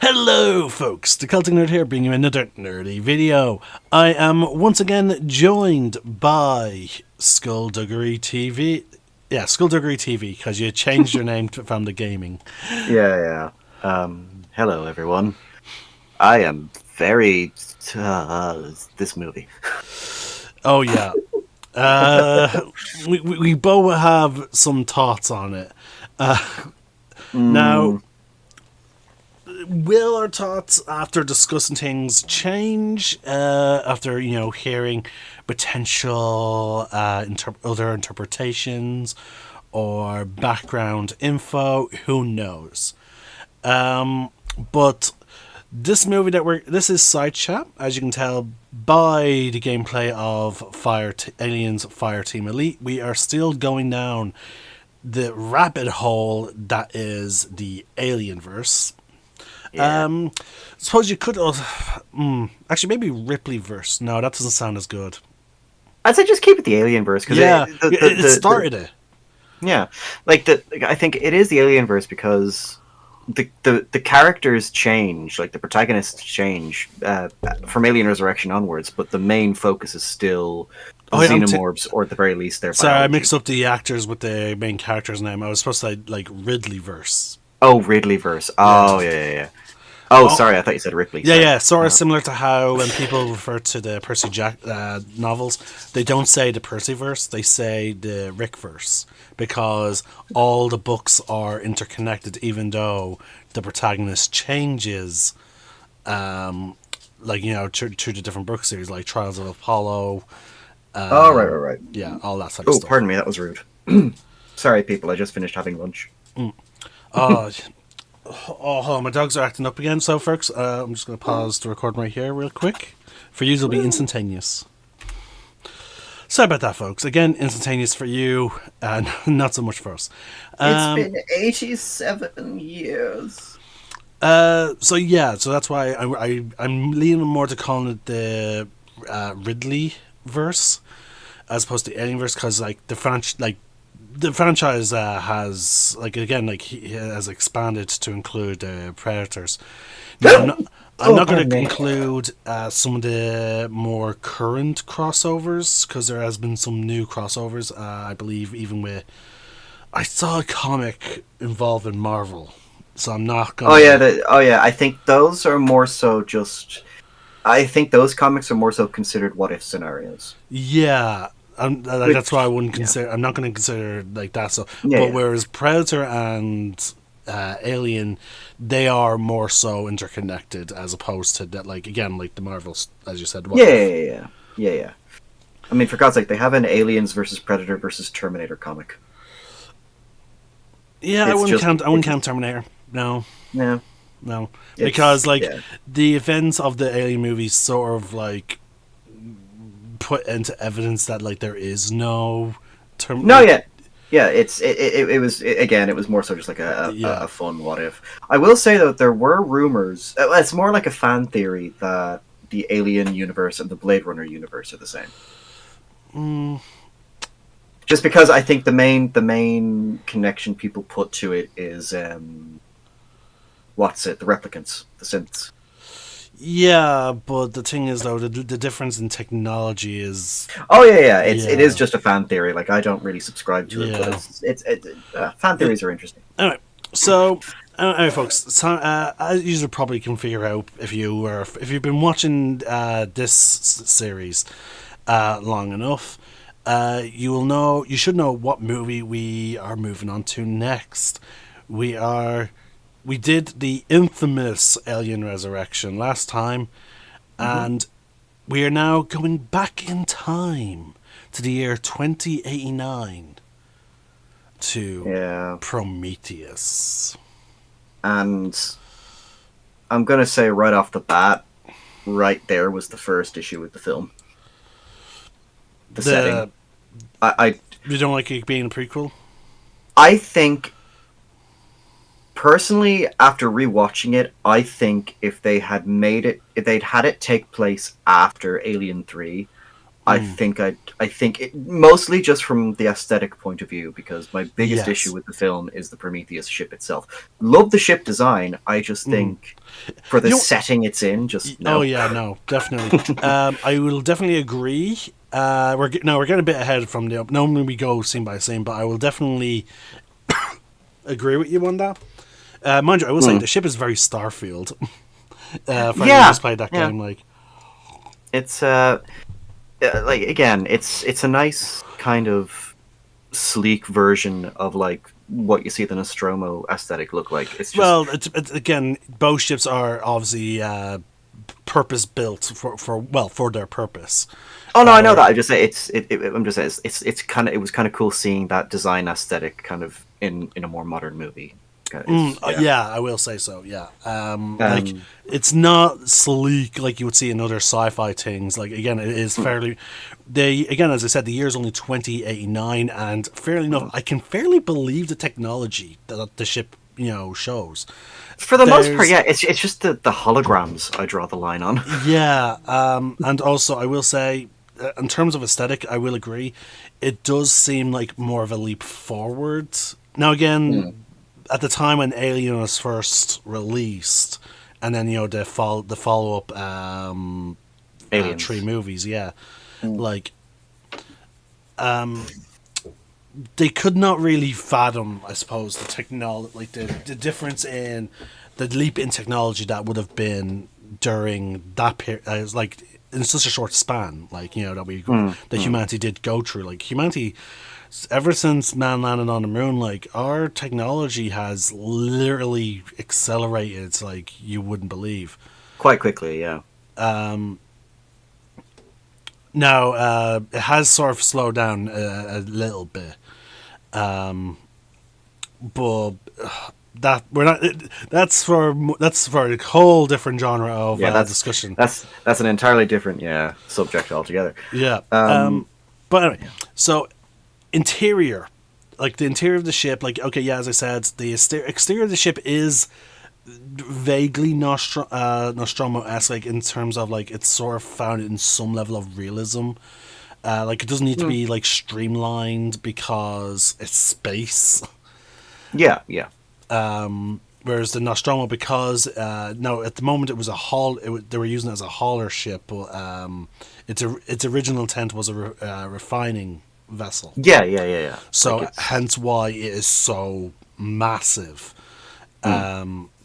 Hello folks, the Celtic Nerd here bringing you another nerdy video. I am once again joined by SkullDuggeryTV. Yeah, SkullDuggeryTV, because you changed your name from the gaming. Yeah. Hello, everyone. I am very this movie. Oh yeah. We both have some thoughts on it. Now, Mm, will our thoughts after discussing things change after hearing potential other interpretations or background info? Who knows? But this is SideChat, as you can tell by the gameplay of Aliens Fire Team Elite. We are still going down the rabbit hole that is the Alienverse. yeah. Suppose you could actually maybe Ripley verse. No, that doesn't sound as good. I'd say just keep it the Alien verse because Yeah, it started it. yeah, I think it is the Alien verse because the characters change, like the protagonists change from Alien Resurrection onwards, but the main focus is still Oh, xenomorphs, or at the very least their sorry, I biology. mixed up the actors with the main character's name. I was supposed to like Ridley verse. Oh, Ridley verse. Yeah. Oh, yeah. Oh, Oh, sorry, I thought you said Ripley. yeah, Sorry. yeah. Sort of similar to how when people refer to the Percy Jack novels, they don't say the Percy verse, they say the Rick verse because all the books are interconnected, even though the protagonist changes. Like through the different book series, like Trials of Apollo. Oh, right. Yeah, all that type of Oh, stuff. pardon me, that was rude. Sorry, people, I just finished having lunch. Uh, oh, hold on, my dogs are acting up again. So, folks, I'm just going to pause the recording right here, real quick. For you, it'll be instantaneous. Sorry about that, folks. Again, instantaneous for you, and not so much for us. It's been 87 years. So that's why I'm leaning more to calling it the Ridley verse as opposed to Alien verse, because like the franchise has he has expanded to include Predators. Now, I'm not going to include some of the more current crossovers because there has been some new crossovers. I believe even with I saw a comic involving Marvel, so I'm not Oh gonna. yeah, I think those are more so just. I think those comics are more so considered what if scenarios. Yeah, that's why I Which, wouldn't yeah, consider. I'm not going to consider like that. So, but yeah. whereas Predator and Alien, they are more so interconnected as opposed to that. Like again, like the Marvels, as you said. What Yeah, if? yeah. I mean, for God's sake, they have an Aliens versus Predator versus Terminator comic. Yeah, I It's wouldn't just, count. I it wouldn't just, count Terminator. No, yeah, no, because it's, like yeah. the events of the Alien movies sort of like put into evidence that like there is no term. No, Like yeah. Again. It was more so just like yeah. a fun what if. I will say though, there were rumors. It's more like a fan theory that the Alien universe and the Blade Runner universe are the same. Mm, Just because I think the main connection people put to it is what's it? The replicants, the synths. yeah, but the thing is, though, the difference in technology is, Oh yeah. It is yeah, just a fan theory. Like I don't really subscribe to it, but yeah. fan It, theories are interesting. anyway, so anyway, folks, so, as you probably can figure out if you've been watching this series long enough, you should know what movie we are moving on to next. We are we did the infamous Alien Resurrection last time, Hmm. and we are now going back in time to the year 2089 to Yeah, Prometheus. and I'm gonna say right off the bat, right there was the first issue with the film. The setting. The I You don't like it being a prequel? I think personally, after rewatching it, I think if they'd had it take place after Alien 3, I think it mostly just from the aesthetic point of view, because my biggest Yes. issue with the film is the Prometheus ship itself. Love the ship design. I just think for the You know- setting it's in, just no. Oh yeah, no, definitely. I will definitely agree. We're getting a bit ahead from the. Normally we go scene by scene, but I will definitely agree with you on that. Mind you, I will say the ship is very Starfield. For anyone Yeah, who's played that yeah. game, like It's like again, it's a nice kind of sleek version of like what you see the Nostromo aesthetic look like. It's just well, it's again, both ships are obviously purpose built for their purpose. oh no, I know that. I just say I'm just saying it's kind of it was kind of cool seeing that design aesthetic kind of in a more modern movie. Yeah, I will say so. Yeah, like it's not sleek like you would see in other sci-fi things. Like again, it is fairly. As I said, the year is only 2089, and fairly enough, I can fairly believe the technology that the ship shows. For the most part, yeah. It's just the holograms I draw the line on. Yeah, and also I will say, in terms of aesthetic, I will agree, it does seem like more of a leap forward. Now again, at the time when Alien was first released, and then the follow up Aliens. 3 movies, yeah, like they could not really fathom, I suppose, the technology, like the difference in the leap in technology that would have been during that period. It's like in such a short span, like that humanity did go through. Like humanity, ever since man landed on the moon, like our technology has literally accelerated. It's like you wouldn't believe. Quite quickly, yeah. Now it has sort of slowed down a little bit, but that we're not. That's for a whole different genre of discussion. That's an entirely different subject altogether. Yeah. But anyway, so interior, like the interior of the ship, like okay, yeah, as I said, the exterior of the ship is vaguely Nostromo-esque, like in terms of like it's sort of found in some level of realism. Like it doesn't need to be like streamlined because it's space. Yeah, yeah. Whereas the Nostromo, because no, at the moment it was they were using it as a hauler ship, but its original intent was a refining vessel. Yeah. So like hence why it is so massive.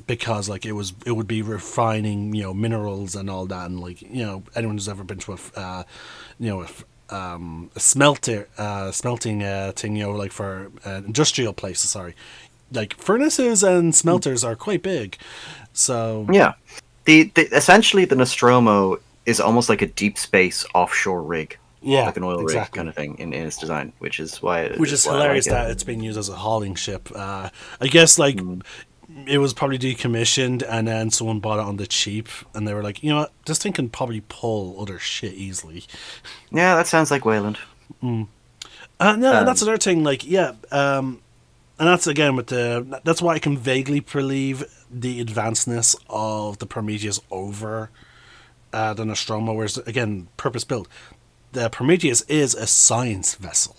Because like it would be refining minerals and all that, and like anyone who's ever been to a smelting thing, like for industrial places, sorry, like furnaces and smelters are quite big. So yeah, the essentially the Nostromo is almost like a deep space offshore rig. Yeah, like an oil rig kind of thing in its design, which is hilarious that it's being used as a hauling ship. I guess like it was probably decommissioned, and then someone bought it on the cheap, and they were like, you know what, this thing can probably pull other shit easily. Yeah, that sounds like Wayland. No, that's another thing. Like, yeah, and that's again that's why I can vaguely believe the advancedness of the Prometheus over the Nostromo, whereas again, purpose built. The Prometheus is a science vessel.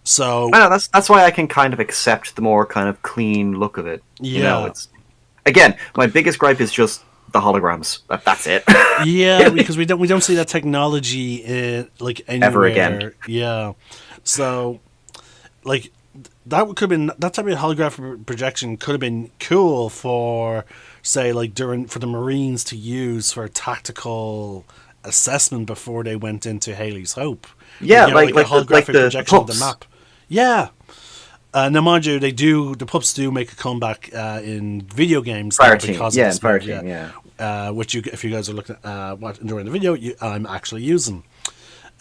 So I know that's why I can kind of accept the more kind of clean look of it. Yeah. It's again, my biggest gripe is just the holograms. That's it. Yeah, because we don't see that technology in like anywhere ever again. Yeah, so like that could have been that type of holographic projection could have been cool for say like for the Marines to use for tactical assessment before they went into Haley's Hope. Yeah, like a holographic the projection of pups. the map. Yeah. Now, mind you, the pups do make a comeback in video games Fire because Team. of Yeah, this Fire movie, Team, which if you guys are looking enjoying the video, I'm actually using.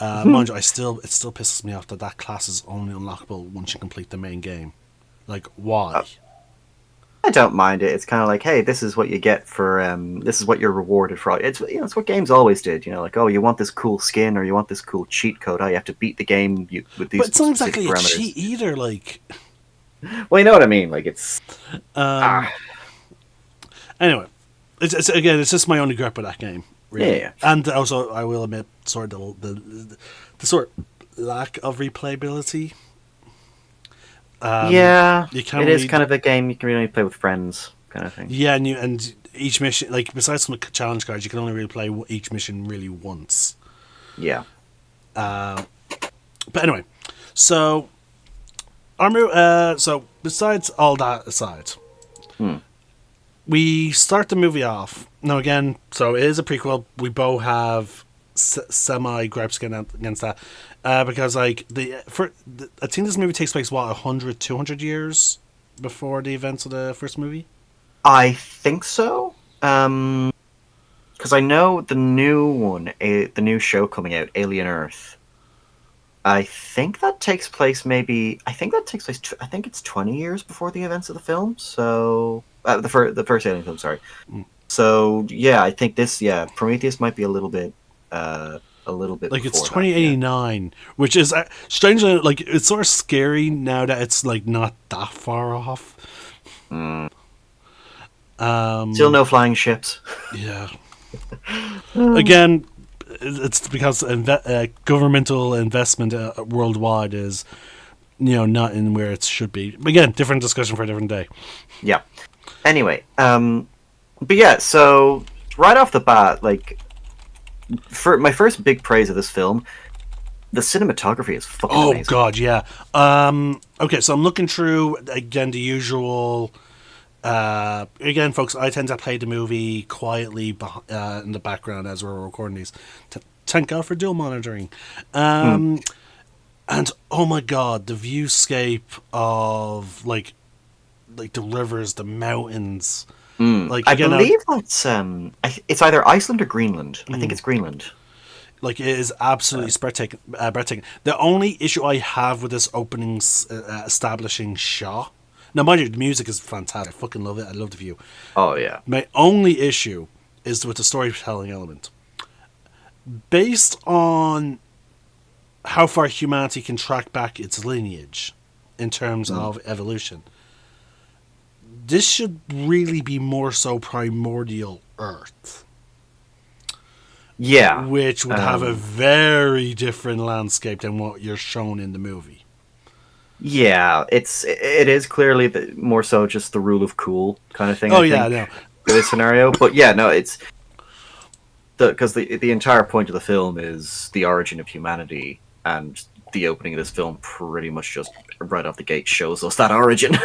Mind you, it still pisses me off that class is only unlockable once you complete the main game. Like, why? I don't mind it. It's kind of like, hey, this is what you get for this is what you're rewarded for. It's it's what games always did. Like, oh, you want this cool skin or you want this cool cheat code. Oh, you have to beat the game with these. But it's not specific exactly parameters. a cheat either. Like, well, you know what I mean. Like, it's anyway, it's just my only gripe with that game. really. Yeah. And also, I will admit, sort of the sort of lack of replayability. Yeah, You can't it is really, kind of a game you can really play with friends, kind of thing. yeah, and each mission, like besides some challenge cards, you can only really play each mission really once. Yeah. But anyway, so so besides all that aside, we start the movie off. Now again, so it is a prequel. We both have semi gripes against that because like I think this movie takes place 100, 200 years before the events of the first movie. I think so. Because I know the new one, the new show coming out, Alien Earth. I think that takes place maybe. I think that takes place. I think it's 20 years before the events of the film. So the first Alien film, sorry. So yeah, I think this. Yeah, Prometheus might be a little bit. Like it's Before that, 2089, which is strangely like it's sort of scary now that it's like not that far off. Still no flying ships. Yeah. Again, it's because governmental investment worldwide is, not in where it should be. But again, different discussion for a different day. Yeah. Anyway, but yeah, so right off the bat, like, for my first big praise of this film, the cinematography is fucking amazing. Oh god, yeah. Okay, so I'm looking through again the usual. Again, folks, I tend to play the movie quietly in the background as we're recording these. Thank God for dual monitoring. And oh my god, the viewscape of like the rivers, the mountains. Like I again, believe that's it's either Iceland or Greenland. I think it's Greenland. like it is absolutely breathtaking. Breathtaking. The only issue I have with this opening establishing shot. Now, mind you, the music is fantastic. I fucking love it. I love the view. Oh yeah. My only issue is with the storytelling element. Based on how far humanity can track back its lineage in terms of evolution, this should really be more so primordial Earth. Yeah. Which would have a very different landscape than what you're shown in the movie. Yeah, it is clearly more so just the rule of cool kind of thing. Oh, I yeah, think, no. for this scenario, but yeah, no, it's because the entire point of the film is the origin of humanity, and the opening of this film pretty much just right off the gate shows us that origin.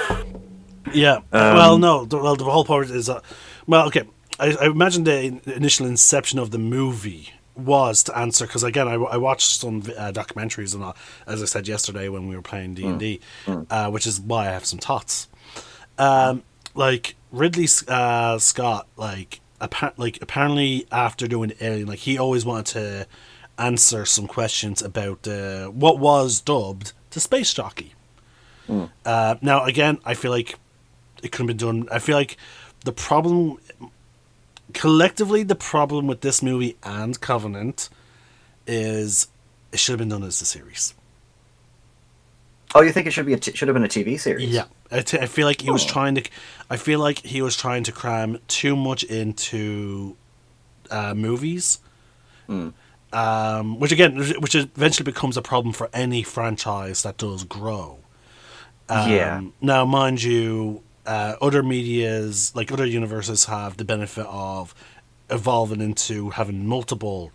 Yeah. The whole point is okay. I imagine the initial inception of the movie was to answer, because again I watched some documentaries and all, as I said yesterday when we were playing D&D, which is why I have some thoughts. Like Ridley Scott, apparently after doing Alien, like he always wanted to answer some questions about what was dubbed the space jockey. Now again, I feel like it could have been done. I feel like the problem with this movie and Covenant is it should have been done as a series. Oh, you think it should have been a TV series? Yeah, I feel like he was trying to. I feel like he was trying to cram too much into movies, which eventually becomes a problem for any franchise that does grow. Now, mind you, other medias, like other universes, have the benefit of evolving into having multiple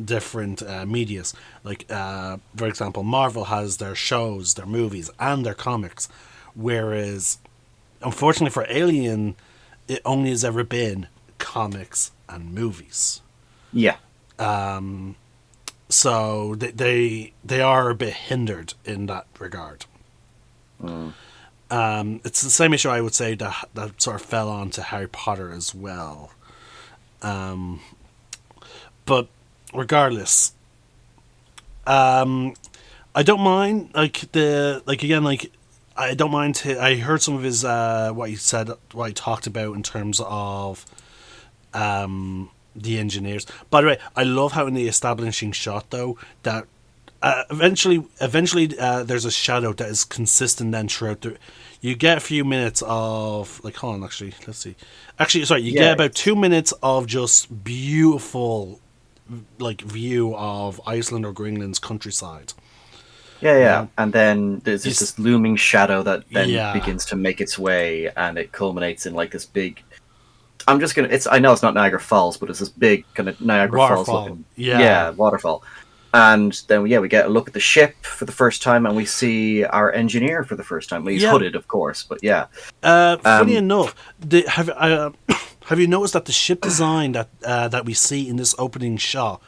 different medias. Like, for example, Marvel has their shows, their movies, and their comics, whereas, unfortunately for Alien, it only has ever been comics and movies. Yeah. So they are a bit hindered in that regard. It's the same issue I would say that sort of fell on to Harry Potter as well. But regardless, I don't mind I don't mind. I heard some of his what he talked about in terms of the engineers. By the way, I love how in the establishing shot though that eventually there's a shadow that is consistent then throughout the. you get a few minutes of like. Hold on, actually, let's see. Actually, sorry, you get about 2 minutes of just beautiful, like view of Iceland or Greenland's countryside. Yeah. And then there's just this looming shadow that then Yeah. begins to make its way, and it culminates in like this big. I'm just gonna. I know it's not Niagara Falls, but it's this big kind of Niagara Waterfall. Falls looking. Yeah, waterfall. And then we get a look at the ship for the first time, and we see our engineer for the first time. Well, he's hooded, of course, but yeah. Funny enough, have you noticed that the ship design that we see in this opening shot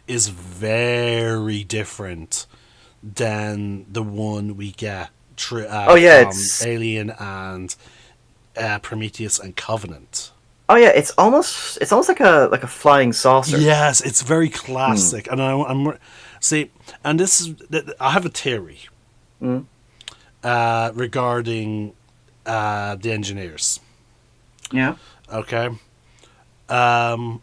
is very different than the one we get from it's Alien and Prometheus and Covenant. Oh yeah, it's almost like a flying saucer. Yes, it's very classic, and I'm see, and this is I have a theory regarding the engineers. Yeah. Okay. I'll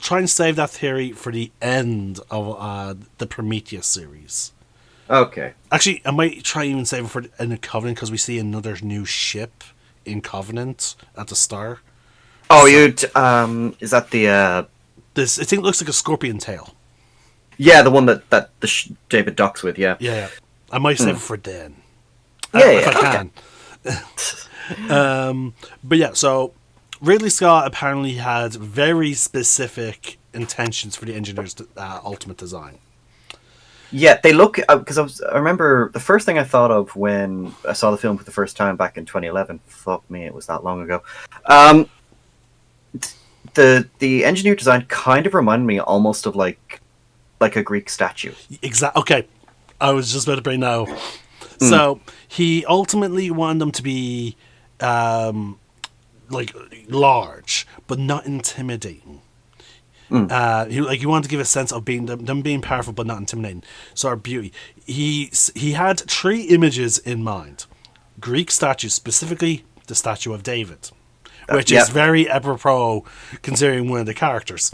try and save that theory for the end of the Prometheus series. Okay. Actually, I might try even save it for in the Covenant because we see another new ship in Covenant at the start. Oh, is that the this? I think it looks like a scorpion tail. Yeah, the one that David docks with. Yeah. Yeah. I might save it for then. If I can. But yeah, so Ridley Scott apparently had very specific intentions for the engineer's ultimate design. Yeah, they look because I remember the first thing I thought of when I saw the film for the first time back in 2011. Fuck me, it was that long ago. The engineer design kind of reminded me almost of like a Greek statue. Exactly. Okay, I was just about to bring that up. So he ultimately wanted them to be like large, but not intimidating. He wanted to give a sense of being them being powerful but not intimidating. So our beauty. He had 3 images in mind: Greek statues, specifically the statue of David, which is very apropos considering one of the characters.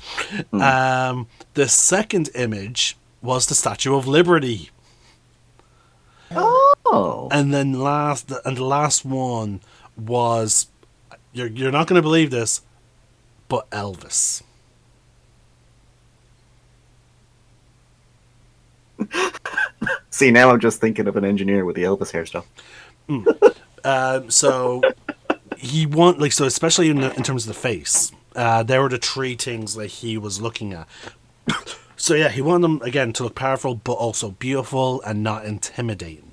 The second image was the Statue of Liberty. Oh, And then the last one was you're not going to believe this, but Elvis. See, now I'm just thinking of an engineer with the Elvis hairstyle. So he so especially in terms of the face, there were the 3 things that he was looking at. So yeah, he wanted them again to look powerful, but also beautiful and not intimidating.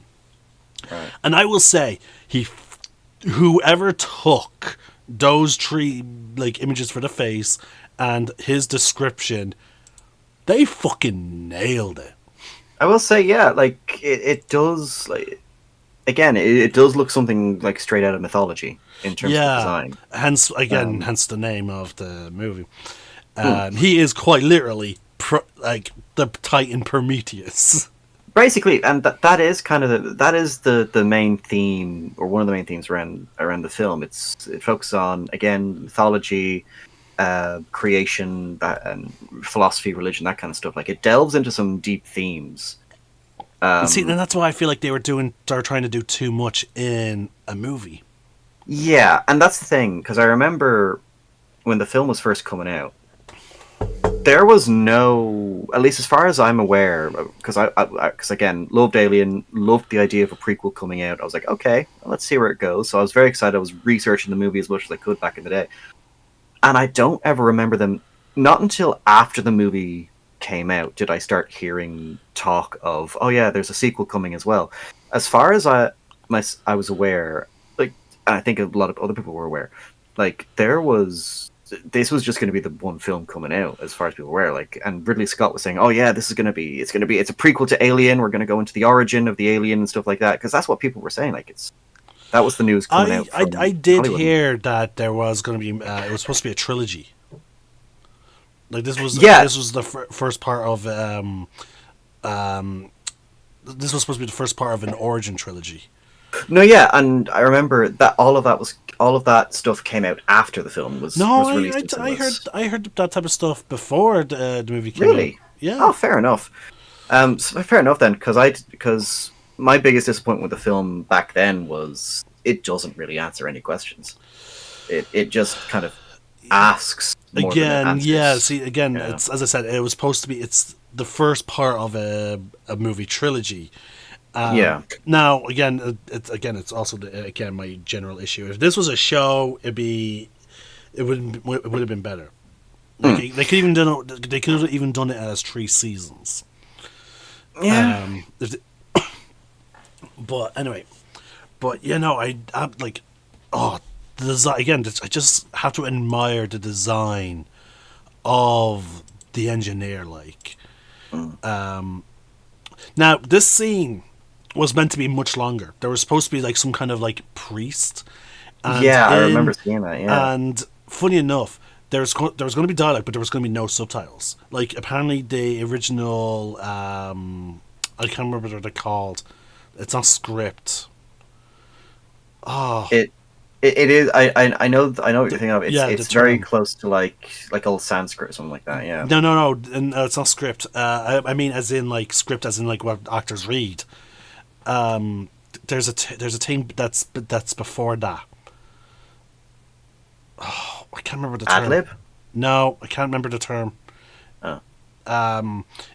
Right. And I will say, whoever took those 3 like images for the face and his description, they fucking nailed it. I will say, yeah, like it does, like again, it does look something like straight out of mythology in terms of design. Hence the name of the movie. He is quite literally like the Titan Prometheus. Basically, and that is kind of the main theme, or one of the main themes around the film. It focuses on, again, mythology, creation, and philosophy, religion, that kind of stuff. Like, it delves into some deep themes. And that's why I feel like they're trying to do too much in a movie. Yeah, and that's the thing, because I remember when the film was first coming out, there was no, at least as far as I'm aware, because because again, loved Alien, loved the idea of a prequel coming out. I was like, okay, well, let's see where it goes. So I was very excited. I was researching the movie as much as I could back in the day. And I don't ever remember them, not until after the movie came out did I start hearing talk of, oh yeah, there's a sequel coming as well. As far as I was aware, like, and I think a lot of other people were aware, like, this was just going to be the one film coming out, as far as people were aware. Like, and Ridley Scott was saying, "Oh yeah, it's a prequel to Alien. We're going to go into the origin of the alien and stuff like that," because that's what people were saying. Like, that was the news coming out. I did hear that there was going to be it was supposed to be a trilogy. Like, this was the first part of this was supposed to be the first part of an origin trilogy. No, yeah, and I remember that all of that stuff came out after the film was released. I heard that type of stuff before the movie came out. Really? Yeah. Oh, fair enough. Fair enough then, because my biggest disappointment with the film back then was it doesn't really answer any questions. It just kind of asks more than it Again, yeah. answers. See, again, Yeah. it's as I said, it was supposed to be. It's the first part of a movie trilogy. Yeah. Now, again, it's also again my general issue. If this was a show, it would have been better. Like they could even done it, they could have even done it as 3 seasons. Yeah. If the- but anyway, but I like, oh, the design again. I just have to admire the design of the engineer. Like, now this scene was meant to be much longer. There was supposed to be like some kind of like priest, and Yeah, I remember seeing that. Yeah. and funny enough, there was going to be dialogue, but there was going to be no subtitles. Like apparently the original, I can't remember what they're called. It's not script. Oh, It it is. I know what you're thinking of. yeah, the It's very term. close to like old Sanskrit or something like that. Yeah. No, and it's not script. I mean, as in like script, as in like what actors read. There's a thing that's before that. Oh, I can't remember the term. Ad lib. No, I can't remember the term. Oh.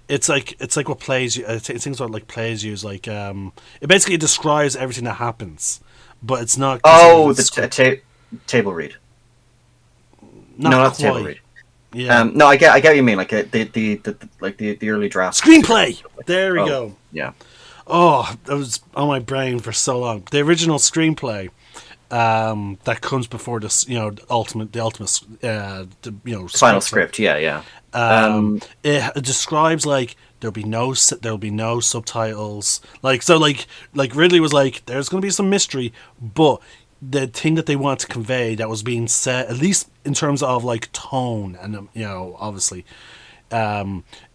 It's like what plays you. Things what like plays use like it basically describes everything that happens, but it's not. Oh, considered the script. table read. Not No, not the table quite. read. Yeah. No, I get what you mean. Like the early draft Screenplay. There we Oh, go. yeah. Oh, that was on my brain for so long. The original screenplay that comes before this, the ultimate, Final script. script. Yeah, yeah. It describes like there'll be no subtitles. Like Ridley was like, there's going to be some mystery, but the thing that they want to convey that was being said, at least in terms of like tone and obviously,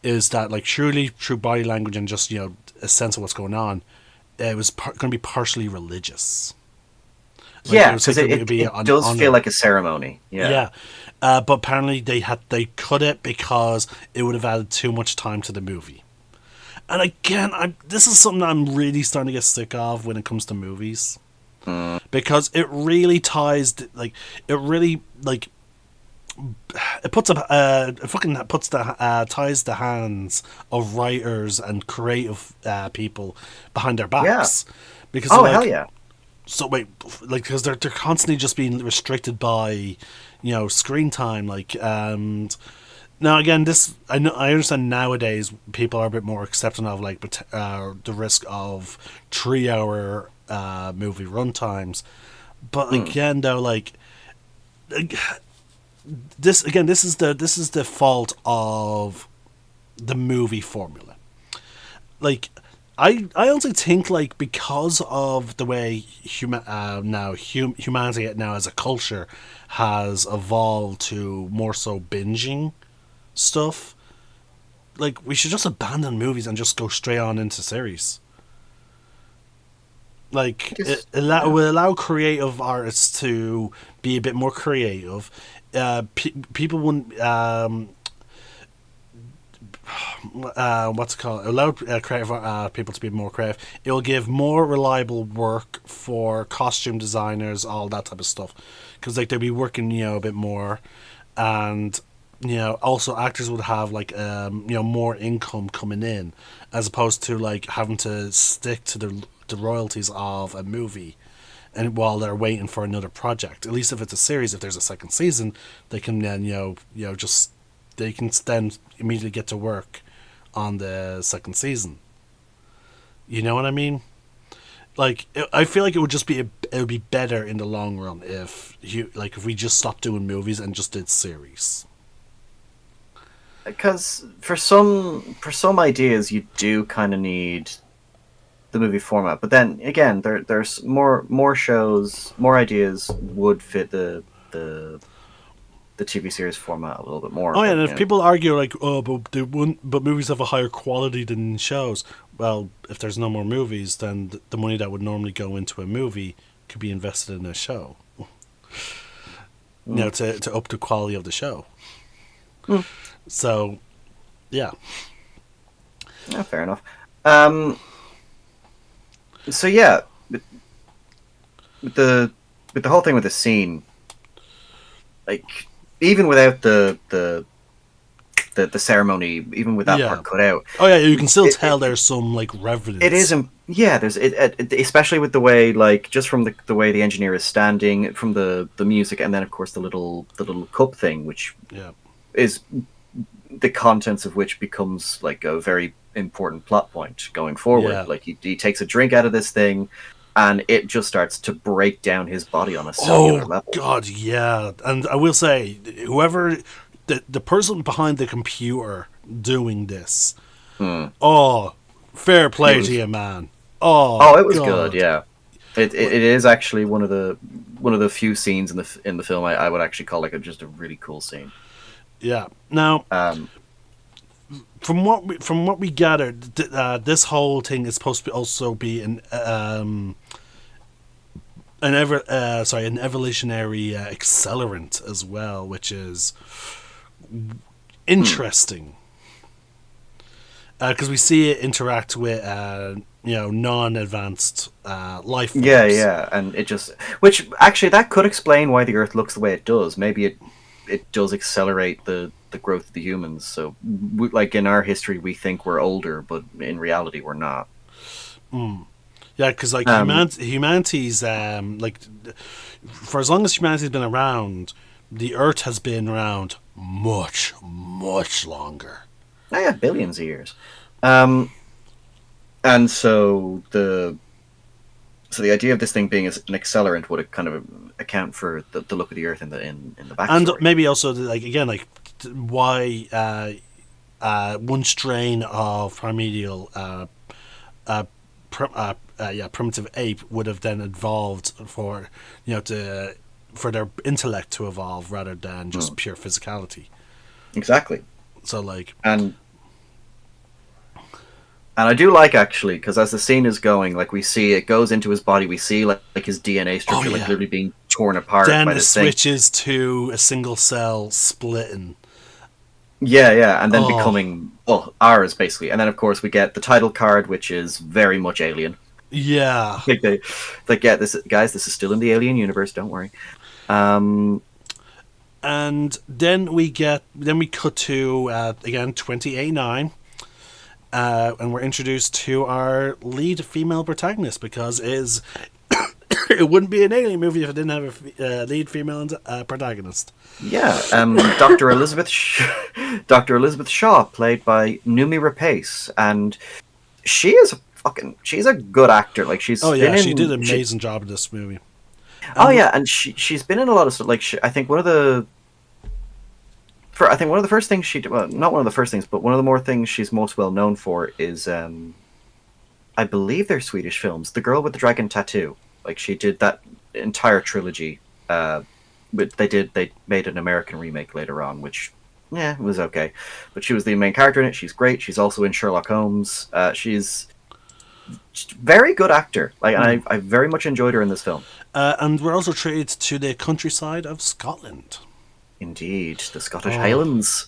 is that like surely through body language and just a sense of what's going on, it was going to be partially religious. Like, Yeah, was because like it be it an does honor. feel like a ceremony. Yeah. Yeah, but apparently they cut it because it would have added too much time to the movie. And again, this is something I'm really starting to get sick of when it comes to movies, because it really it puts it fucking puts the ties the hands of writers and creative people behind their Yeah. backs, because Oh, they're hell like, yeah. so wait, like because they're constantly just being restricted by, screen time. Like, and now again, this I understand nowadays people are a bit more accepting of like the risk of 3 hour movie run times, but again though like, this is the fault of the movie formula. Like, I honestly think like because of the way humanity now as a culture has evolved to more so binging stuff, like we should just abandon movies and just go straight on into series. Like Just it will allow creative artists to be a bit more creative. People wouldn't what's it called, allow creative people to be more creative. It will give more reliable work for costume designers, all that type of stuff, because like they'll be working a bit more, and also actors would have like more income coming in, as opposed to like having to stick to the royalties of a movie, and while they're waiting for another project. At least if it's a series, if there's a second season, they can then just they can then immediately get to work on the second season. You know what I mean? Like I feel like it would just be it would be better in the long run if we just stopped doing movies and just did series. because for some ideas you do kind of need the movie format, but then again, there's more shows, more ideas would fit the TV series format a little bit more. Oh yeah, But and if yeah, people argue like, oh, but they wouldn't, but movies have a higher quality than shows. Well, if there's no more movies, then the money that would normally go into a movie could be invested in a show. To up the quality of the show. So, yeah. yeah, fair enough. So yeah, with the with the whole thing with the scene, like even without the ceremony, even with that Yeah. part cut out, Oh yeah, you can still it, tell it, there's some like it reverence. isn't. Yeah, there's especially with the way, like, just from the way the engineer is standing, from the music, and then of course the little cup thing, which Yeah. is the contents of which becomes like a very important plot point going forward. Yeah. Like he takes a drink out of this thing, and it just starts to break down his body on a cellular Oh level. God, yeah. And I will say, whoever the person behind the computer doing this, Hmm. oh, fair It play to was you, man. Oh it was good. God. Yeah, it is actually one of the few scenes in the film I would actually call like just a really cool scene. Yeah. Now, Um, from what we gathered, this whole thing is supposed to also be an evolutionary accelerant as well, which is hmm. interesting because we see it interact with non-advanced life Yeah, forms. yeah, and it just, which actually that could explain why the Earth looks the way it does. Maybe it does accelerate the growth of the humans. So, like in our history, we think we're older, but in reality, we're not. Yeah, because like Um, humanity's like for as long as humanity's been around, the Earth has been around much, much longer. I have billions of years. Um, and so the idea of this thing being as an accelerant would kind of account for the look of the Earth in the And backstory. maybe also like again like why one strain of primordial primitive ape would have then evolved for for their intellect to evolve rather than Hmm. just pure physicality. Exactly, So like and I do like, actually, because as the scene is going, like, we see it goes into his body, we see like his DNA oh structure, like, yeah, literally being torn apart then by it this thing. switches to a single cell splitting. Yeah, yeah, and then Oh becoming, well, ours basically, and then of course we get the title card, which is very much Alien. yeah. Like they, like, yeah, this guys, this is still in the Alien universe. Don't worry. Um, And then we cut to again 2089, and we're introduced to our lead female protagonist because it wouldn't be an alien movie if it didn't have a lead female protagonist. yeah, Dr. Dr. Elizabeth Shaw, played by Numi Rapace, and she's a good actor. Like, Oh she's been yeah, she did in an amazing job in this movie. oh And yeah, and she's been in a lot of stuff. Like, I think one of the first things she did, well, not one of the first things, but one of the more things she's most well known for is, I believe they're Swedish films. The Girl with the Dragon Tattoo. Like, she did that entire trilogy. But they made an American remake later on, which, yeah, it was okay. But she was the main character in it. She's great. She's also in Sherlock Holmes. She's a very good actor. Like, and I very much enjoyed her in this film. and we're also treated to the countryside of Scotland. Indeed, the Scottish Oh, Highlands.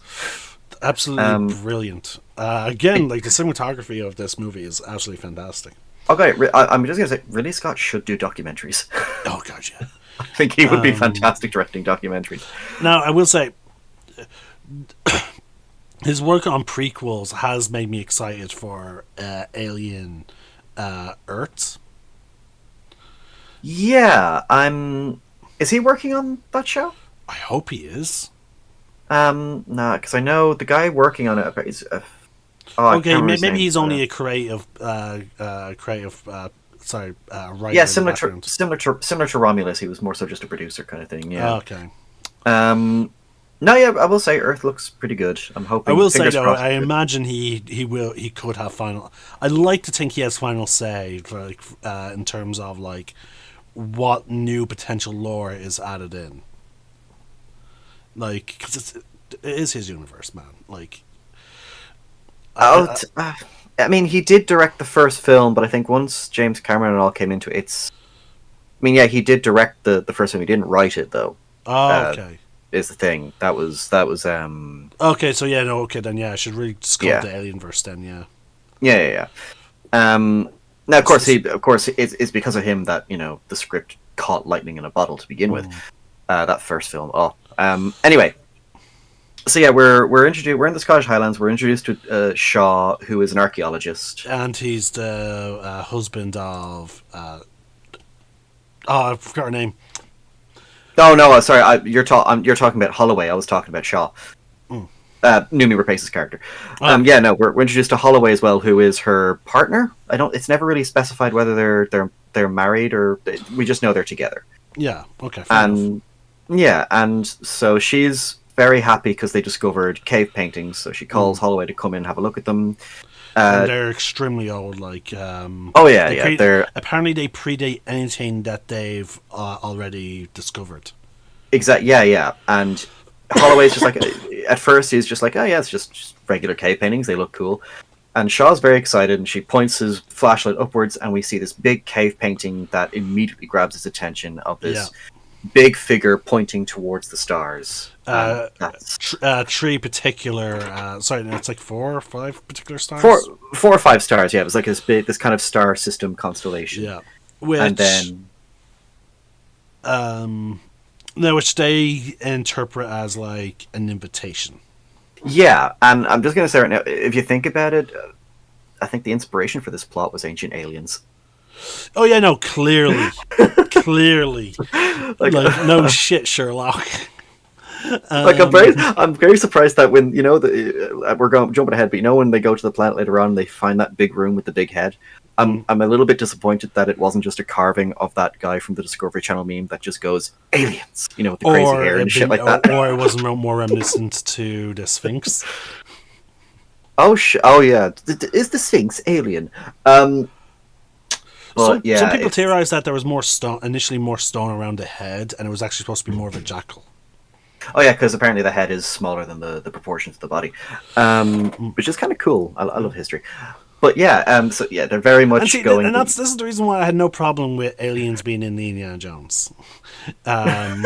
absolutely Um, brilliant. Again, like the cinematography of this movie is absolutely fantastic. Okay, I'm just gonna say, Ridley Scott should do documentaries. Oh god, yeah. I think he would be fantastic directing documentaries. Now I will say his work on prequels has made me excited for Alien Earth. Yeah, I'm. Is he working on that show? I hope he is. No, because I know the guy working on it. Oh, I can't Okay, remember his maybe name. he's But only a creative, yeah, writer in the background. similar to Romulus. He was more so just a producer kind of thing. Yeah. Okay. Um. No, yeah, I will say Earth looks pretty good. I'm I hoping. will say Fingers though, crossed. I imagine he could have final. I'd like to think he has final say, like in terms of like what new potential lore is added in. Like, because it is his universe, man. Like, Oh, I I mean, he did direct the first film, but I think once James Cameron and all came into it, it's. I mean, yeah, he did direct the first film. He didn't write it thoh. oh, Uh, okay. is the thing that was Okay, so yeah, no, okay, then yeah, I should really scope yeah, the Alienverse then, yeah. yeah. Now, of course, it's because of him that the script caught lightning in a bottle to begin with. That first film. Anyway, so yeah, we're introduced. We're in the Scottish Highlands. We're introduced to Shaw, who is an archaeologist, and he's the husband of. I forgot her name. No, sorry. You're talking about Holloway. I was talking about Shaw. Noomi Rapace's character. We're introduced to Holloway as well, who is her partner. It's never really specified whether they're married or we just know they're together. Yeah. Okay. And so she's very happy because they discovered cave paintings. So she calls Holloway to come in and have a look at them. And they're extremely old. Like. They're apparently they predate anything that they've already discovered. Exactly. Yeah. And Holloway's just like, at first he's just like, oh yeah, it's just regular cave paintings. They look cool. And Shaw's very excited, and she points his flashlight upwards, and we see this big cave painting that immediately grabs his attention of this big figure pointing towards the stars. Three particular. It's like 4 or 5 particular stars. 4 or 5 stars. Yeah, it was like this kind of star system constellation. Yeah, and then. Which they interpret as like an invitation. Yeah, and I'm just going to say right now, if you think about it, I think the inspiration for this plot was Ancient Aliens. Oh yeah, no, clearly, like no shit, Sherlock. I'm very surprised that when we're jumping ahead, but when they go to the planet later on, they find that big room with the big head. I'm a little bit disappointed that it wasn't just a carving of that guy from the Discovery Channel meme that just goes aliens, with the crazy hair and shit like that. Or it wasn't more reminiscent to the Sphinx. Oh yeah, is the Sphinx alien? Some people theorized that there was initially more stone around the head, and it was actually supposed to be more of a jackal. Oh yeah, because apparently the head is smaller than the proportions of the body, which is kind of cool. I love history. But they're very much going. And this is the reason why I had no problem with aliens being in the Indiana Jones. Now,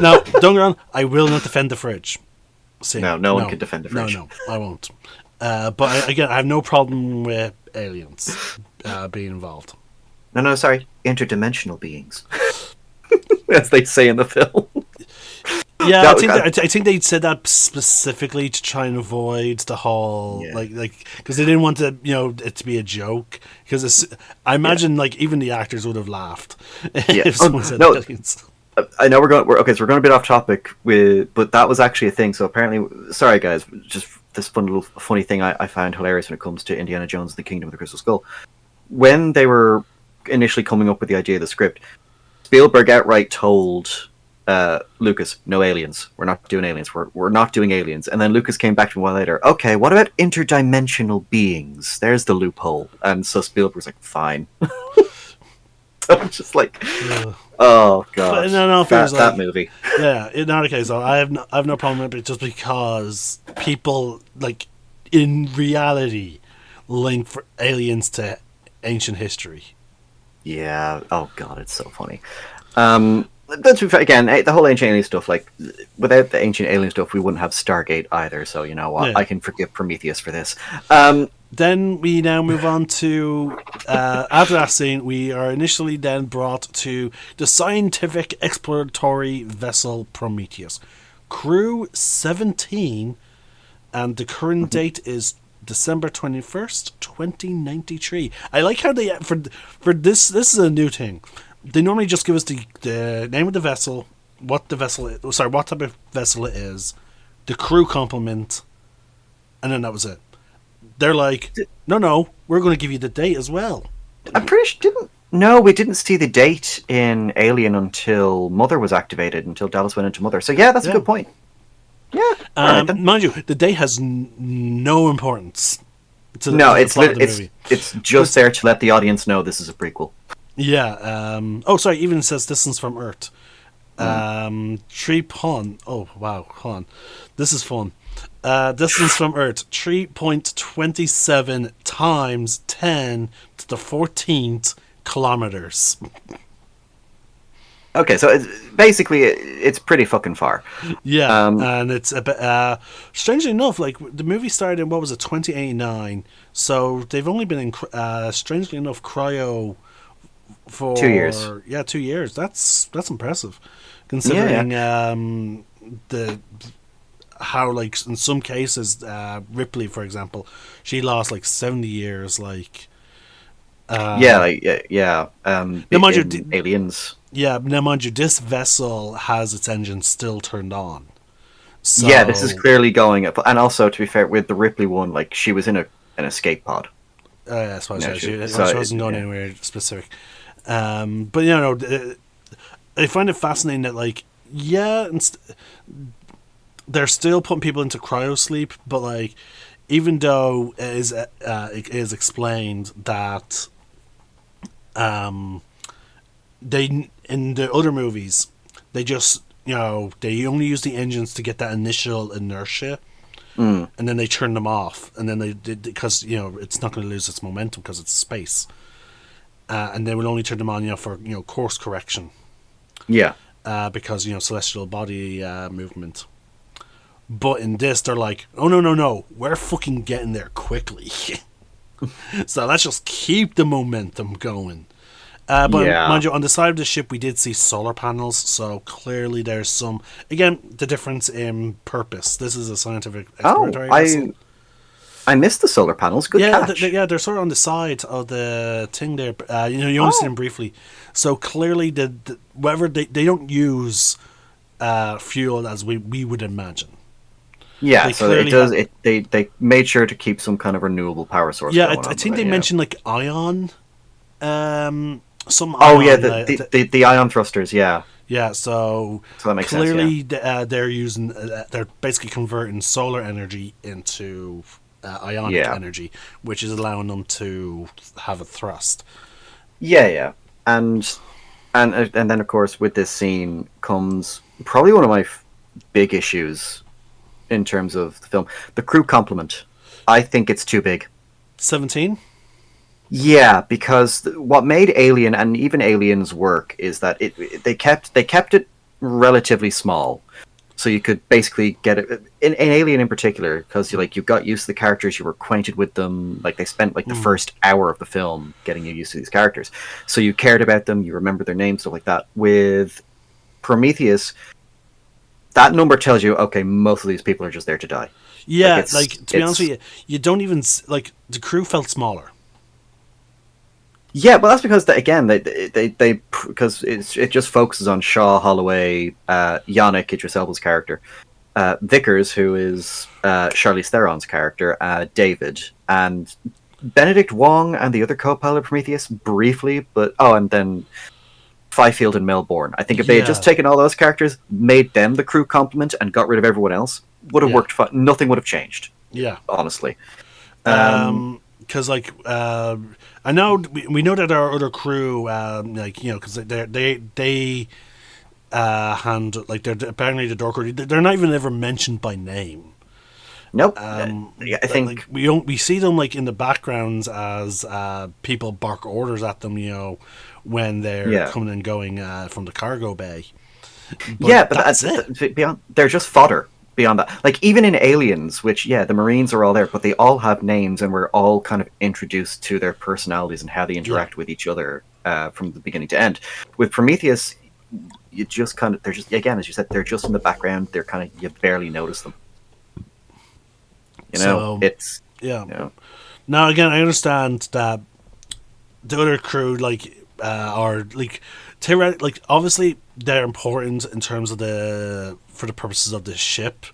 don't get me wrong, I will not defend the fridge. No one can defend the fridge. No, I won't. But I have no problem with aliens being involved. No, sorry, interdimensional beings, as they say in the film. Yeah, I think they said that specifically to try and avoid the whole because they didn't want it to be a joke. Because I imagine even the actors would have laughed if someone said aliens. I know we're going to bit off topic but that was actually a thing. So apparently, sorry guys, just this funny thing I found hilarious when it comes to Indiana Jones and the Kingdom of the Crystal Skull. When they were initially coming up with the idea of the script, Spielberg outright told Lucas, no aliens. We're not doing aliens. We're not doing aliens. And then Lucas came back to him a while later. Okay, what about interdimensional beings? There's the loophole. And so Spielberg was like, fine. So I'm just like, oh god, that movie. Yeah, in that case, though, I have no problem with it just because people in reality link for aliens to ancient history. Yeah. Oh god, it's so funny. But again, the whole ancient alien stuff, without the ancient alien stuff, we wouldn't have Stargate either. So you know what, I can forgive Prometheus for this. Then we now move on to after that scene, we are initially then brought to the scientific exploratory vessel Prometheus, crew 17, and the current date is December 21st, 2093. I like how they for this is a new thing. They normally just give us the name of the vessel, what type of vessel it is, the crew complement, and then that was it. They're like, no, we're going to give you the date as well. I'm pretty sure we didn't see the date in Alien until Mother was activated, until Dallas went into Mother. So yeah, that's a good point. Yeah, mind you, the date has no importance. It's just there to let the audience know this is a prequel. Yeah. Even it says distance from Earth. 3 pon. Oh wow, hold on. This is fun. Distance from Earth 3.27 times 10 to the 14th kilometers. Okay, so it's pretty fucking far. Yeah, Um, and it's a bit. Strangely enough, like the movie started in what was it, 2089. So they've only been in, strangely enough, cryo 2 years. for 2 years. That's impressive, Yeah, yeah. considering the how like in some cases, Ripley, for example, she lost like 70 years. Like, Yeah, um, like, yeah, yeah. now mind you, In Aliens. now mind you, this vessel has its engine still turned on. Yeah, this is So clearly going up. And also, to be fair, with the Ripley one, like she was in an escape pod. I suppose No, she wasn't going yeah. anywhere specific. But I find it fascinating that like they're still putting people into cryo sleep, but like even though it is explained that um, they in the other movies they just they only use the engines to get that initial inertia, Mm, and then they turn them off, and then they because it's not going to lose its momentum because it's space, and they will only turn them on for course correction, yeah. because celestial body movement. But in this, they're like, oh no no no, we're fucking getting there quickly. So let's just keep the momentum going. But Yeah. mind you, on the side of the ship, we did see solar panels, so clearly there's some. Again, the difference in purpose. This is a scientific Oh, exploratory vessel. I missed the solar panels. Good Yeah, catch. they're sort of on the side of the thing there. You only see Oh, them briefly. So clearly, whatever they don't use fuel as we would imagine. yeah. They So it clearly does. have. They made sure to keep some kind of renewable power source Yeah, going I on with think it. they Yeah. mentioned like ion, some Oh yeah, ion. the ion thrusters. Yeah. Yeah, so So that makes sense. Yeah. clearly they're using they're basically converting solar energy into ionic Yeah. energy, which is allowing them to have a thrust. Yeah. Yeah. And and then of course with this scene comes probably one of my big issues in terms of the film, the crew complement. I think it's too big. 17. Yeah, because what made Alien and even Aliens work is that they kept it relatively small, so you could basically get it in Alien in particular because you got used to the characters, you were acquainted with them, like they spent like the first hour of the film getting you used to these characters, so you cared about them, you remember their names, stuff like that. With Prometheus, that number tells you okay, most of these people are just there to die. Like Yeah, like to be honest with you, you don't even like the crew felt smaller. Yeah, but that's because again they because it just focuses on Shaw, Holloway, Yannick, Idris Elba's character, Vickers, who is Charlize Theron's character, David, and Benedict Wong and the other co-pilot Prometheus briefly, but and then Fifield and Melbourne. I think if they had just Yeah, taken all those characters, made them the crew complement, and got rid of everyone else, would have yeah, worked fine. Nothing would have changed, yeah. honestly. Um, Because like I know we know that our other crew, like because they hand like they're apparently the door crew. They're not even ever mentioned by name. nope. Yeah, I Like think we don't we see them like in the backgrounds as people bark orders at them, when they're yeah. coming and going from the cargo bay. Yeah, But but that's it. beyond, they're just fodder. Beyond that, like even in Aliens, which the Marines are all there, but they all have names, and we're all kind of introduced to their personalities and how they Yeah, interact with each other from the beginning to end. With Prometheus, you just kind of they're just again, as you said, they're just in the background. They're kind of you barely notice them. so It's yeah. you know, Now again, I understand that the other crew are like like obviously they're important in terms of for the purposes of the ship.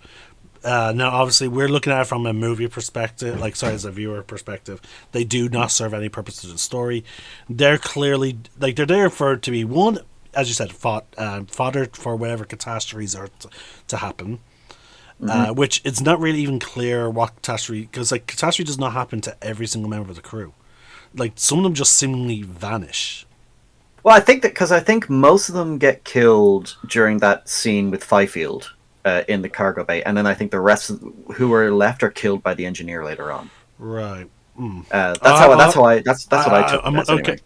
Now obviously we're looking at it from a movie perspective, like sorry, as a viewer perspective. They do not serve any purpose to the story. They're clearly like they're there for to be one, as you said, fodder for whatever catastrophes are to happen. mhm. Which it's not really even clear what catastrophe, because like catastrophe does not happen to every single member of the crew. Like some of them just seemingly vanish. Well, I think that because I think most of them get killed during that scene with Fifield in the cargo bay, and then I think the rest who are left are killed by the engineer later on. Right. That's what I took it I'm as okay. anyway.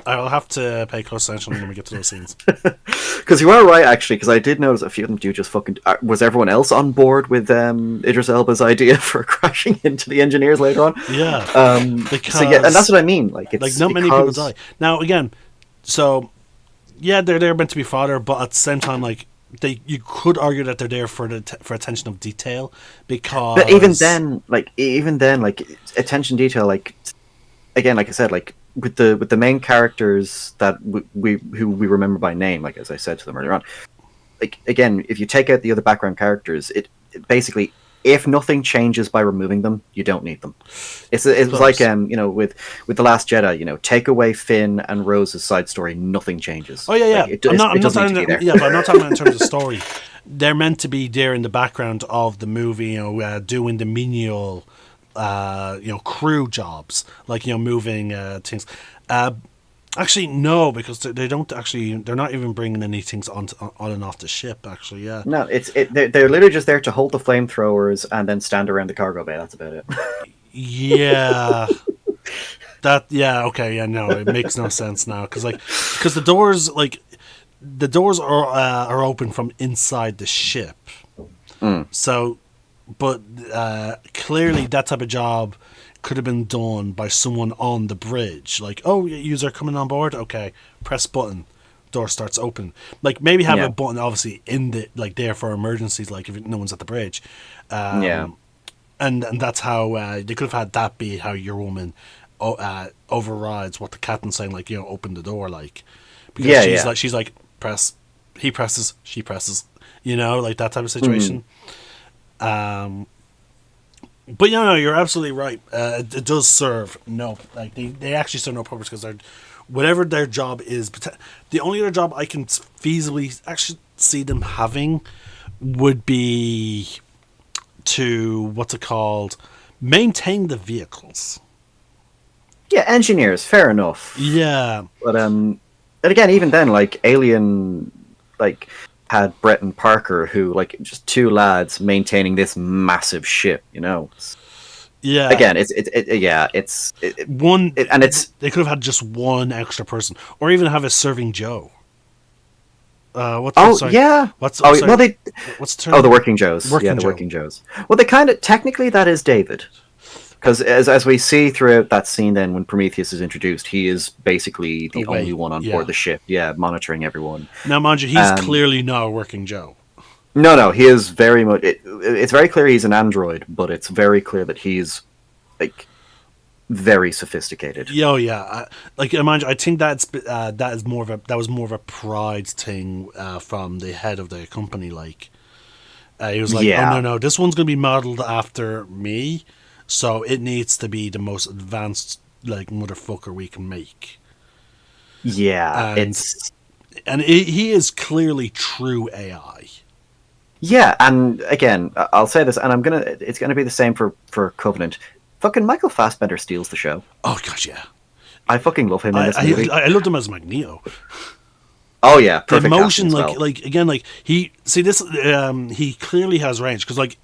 I'll have to pay close attention when we get to those scenes. Because you are right, actually, because I did notice a few of them do just fucking... was everyone else on board with Idris Elba's idea for crashing into the engineers later on? Yeah. Because... So, yeah, and that's what I mean. Like, it's like not many people die. Now, again, so, yeah, they're meant to be fodder, but at the same time, like, you could argue that they're there for for attention of detail, because... But even then, attention detail, like, again, like I said, like, with the main characters that who we remember by name, like as I said to them earlier on, like again, if you take out the other background characters, it basically, if nothing changes by removing them, you don't need them. It was like with the Last Jedi, take away Finn and Rose's side story, nothing changes. Oh yeah. Like, I'm not talking but I'm not talking about in terms of story. They're meant to be there in the background of the movie, doing the menial crew jobs, like moving things. Actually, no, because they don't actually. They're not even bringing any things on and off the ship. Actually, yeah. No, they're literally just there to hold the flamethrowers and then stand around the cargo bay. That's about it. Yeah. Okay, yeah, no, it makes no sense now, because the doors are open from inside the ship. So. But clearly that type of job could have been done by someone on the bridge. Like, oh, user coming on board? Okay, press button. Door starts open. Like, maybe have a button, obviously, in the there for emergencies, like if no one's at the bridge. And that's how they could have had that be how your woman overrides what the captain's saying, like, open the door, like. Because she's like, press. He presses, she presses. Like that type of situation. But you're absolutely right. It does serve they actually serve no purpose, because whatever their job is, the only other job I can feasibly actually see them having would be to maintain the vehicles. Yeah, engineers, fair enough. Yeah, but and again, even then, like Alien, like. Had Brett and Parker, who just two lads maintaining this massive ship, Yeah. Again, they could have had just one extra person, or even have a serving Joe. the Working Joes. The Working Joes. Well, they kind of technically that is David. Because as we see throughout that scene, then when Prometheus is introduced, he is basically the only one on board the ship, monitoring everyone. Now, mind you, he's clearly not a Working Joe. No, he is very much. It's very clear he's an android, but it's very clear that he's very sophisticated. Yeah, yeah. Mind you, I think that was more of a pride thing from the head of the company. He was like, "Oh no, this one's going to be modeled after me." So it needs to be the most advanced motherfucker we can make. Yeah, he is clearly true AI. Yeah, and again, I'll say this, and it's gonna be the same for Covenant. Fucking Michael Fassbender steals the show. Oh gosh, yeah. I fucking love him in this movie. I loved him as Magneto. Oh yeah, perfect. The emotion, he clearly has range, because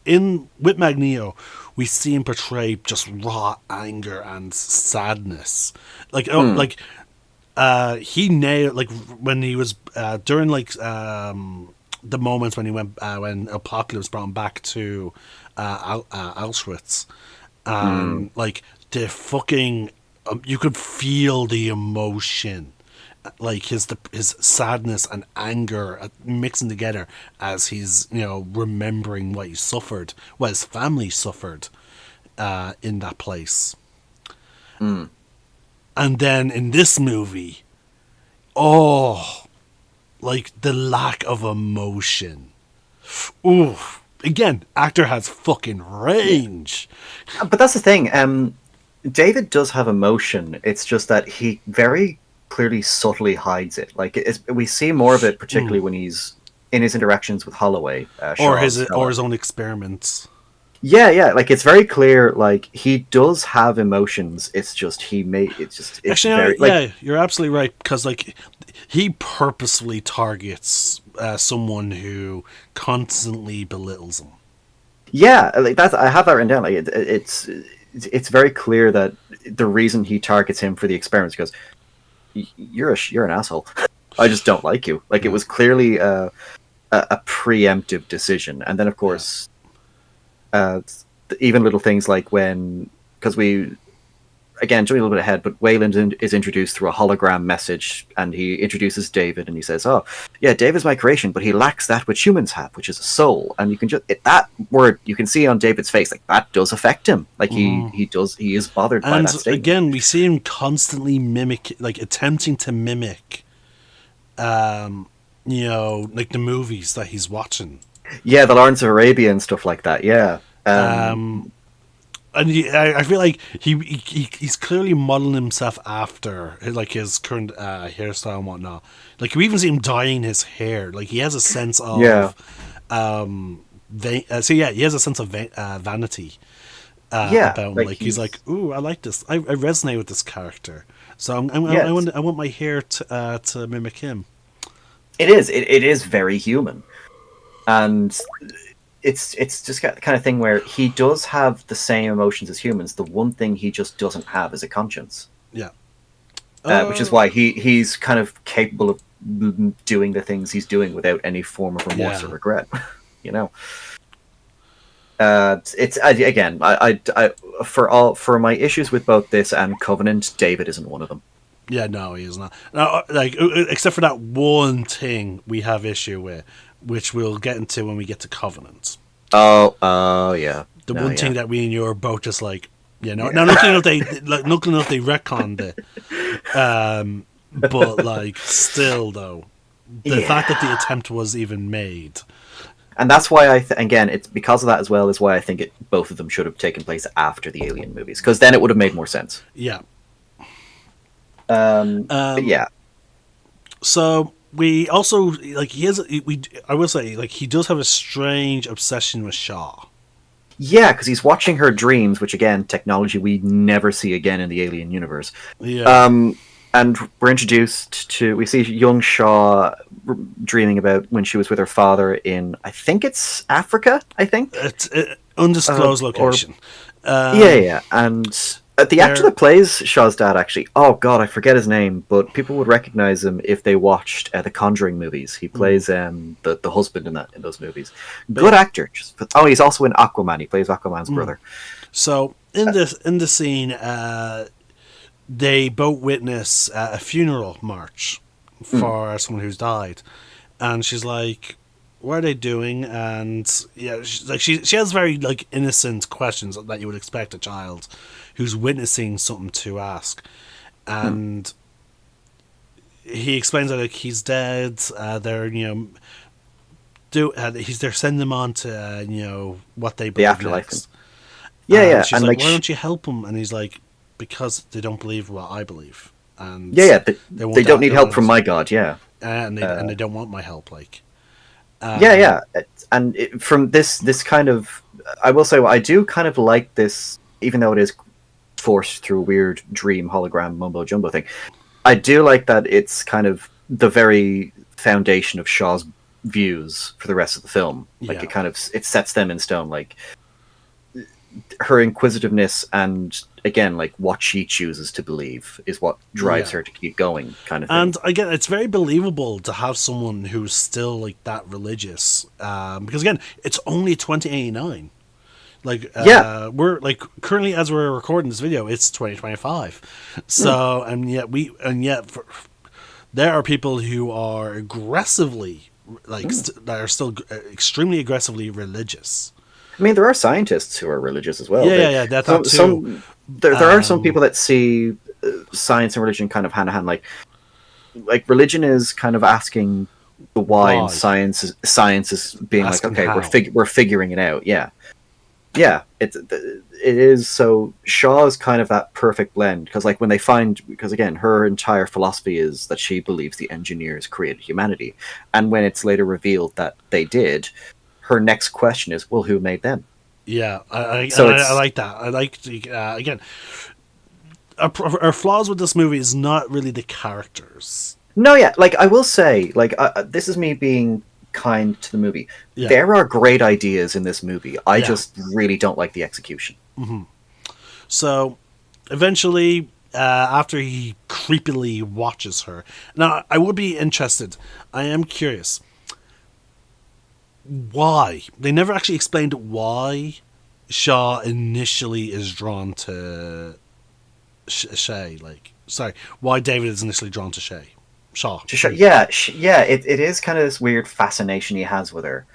with Magneto, we see him portray just raw anger and sadness. He nailed when he was during the moments when he went when Apocalypse brought him back to Auschwitz, the fucking you could feel the emotion. His sadness and anger mixing together as he's remembering what he suffered, what his family suffered in that place. And then in this movie, the lack of emotion. Ooh, again, actor has fucking range. But that's the thing. David does have emotion. It's just that he very clearly subtly hides it. We see more of it, particularly when he's in his interactions with Holloway, or his own experiments. Yeah. It's very clear. He does have emotions. It's just you're absolutely right, because he purposefully targets someone who constantly belittles him. Yeah, that's, I have that written down. It's very clear that the reason he targets him for the experiments, because you're an asshole. I just don't like you. Like, it was clearly a preemptive decision. And then, of course, even little things like when, because we, again, jumping a little bit ahead, but Wayland is introduced through a hologram message, and he introduces David, and he says, "Oh, yeah, David's my creation, but he lacks that which humans have, which is a soul." And you can just that word you can see on David's face, like that does affect him. Like he is bothered by that statement. And again, we see him constantly attempting to mimic, like the movies that he's watching. Yeah, the Lawrence of Arabia and stuff like that. Yeah. And I feel like he's clearly modeling himself after like his current hairstyle and whatnot. Like, we even see him dyeing his hair. Like, he has a sense of he has a sense of vanity about him. Like he's like, ooh, I like this. I resonate with this character. So I want my hair to mimic him. It is very human, and it's just got the kind of thing where he does have the same emotions as humans. The one thing he just doesn't have is a conscience. Yeah. Which is why he's kind of capable of doing the things he's doing without any form of remorse or regret. It's again, for my issues with both this and Covenant, David isn't one of them. Yeah, no, he is not. No, like, except for that one thing we have issue with, which we'll get into when we get to Covenant. Oh, yeah. The one thing that we and you are both just like, now looking at they retconned it, but like, still though, the fact that the attempt was even made, and that's why again, it's because of that as well is why I think both of them should have taken place after the Alien movies, because then it would have made more sense. Yeah. Yeah. So we also I will say, like, he does have a strange obsession with Shaw. Yeah, because he's watching her dreams, which again, technology we never see again in the Alien universe. Yeah. And we're introduced to, we see young Shaw dreaming about when she was with her father in, I think it's Africa. It's an undisclosed location. And the actor that plays Shaw's dad, actually, oh god, I forget his name, but people would recognize him if they watched the Conjuring movies. He plays the husband in those movies. Good actor. He's also in Aquaman. He plays Aquaman's brother. So in the scene, they both witness a funeral march for someone who's died, and she's like, "What are they doing?" And she has very like innocent questions that you would expect a child who's witnessing something to ask, and he explains that, like, he's dead. They're they're sending him on to what they believe the afterlife. Next. She's and like, why don't you help him? And he's like, because they don't believe what I believe. And they don't need help from my god. And they don't want my help. Like, and from this kind of, I will say, I do kind of like this, even though it is forced through a weird dream hologram mumbo jumbo thing. I do like that it's kind of the very foundation of Shaw's views for the rest of the film. Like, it sets them in stone. Like, her inquisitiveness and, again, like, what she chooses to believe is what drives her to keep going, kind of thing. And again, it's very believable to have someone who's still like that religious, because again, it's only 2089. Like, we're like, currently as we're recording this video, it's 2025. So, and yet there are people who are aggressively, like, that are still extremely aggressively religious. I mean, there are scientists who are religious as well. That too. There are some people that see science and religion kind of hand in hand. Like religion is kind of asking the why, and science is being asking, like, okay, we're figuring it out. It is. So Shaw is kind of that perfect blend, because like when they because again, her entire philosophy is that she believes the engineers created humanity, and when it's later revealed that they did, her next question is, well, who made them? I like that. I like again, our flaws with this movie is not really the characters. No, like, I will say, like, this is me being kind to the movie. There are great ideas in this movie. I just really don't like the execution. So eventually after he creepily watches her. Now, I would be interested. I am curious. Why? They never actually explained why Shaw initially is drawn to Shay. Like, sorry, why David is initially drawn to Shay. Shaw. Yeah, it is kind of this weird fascination he has with her.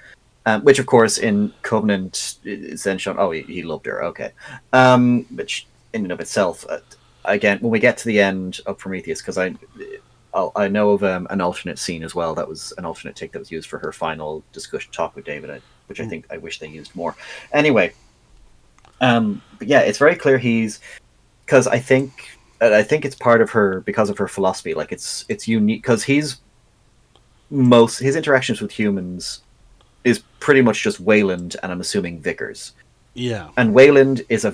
Which, of course, in Covenant is then shown. Oh, he loved her. Okay, which in and of itself, again, when we get to the end of Prometheus, because I know of an alternate scene as well. That was an alternate take that was used for her final discussion talk with David, which I wish they used more. Anyway, but yeah, it's very clear because I think it's part of her because of her philosophy. Like it's unique because his interactions with humans is pretty much just Wayland and I'm assuming Vickers. Yeah. And Wayland is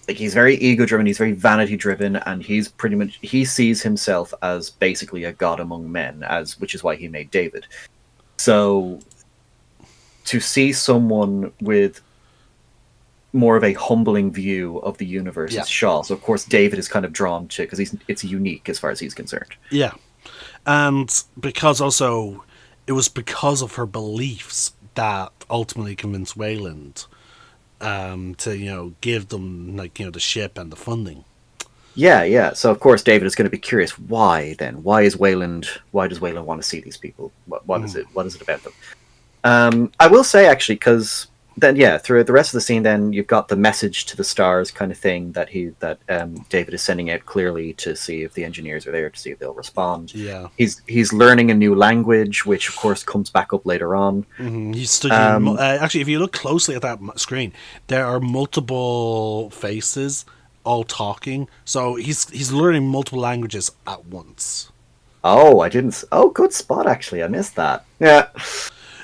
he's very ego driven, he's very vanity driven, and he sees himself as basically a god among men, which is why he made David. So to see someone with more of a humbling view of the universe is Shaw. So of course David is kind of drawn to because it's unique as far as he's concerned. Yeah. And because also it was because of her beliefs that ultimately convinced Wayland to give them the ship and the funding. Yeah. So of course David is going to be curious. Why then? Why does Wayland want to see these people? What is it? What is it about them? I will say actually because then throughout the rest of the scene, then you've got the message to the stars kind of thing that David is sending out clearly to see if the engineers are there to see if they'll respond. Yeah, he's learning a new language, which of course comes back up later on. Mm-hmm. He's studying. Actually, if you look closely at that screen, there are multiple faces all talking. So he's learning multiple languages at once. Oh, I didn't. Oh, good spot. Actually, I missed that. Yeah.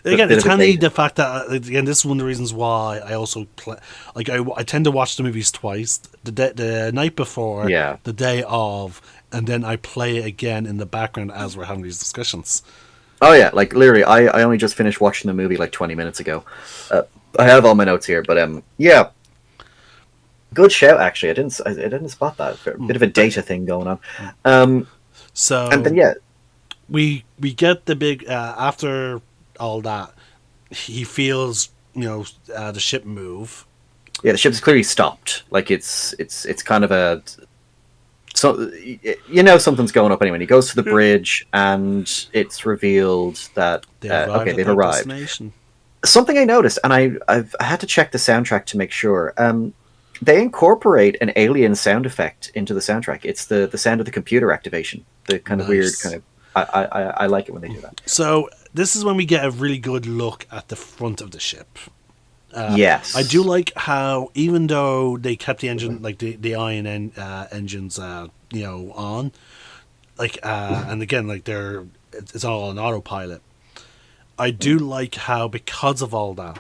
Again, it's handy the fact that again, this is one of the reasons why I also play. Like I tend to watch the movies twice: the night before, the day of, and then I play it again in the background as we're having these discussions. Oh yeah, like literally, I only just finished watching the movie like 20 minutes ago. I have all my notes here, but yeah, good shout. Actually, I didn't spot that. A bit of a data thing going on. So and then we get the big after all that, he feels the ship move. Yeah, the ship's clearly stopped. Like it's kind of something's going up anyway. And he goes to the bridge and it's revealed that they've arrived. Something I noticed, and I had to check the soundtrack to make sure. They incorporate an alien sound effect into the soundtrack. It's the sound of the computer activation. The kind of weird kind of. I like it when they do that. So this is when we get a really good look at the front of the ship. Yes, I do like how even though they kept the engine, like the ion engines, on, and again, like it's all on autopilot. I do like how because of all that,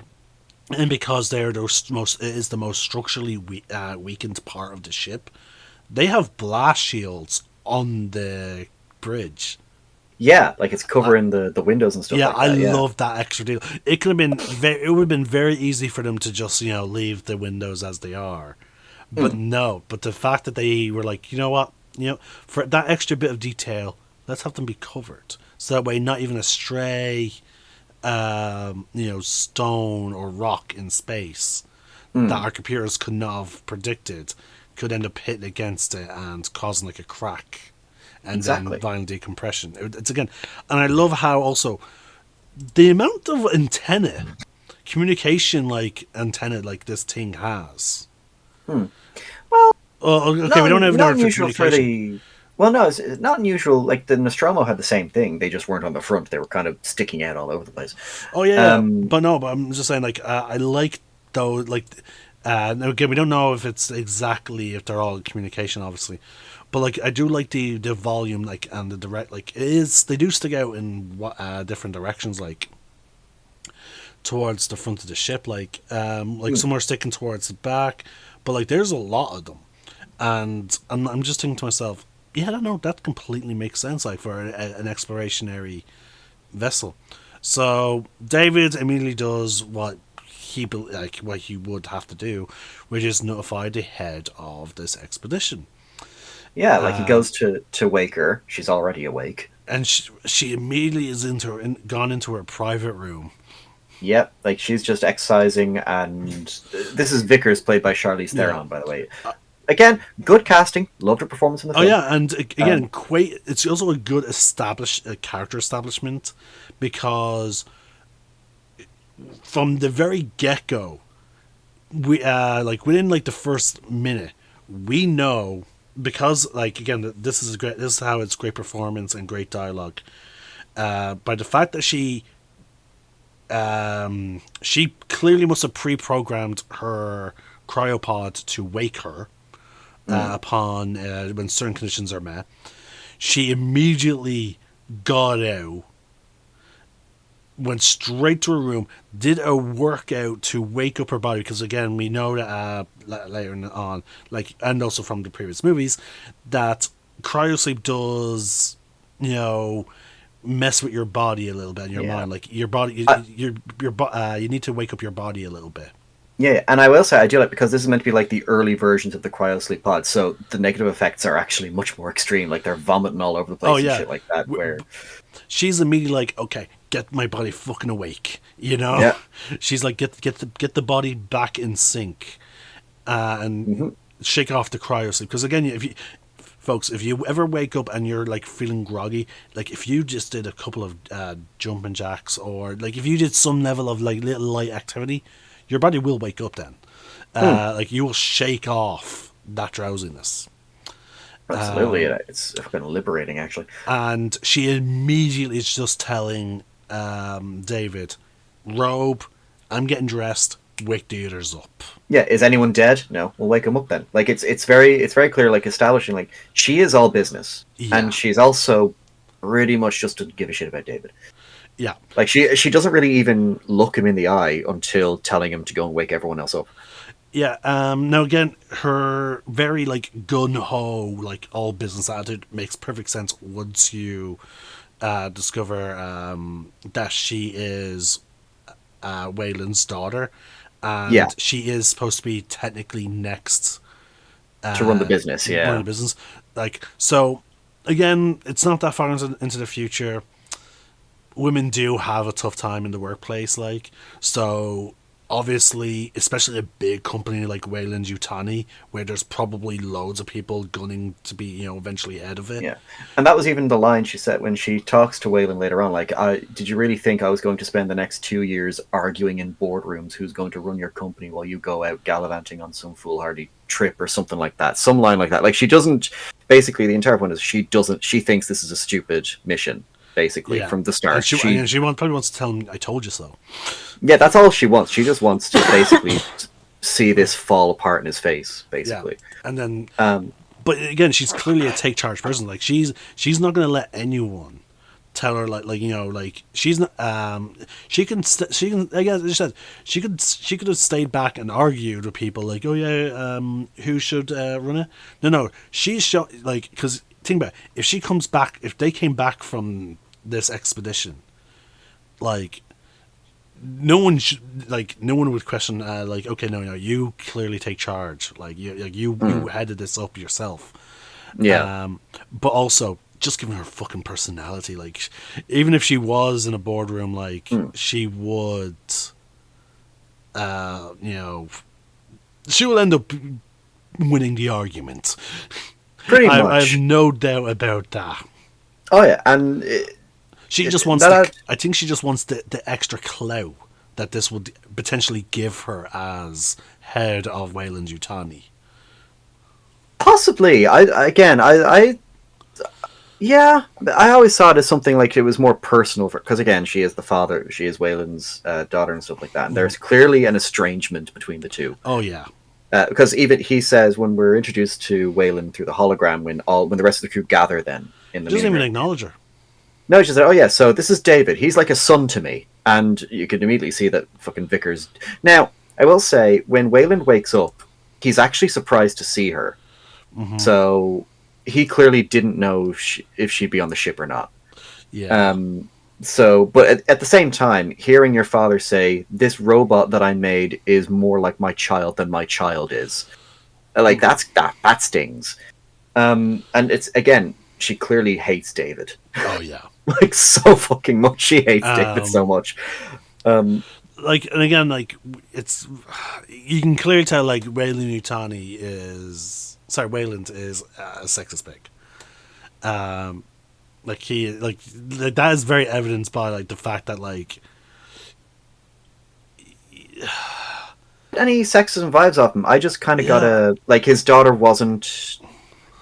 and because it is the most structurally weakened part of the ship, they have blast shields on the bridge. Yeah, like it's covering the windows and stuff. Yeah, like that. I love that extra deal. It could have been it would have been very easy for them to just leave the windows as they are, but no. But the fact that they were like, you know what, for that extra bit of detail, let's have them be covered, so that way not even a stray, stone or rock in space that our computers could not have predicted could end up hitting against it and causing like a crack. And then violent decompression. It's again, and I love how also the amount of communication antenna like this thing has. Well, okay, we don't have not unusual for the. Well, no, it's not unusual. Like the Nostromo had the same thing. They just weren't on the front. They were kind of sticking out all over the place. Oh yeah, but I'm just saying. Like I like though. Like again, we don't know if it's exactly if they're all in communication, obviously. But like I do like the volume and the direct it is they do stick out in different directions towards the front of the ship some are sticking towards the back, but there's a lot of them, and I'm just thinking to myself, yeah, no, that completely makes sense for an explorationary vessel. So David immediately does what what he would have to do, which is notify the head of this expedition. Yeah, like he goes to wake her. She's already awake. And she immediately is gone into her private room. Yep, like she's just exercising, and this is Vickers, played by Charlize Theron, by the way. Again, good casting. Loved her performance in the film. Oh yeah, and again, it's also a good character establishment, because from the very get go, we like within like the first minute, we know, because like again, this is how it's great performance and great dialogue. By the fact that she clearly must have pre-programmed her cryopod to wake her upon when certain conditions are met. She immediately got out, went straight to her room, did a workout to wake up her body, because again, we know that later on, like, and also from the previous movies, that cryosleep does, mess with your body a little bit and your mind. Like your body, you need to wake up your body a little bit. Yeah, and I will say I do like, because this is meant to be like the early versions of the cryosleep pod, so the negative effects are actually much more extreme. Like they're vomiting all over the place and shit like that. Where she's immediately like, okay, get my body fucking awake. Yeah. She's like, get the body back in sync, and shake off the cryosleep. Because again, if you ever wake up and you're like feeling groggy, like if you just did a couple of jumping jacks, or like if you did some level of like little light activity, your body will wake up then. Like you will shake off that drowsiness. Absolutely, it's fucking liberating, actually. And she immediately is just telling David, "Robe, I'm getting dressed. Wake the others up." Yeah, is anyone dead? No, we'll wake them up then. Like it's very clear, like establishing like she is all business, and she's also pretty much just doesn't give a shit about David. Yeah, like she doesn't really even look him in the eye until telling him to go and wake everyone else up. Yeah. Now again, her very like gun ho, like all business attitude makes perfect sense once you discover that she is Wayland's daughter, and she is supposed to be technically next to run the business. Run the business. Like, so again, it's not that far into the future. Women do have a tough time in the workplace, like, so obviously, especially a big company like Wayland Yutani, where there's probably loads of people gunning to be, eventually head of it. Yeah, and that was even the line she said when she talks to Wayland later on. Like, did you really think I was going to spend the next 2 years arguing in boardrooms who's going to run your company while you go out gallivanting on some foolhardy trip or something like that? Some line like that. Like, she doesn't. Basically, the entire point is she doesn't. She thinks this is a stupid mission. Basically, from the start, and she probably wants to tell him, "I told you so." Yeah, that's all she wants. She just wants to basically see this fall apart in his face, basically. Yeah. And then, but again, she's clearly a take charge person. Like she's not going to let anyone tell her like she's not. She can. I guess I said she could have stayed back and argued with people like, oh yeah, who should run it? No, she's like, because think about it, if they came back from this expedition, like no one would question like, okay, no, you clearly take charge, like you headed this up yourself. But also just given her fucking personality, like even if she was in a boardroom, like she would she will end up winning the argument. Pretty much. I have no doubt about that. Oh yeah, and she just wants. I think she just wants the extra clout that this would potentially give her as head of Wayland Yutani. Possibly. I always saw it as something like it was more personal because again, she is the father, she is Wayland's daughter and stuff like that, and there's clearly an estrangement between the two. Oh yeah. Because even he says when we're introduced to Wayland through the hologram, when the rest of the crew gather, then in the doesn't even acknowledge her. No, she said, "Oh yeah, so this is David. He's like a son to me," and you can immediately see that fucking Vickers. Now, I will say, when Wayland wakes up, he's actually surprised to see her. Mm-hmm. So he clearly didn't know if she'd be on the ship or not. Yeah. So, but at the same time, hearing your father say, "This robot that I made is more like my child than my child is," like that stings. And it's again, she clearly hates David, Oh yeah. like so fucking much. She hates David so Um, much. Um, like, and again, like, it's, you can clearly tell, like, Wayland is a sexist pig. Um, like, that is very evidenced by, like, the fact that, like, any sexism vibes off him. I just kind of got yeah, a like his daughter wasn't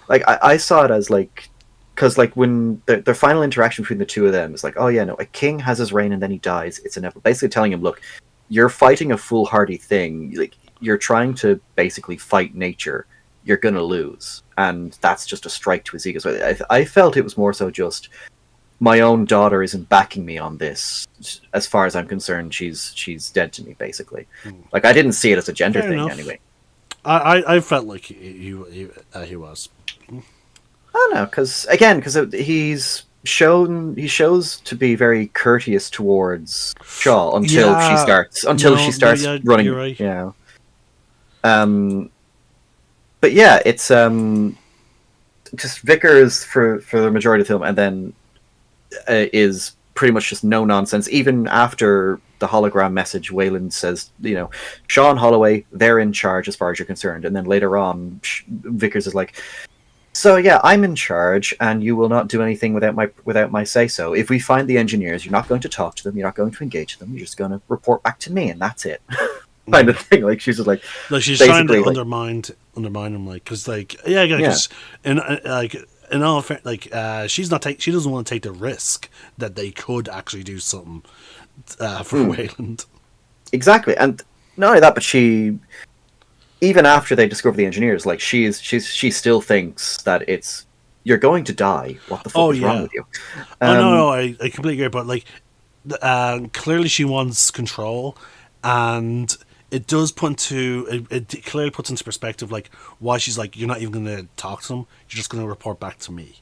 like I saw it as like because like when the final interaction between the two of them is like, oh yeah, no, a king has his reign and then he dies. It's inevitable. Basically telling him, look, you're fighting a foolhardy thing. Like you're trying to basically fight nature. You're gonna lose, and that's just a strike to his ego. So I felt it was more so just my own daughter isn't backing me on this. As far as I'm concerned, she's dead to me, basically. Like I didn't see it as a gender fair thing, enough. anyway. I felt like he was. I don't know, because he shows to be very courteous towards Shaw until Yeah, she no, no, starts yeah, you're running. right. Yeah. Um. But yeah, it's just Vickers for the majority of the film, and then is pretty much just no nonsense. Even after the hologram message, Wayland says, Sean Holloway, they're in charge as far as you're concerned. And then later on, Vickers is like, so yeah, I'm in charge, and you will not do anything without my say so. If we find the engineers, you're not going to talk to them, you're not going to engage them, you're just going to report back to me, and that's it, kind of thing. Like she's just like, Like, she's trying basically to like, undermine him, like, because, like, yeah, yeah, because in all fair, like, she doesn't want to take the risk that they could actually do something for Wayland. exactly. And not only that, but she, even after they discover the engineers, like she still thinks that you're going to die. What the fuck Oh is wrong yeah. with you? Oh no, Um, no, I completely agree. But, like, clearly she wants control, and it does it clearly puts into perspective, like, why she's like, you're not even going to talk to them, you're just going to report back to me.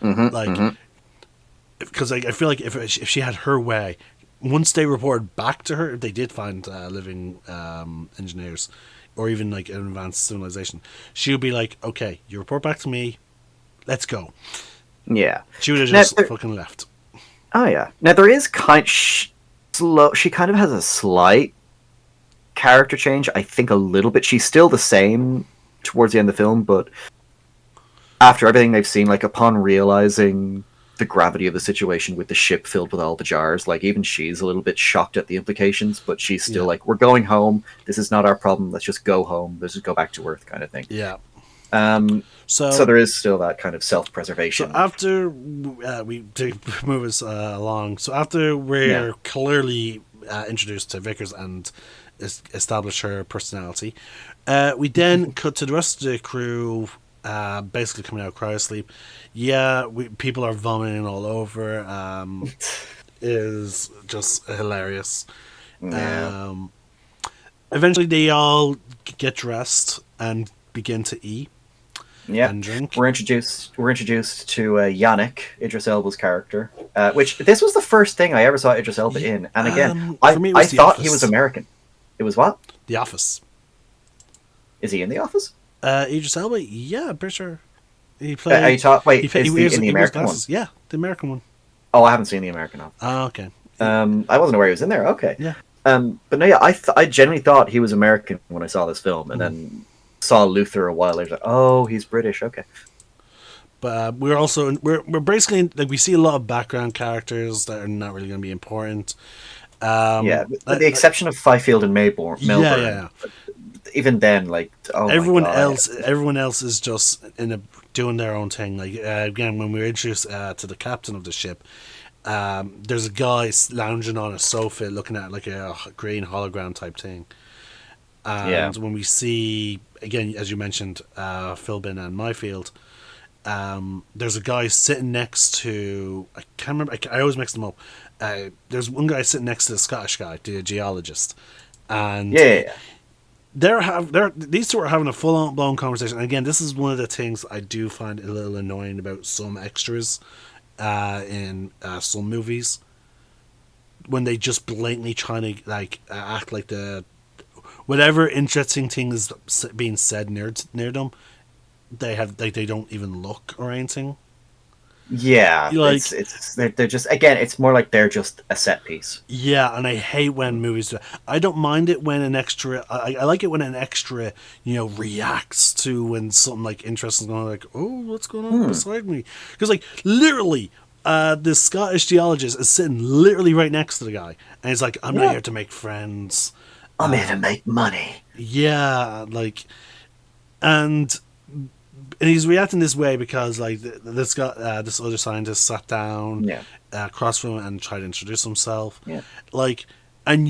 Like, mhm. because, like, I feel like if she had her way, once they reported back to her, if they did find living engineers, or even, like, an advanced civilization, she would be like, okay, you report back to me, let's go. Yeah. She would have Now, just fucking left. oh yeah. Now there is slow. She kind of has a slight character change. I think a little bit. She's still the same towards the end of the film, but after everything they've seen, like upon realizing the gravity of the situation with the ship filled with all the jars, like even she's a little bit shocked at the implications, but she's still Yeah. like, "We're going home. This is not our problem. Let's just go home. Let's just go back to Earth," kind of thing. Yeah. So So there is still that kind of So self-preservation. after we to move us along, so after Yeah. we're clearly introduced to Vickers and establish her personality, we then cut to the rest of the crew, basically coming out of cryosleep. Yeah, people are vomiting all over. Is just hilarious. Yeah. Um, Eventually, they all get dressed and begin to eat Yeah, and drink. we're introduced to Yannick, Idris Elba's character, which this was the first thing I ever saw Idris Elba in. And again, For I me, it I was The thought he was Office. American. It was what? The Office. Is he in The Office? Idris Elba, yeah, I'm pretty sure. He I played. thought. He Wait, played, is the in the he wears American one? glasses. Yeah, the American one. Oh, I haven't seen the American one. Ah, okay. I wasn't aware he was in there. Okay. Yeah. But no, yeah, I genuinely thought he was American when I saw this film, and Mm. then saw Luther a while later. Like, oh, he's British. Okay. But we're basically, like, we see a lot of background characters that are not really going to be important. Yeah, with the exception of Fifield and Yeah, Melbourne. yeah. Even then, like, oh my god. Everyone else is just doing their own thing. Like, again, when we were introduced to the captain of the ship, there's a guy lounging on a sofa looking at, like, a green hologram type thing. And Yeah. when we see, again, as you mentioned, Philbin and Mayfield, there's a guy sitting next to, I can't remember, I always mix them up. There's one guy sitting next to the Scottish guy, the geologist, and Yeah. these two are having a full on blown conversation. And again, this is one of the things I do find a little annoying about some extras in some movies. when they just blatantly trying to like act like the whatever interesting thing is being said near them, they have like they don't even look or anything. Yeah, Like they're just, again, it's more like they're just a set piece. yeah, and I hate when movies do. I don't mind it when an extra. I like it when an extra, reacts to when something like interesting is going on. Like, oh, what's going on beside me? Because like literally, the Scottish geologist is sitting literally right next to the guy, and he's like, "I'm not here to make friends. I'm here to make money." Yeah, like, and he's reacting this way because like this other scientist sat down across from him and tried to introduce himself. Yeah. Like, and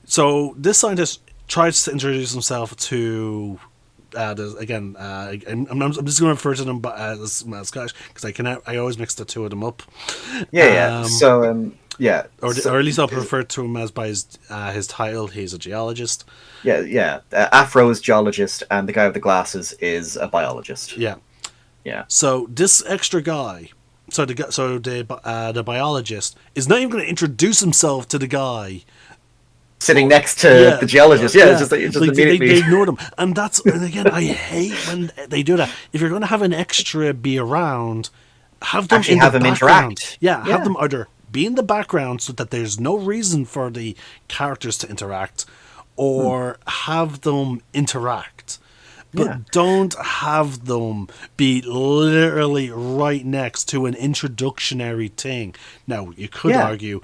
so this scientist tries to introduce himself to I'm just going to refer to them as Scottish because I always mix the two of them up. So or at least I'll refer to him as by his title. He's a geologist. Afro is geologist, and the guy with the glasses is a biologist. Yeah. So this extra guy, the biologist is not even going to introduce himself to the guy sitting next to the geologist. It's just immediately they ignored him, and again I hate when they do that. If you're going to have an extra be around, have them have them interact. Have them either be in the background so that there's no reason for the characters to interact, or have them interact. But don't have them be literally right next to an introductionary thing. Now, you could argue,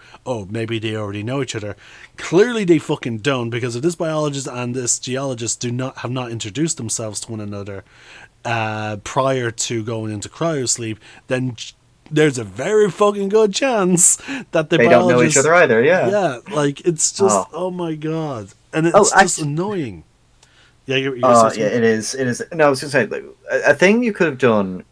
maybe they already know each other. Clearly they fucking don't, because if this biologist and this geologist have not introduced themselves to one another prior to going into cryosleep, then there's a very fucking good chance that they don't know each other either. Yeah, like it's just oh my god, and it's just annoying. Yeah, it is. No, I was going to say, like, a thing you could have done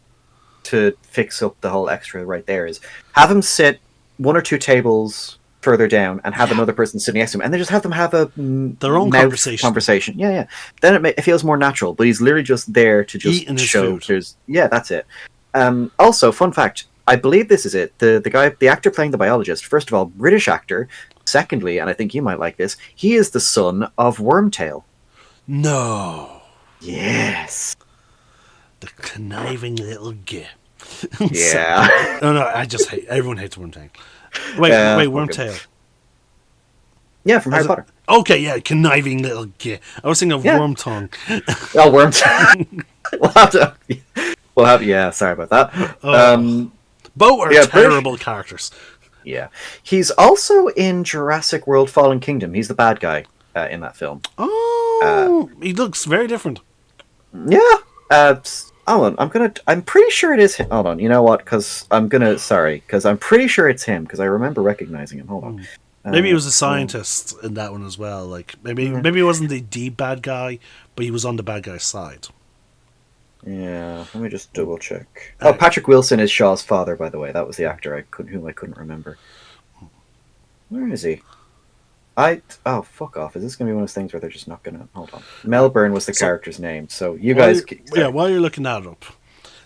to fix up the whole extra right there is have him sit one or two tables further down and have another person sitting next to him, and then just have them have their own conversation. Yeah. Then it feels more natural. But he's literally just there to just show. That's it. Also, fun fact. I believe this is it. The actor playing the biologist, first of all, British actor. Secondly, and I think you might like this, he is the son of Wormtail. No. Yes. The conniving little git. Yeah. No, I just hate. Everyone hates Wormtail. Wait, Wormtail. Yeah, from Harry Potter. Okay, yeah, conniving little git. I was thinking of Wormtongue. Oh, Wormtongue. We'll have. Yeah, sorry about that. Both are terrible characters. Yeah, he's also in Jurassic World: Fallen Kingdom. He's the bad guy in that film. Oh, he looks very different. Yeah. Hold on. I'm pretty sure it is him. Hold on. You know what? Because I'm pretty sure it's him because I remember recognizing him. Hold on. Maybe he was a scientist in that one as well. Like maybe he wasn't the bad guy, but he was on the bad guy's side. Yeah, let me just double check. Patrick Wilson is Shaw's father, by the way. That was the actor whom I couldn't remember. Where is he? Fuck off. Is this going to be one of those things where they're just not going to... Hold on. Melbourne was the character's name, so you guys... While you're looking that up.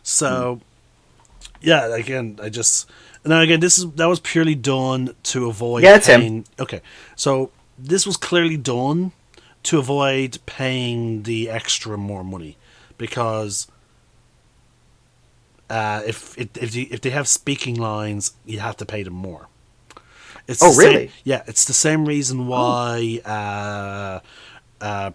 So, again, Now, again, that was purely done to avoid paying... It's him. Okay, so this was clearly done to avoid paying the extra more money. Because if they have speaking lines, you have to pay them more. Really? It's the same reason why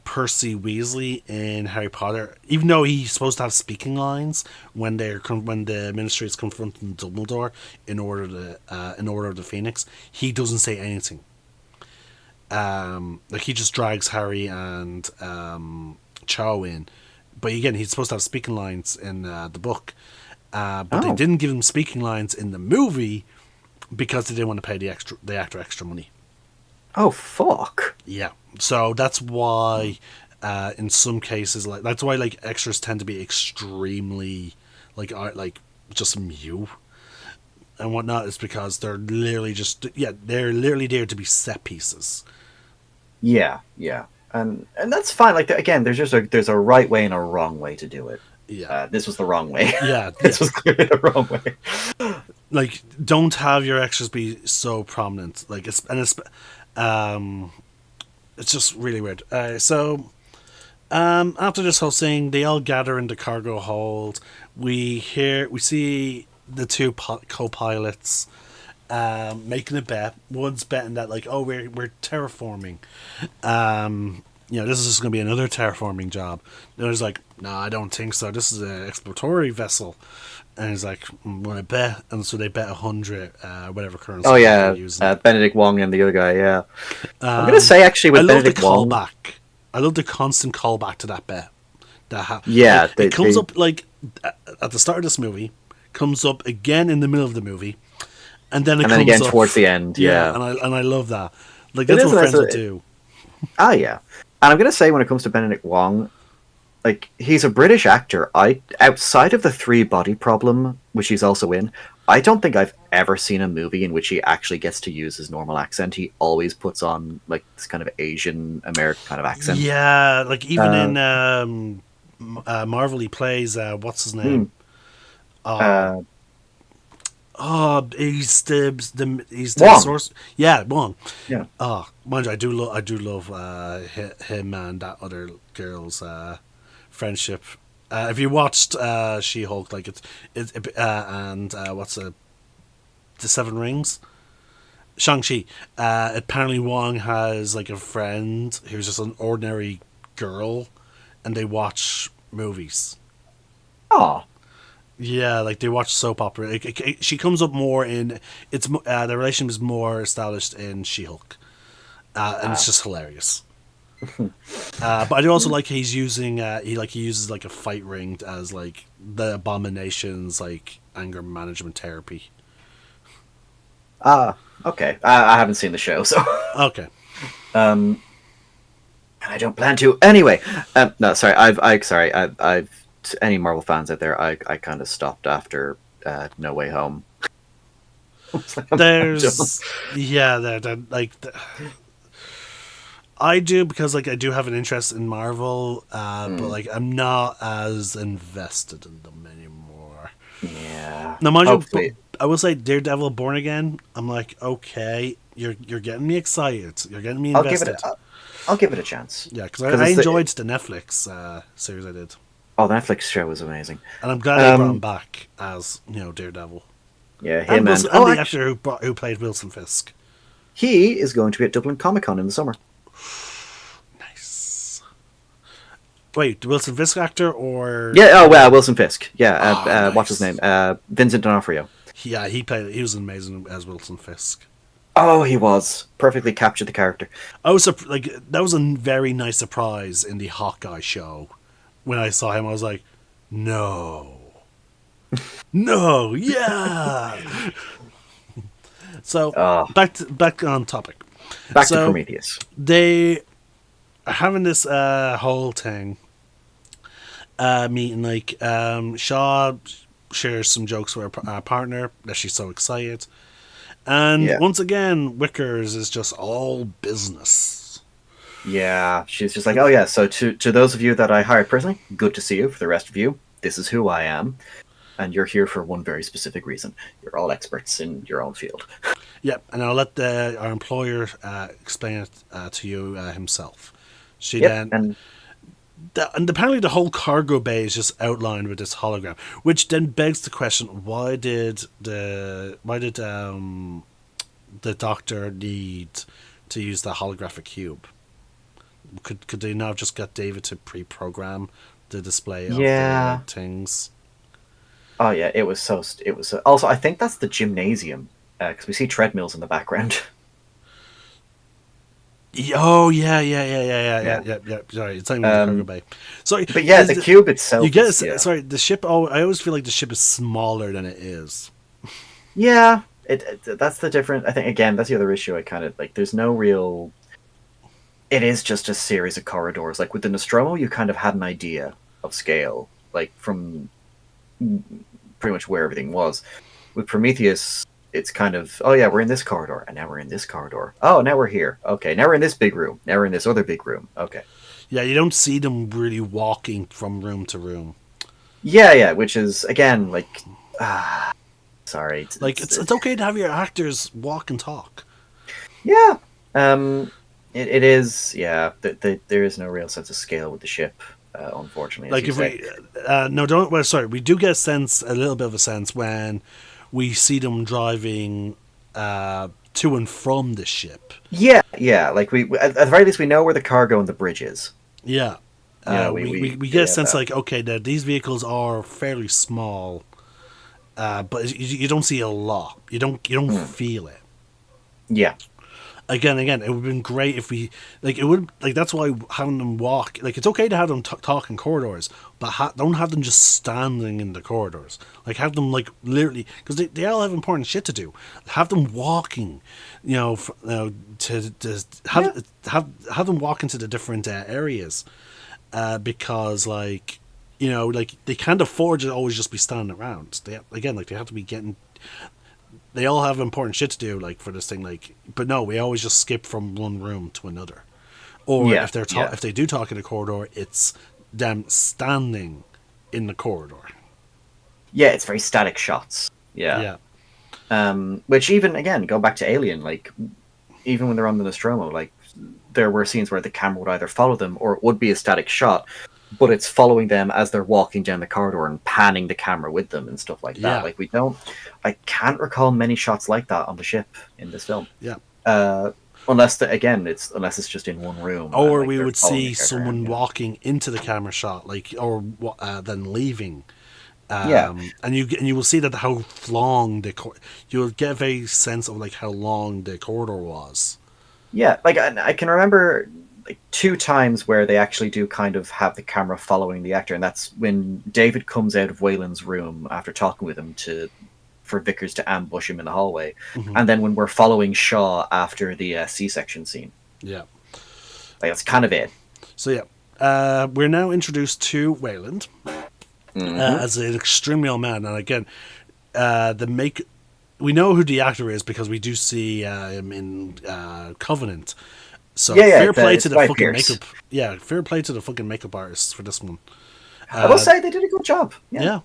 Percy Weasley in Harry Potter, even though he's supposed to have speaking lines when the Ministry is confronting Dumbledore in Order of the Phoenix, he doesn't say anything. He just drags Harry and Cho in. But again, he's supposed to have speaking lines in the book. But they didn't give him speaking lines in the movie because they didn't want to pay the actor extra money. Oh, fuck. Yeah. So that's why in some cases, that's why extras tend to be extremely just mute and whatnot, is because they're literally there to be set pieces. Yeah. And that's fine. Again, there's a right way and a wrong way to do it. Yeah. This was the wrong way. Yeah. This was clearly the wrong way. like don't have your extras be so prominent. Like um, it's just really weird. After this whole thing, they all gather in the cargo hold. We see the two co-pilots making a bet. One's betting that like, oh, we're terraforming. This is just going to be another terraforming job. The other's like, no, I don't think so. This is an exploratory vessel. And he's like, I'm going to bet. And so they bet 100, whatever currency they're using. Benedict Wong and the other guy, yeah. I'm going to say, actually, with Benedict Wong... I love the constant callback to that bet. It comes up, like, at the start of this movie, comes up again in the middle of the movie, and then comes again up, towards the end, yeah. And I love that. Like, that's what friends would do. Ah, yeah. And I'm going to say, when it comes to Benedict Wong, like, he's a British actor. Outside of the Three Body Problem, which he's also in, I don't think I've ever seen a movie in which he actually gets to use his normal accent. He always puts on, like, this kind of Asian American kind of accent. Yeah, like, even in Marvel, he plays, what's his name? He's the Wong. source. Yeah, Wong. Yeah. Oh, mind you, I do love him and that other girl's friendship. If you watched She-Hulk, like and what's the Seven Rings, Shang-Chi. Apparently, Wong has like a friend who's just an ordinary girl, and they watch movies. Oh. Yeah, like they watch soap opera. She comes up more in the relationship is more established in She-Hulk, and it's just hilarious. But I do also like he's using he uses like a fight ring as like the Abomination's like anger management therapy. Okay. I haven't seen the show, so okay. And I don't plan to anyway. No, sorry. I've any Marvel fans out there, I kind of stopped after No Way Home. I do because like I do have an interest in Marvel, but like I'm not as invested in them anymore. Yeah. Now, mind you, I will say Daredevil Born Again. I'm like, okay, you're getting me excited. You're getting me invested. I'll give it a chance. Yeah, because I enjoyed the Netflix series I did. Oh, the Netflix show was amazing. And I'm glad they brought him back as, Daredevil. Yeah, him and the actor who played Wilson Fisk. He is going to be at Dublin Comic Con in the summer. Nice. Wait, the Wilson Fisk actor or... Yeah, Wilson Fisk. Yeah, nice. What's his name? Vincent D'Onofrio. Yeah, he was amazing as Wilson Fisk. Oh, he was. Perfectly captured the character. That was a very nice surprise in the Hawkeye show. When I saw him, I was like, no. No, yeah. So, back on topic. Back to Prometheus. They are having this whole thing, meeting, like, Shaw shares some jokes with her partner that she's so excited. And once again, Wickers is just all business. Yeah, she's just like, oh yeah, so to those of you that I hired personally, good to see you. For the rest of you, this is who I am. And you're here for one very specific reason. You're all experts in your own field. Yep, and I'll let our employer explain it to you himself. And apparently the whole cargo bay is just outlined with this hologram, which then begs the question: why did the Doctor need to use the holographic cube? Could they not have just got David to pre-program the display of the things? Oh yeah, it was so. Also, I think that's the gymnasium because we see treadmills in the background. Oh yeah. Sorry, it's not even the cargo bay. Sorry, but yeah, the cube itself. You get sorry. The ship. Oh, I always feel like the ship is smaller than it is. Yeah, that's the difference. I think again, that's the other issue. I kind of like. There's no real. It is just a series of corridors. Like with the Nostromo, you kind of had an idea of scale, like from pretty much where everything was. With Prometheus, it's kind of, oh yeah, we're in this corridor, and now we're in this corridor. Oh, now we're here. Okay, now we're in this big room. Now we're in this other big room. Okay. Yeah, you don't see them really walking from room to room. Yeah, which is, again, like, sorry. Like it's okay to have your actors walk and talk. Yeah. It is. Yeah. There is no real sense of scale with the ship, unfortunately, as Like you if say. we no don't well sorry we do get a little bit of a sense when we see them driving to and from the ship. Yeah, yeah. Like we at the very least we know where the cargo and the bridge is. Yeah. You know, We we get a have sense that. like okay that these vehicles are fairly small, but you don't see a lot. You don't Hmm. feel it. Yeah, Again, it would have been great if we like it would like that's why having them walk like it's okay to have them talk in corridors, but don't have them just standing in the corridors. Like have them like literally because they all have important shit to do. Have them walking, to yeah, have them walk into the different areas, because like like they can't afford to always just be standing around. They have to be getting they all have important shit to do, like for this thing. Like, but no, we always just skip from one room to another. Or yeah, yeah, if they do talk in a corridor, it's them standing in the corridor. yeah. It's very static shots. Yeah. Yeah, Which even again, go back to Alien. Like even when they're on the Nostromo, like there were scenes where the camera would either follow them or it would be a static shot, but it's following them as they're walking down the corridor and panning the camera with them and stuff like that. yeah, Like we don't, I can't recall many shots like that on the ship in this film. yeah. Unless it's just in one room and Or like we they're would following the see character around, someone you know. walking into the camera shot, like then leaving. Yeah, And you will see that how long you'll get a very sense of like how long the corridor was. yeah. Like I can remember like two times where they actually do kind of have the camera following the actor, and that's when David comes out of Wayland's room after talking with him to for Vickers to ambush him in the hallway, Hmm. and then when we're following Shaw after the C-section scene. Yeah. Like that's kind of it. So yeah, we're now introduced to Wayland Hmm. as an extremely old man, and again, the make we know who the actor is because we do see him in Covenant. So Yeah, yeah. fair play It's to the Guy fucking Pearce. makeup. Yeah, fair play to the fucking makeup artists for this one. I will say they did a good job. Yeah.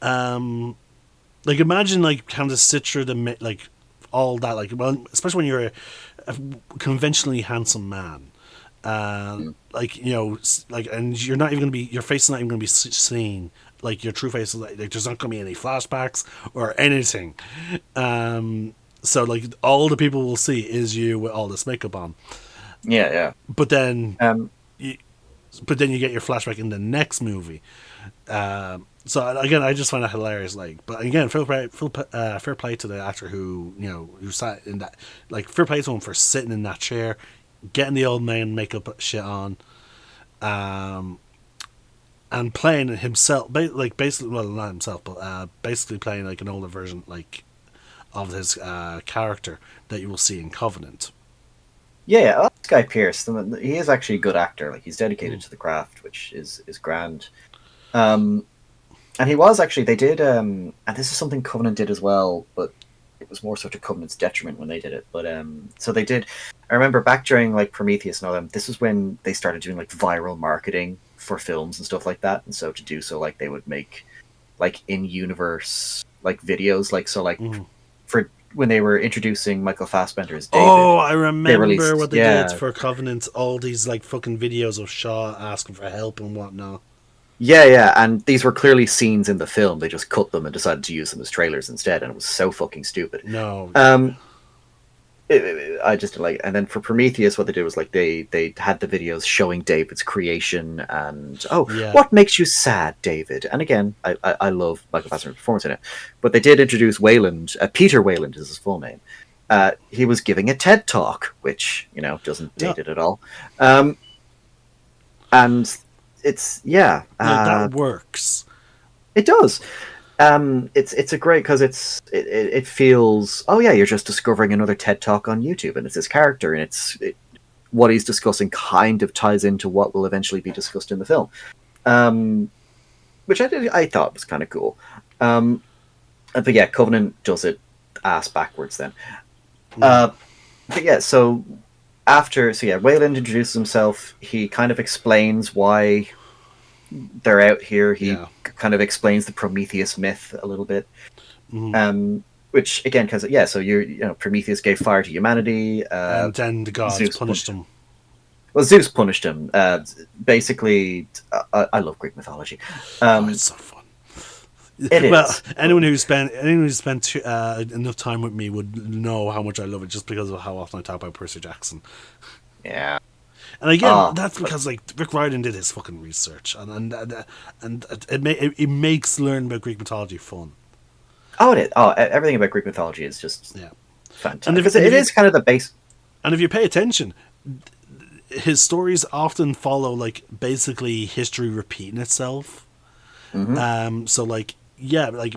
Yeah, like imagine like having to sit through like all that like well, especially when you're a conventionally handsome man. Like like and you're not even gonna be your face is not even gonna be seen like your true face is like there's not gonna be any flashbacks or anything. So like all the people will see is you with all this makeup on, Yeah, yeah. but then Um, you, but then you get your flashback in the next movie. So again, I just find that hilarious. Like, but again, fair play to the actor who sat in that. Like, fair play to him for sitting in that chair, getting the old man makeup shit on, um, and playing himself. Like basically, well, not himself, but basically playing like an older version, like of his character that you will see in Covenant. yeah, yeah. Oh, that's Guy Pearce. He is actually a good actor. Like he's dedicated Mm. to the craft, which is grand. Um, and he was actually. They did. And this is something Covenant did as well, but it was more so to Covenant's detriment when they did it. But so they did. I remember back during like Prometheus and all them. This is when they started doing like viral marketing for films and stuff like that. And so to do so, like they would make like in universe like videos, like so like Mm. for when they were introducing Michael Fassbender as Oh, David, I they remember released what they did for Covenant. All these like fucking videos of Shaw asking for help and whatnot. yeah, yeah, and these were clearly scenes in the film. They just cut them and decided to use them as trailers instead, and it was so fucking stupid. No, yeah, Um, I just like, and then for Prometheus, what they did was like they had the videos showing David's creation and oh, yeah. what makes you sad, David? And again, I love Michael Fassbender's performance in it, but they did introduce Wayland. Peter Wayland is his full name. He was giving a TED talk, which doesn't Yeah. date it at all. And it's yeah, That works. it does. It's a great because it feels oh yeah you're just discovering another TED talk on YouTube and it's his character and what he's discussing kind of ties into what will eventually be discussed in the film, which I thought was kind of cool. But yeah, Covenant does it ass backwards then. Mm. But yeah, Wayland introduces himself. He kind of explains why they're out here. He Yeah. kind of explains the Prometheus myth a little bit. Which again, because so Prometheus gave fire to humanity. And then the gods Zeus punished him. Well, Zeus punished him. Basically, I love Greek mythology. It's so fun. It Well, is. anyone who spent enough time with me would know how much I love it, just because of how often I talk about Percy Jackson. Yeah. And again, that's because like Rick Riordan did his fucking research, and it makes learning about Greek mythology fun. Oh, it is. Oh, everything about Greek mythology is just fantastic. Because it is kind of the base. And if you pay attention, his stories often follow like basically history repeating itself. So like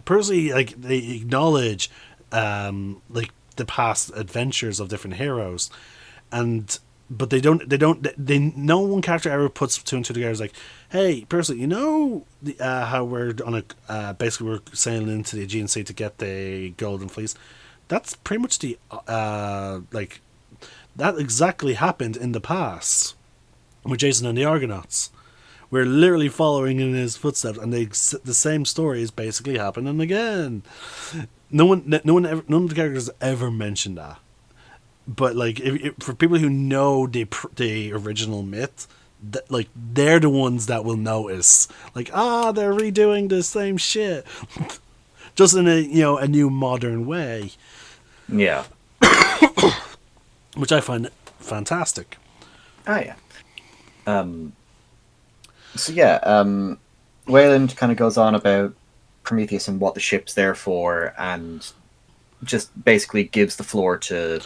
Percy, like they acknowledge like the past adventures of different heroes, but no one character ever puts two and two together. It's like, hey Percy, how we're on a basically we're sailing into the Aegean Sea to get the Golden Fleece. That's pretty much the like that exactly happened in the past with Jason and the Argonauts. We're literally following in his footsteps, and the same story is basically happening again. None of the characters ever mentioned that. But like, for people who know the original myth, like they're the ones that will notice. Like, they're redoing the same shit, just in a new modern way. Yeah. Which I find fantastic. Oh yeah. Wayland kind of goes on about Prometheus and what the ship's there for, and just basically gives the floor to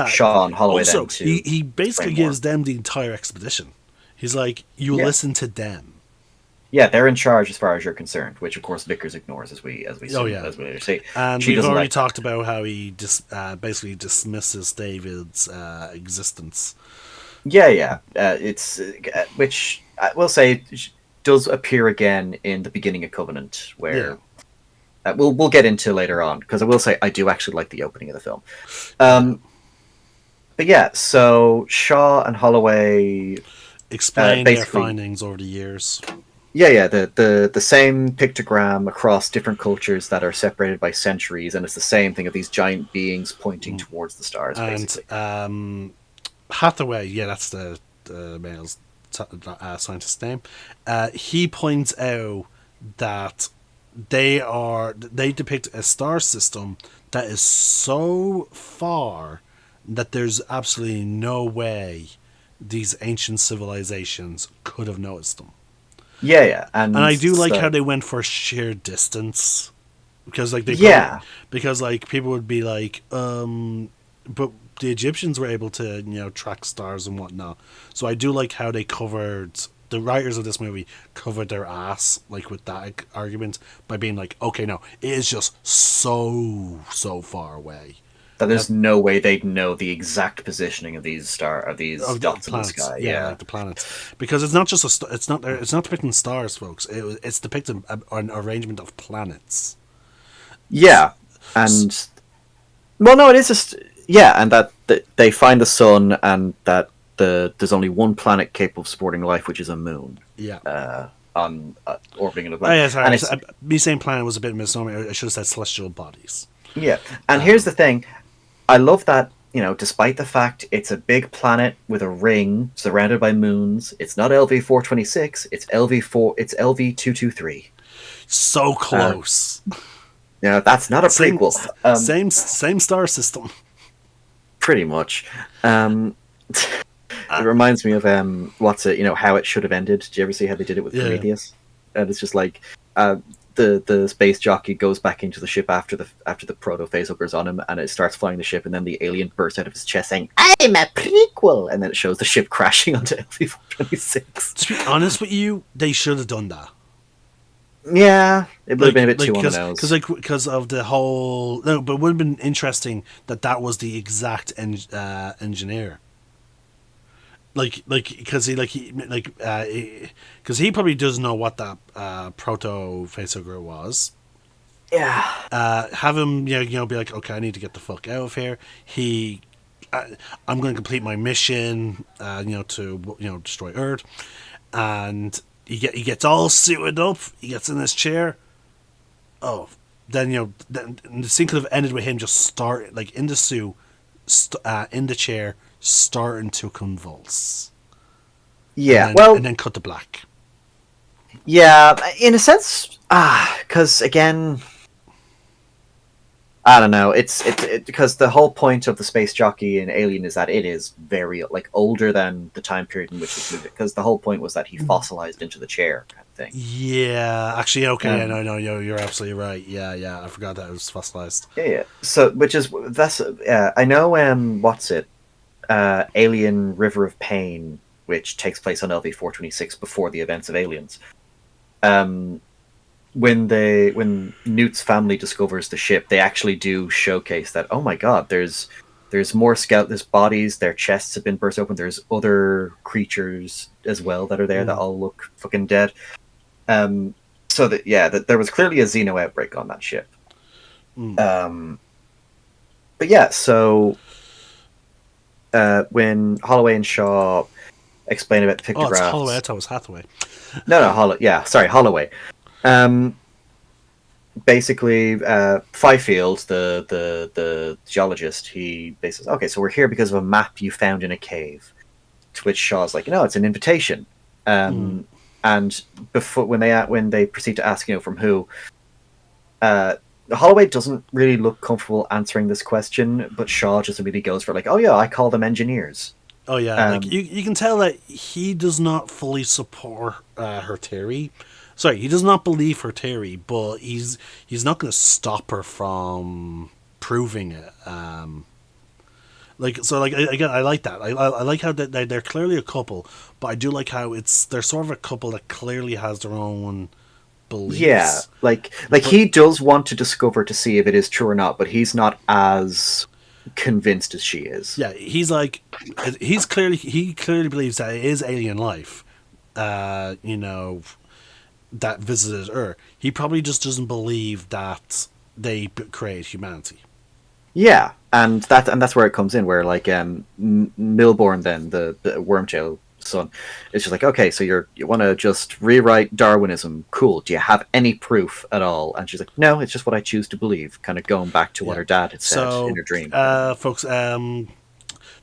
Shaw and Holloway. Also, he basically gives them the entire expedition. He's like, you listen to them. Yeah, they're in charge as far as you're concerned, which of course Vickers ignores as we later see. And we've already talked about how he basically dismisses David's existence. Yeah. It's which I will say does appear again in the beginning of Covenant, where we'll get into later on, because I will say I do actually like the opening of the film. But yeah, so Shaw and Holloway explain their findings over the years. Yeah, the same pictogram across different cultures that are separated by centuries, and it's the same thing of these giant beings pointing towards the stars, basically. And Hathaway, that's the male scientist's name. He points out that they depict a star system that is so far that there's absolutely no way these ancient civilizations could have noticed them. Yeah, and I do like how they went for sheer distance, because like because like people would be like, but the Egyptians were able to track stars and whatnot. So I do like how they covered, the writers of this movie covered their ass like with that argument by being like, okay, no, it is just so far away that there's no way they'd know the exact positioning of these dots in the sky. Like the planets, because it's not just it's not depicting stars, folks. It's depicting an arrangement of planets. Yeah, and well, no, it is just and that they find the sun, and that there's only one planet capable of supporting life, which is a moon. Yeah. On orbiting a planet. Sorry. Me saying planet was a bit misnomer. I should have said celestial bodies. Yeah, and here's the thing. I love that, despite the fact it's a big planet with a ring surrounded by moons, it's not LV-426, it's LV-223. So close. That's not a prequel. Same star system. Pretty much. It reminds me of how it should have ended. Did you ever see how they did it with Prometheus? And it's just like the space jockey goes back into the ship after the proto facehuggers on him, and it starts flying the ship, and then the alien bursts out of his chest saying, "I'm a prequel," and then it shows the ship crashing onto LV-426. To be honest with you, they should have done that. Yeah, it would have been a bit too on the nose. Because of the whole... No, but it would have been interesting that was the exact engineer. Because he probably doesn't know what that proto facehugger was. Yeah. Have him, be like, okay, I need to get the fuck out of here. I'm going to complete my mission, to destroy Earth, and he gets all suited up. He gets in his chair. Oh, then then the scene could have ended with him just in the suit, in the chair, starting to convulse. Yeah, and then cut to black. Yeah, in a sense, because again, I don't know. It's because the whole point of the space jockey in Alien is that it is very older than the time period in which it's moved. Because the whole point was that he fossilized into the chair, kind of thing. Yeah, actually, okay, no, you're absolutely right. Yeah, I forgot that it was fossilized. Yeah. So, that's I know. What's it? Alien River of Pain, which takes place on LV-426 before the events of Aliens. When Newt's family discovers the ship, they actually do showcase that, oh my god, there's more there's bodies, their chests have been burst open, there's other creatures as well that are there that all look fucking dead. So that there was clearly a xeno outbreak on that ship. But yeah, so when Holloway and Shaw explain about the pictographs. Oh, it's Holloway. I thought it was Hathaway. No, Holloway. Basically, Fifield, the geologist, he basically says, okay, so we're here because of a map you found in a cave. To which Shaw's like, no, it's an invitation. And before when they proceed to ask, from who, Holloway doesn't really look comfortable answering this question, but Shaw just immediately goes for oh yeah, I call them engineers. Oh yeah, you can tell that he does not fully support her theory. Sorry, he does not believe her theory, but he's not going to stop her from proving it. Again, I like that. I like how they're clearly a couple, but I do like how they're sort of a couple that clearly has their own beliefs. Yeah, he does want to discover to see if it is true or not, but he's not as convinced as she is. Yeah, he clearly believes that it is alien life. That visited Earth. He probably just doesn't believe that they create humanity. Yeah, and that's where it comes in, where Milbourne, then the Wormtail son, is just okay, so you want to just rewrite Darwinism? Cool. Do you have any proof at all? And she's like, no, it's just what I choose to believe. Kind of going back to what her dad had said in her dream. Folks,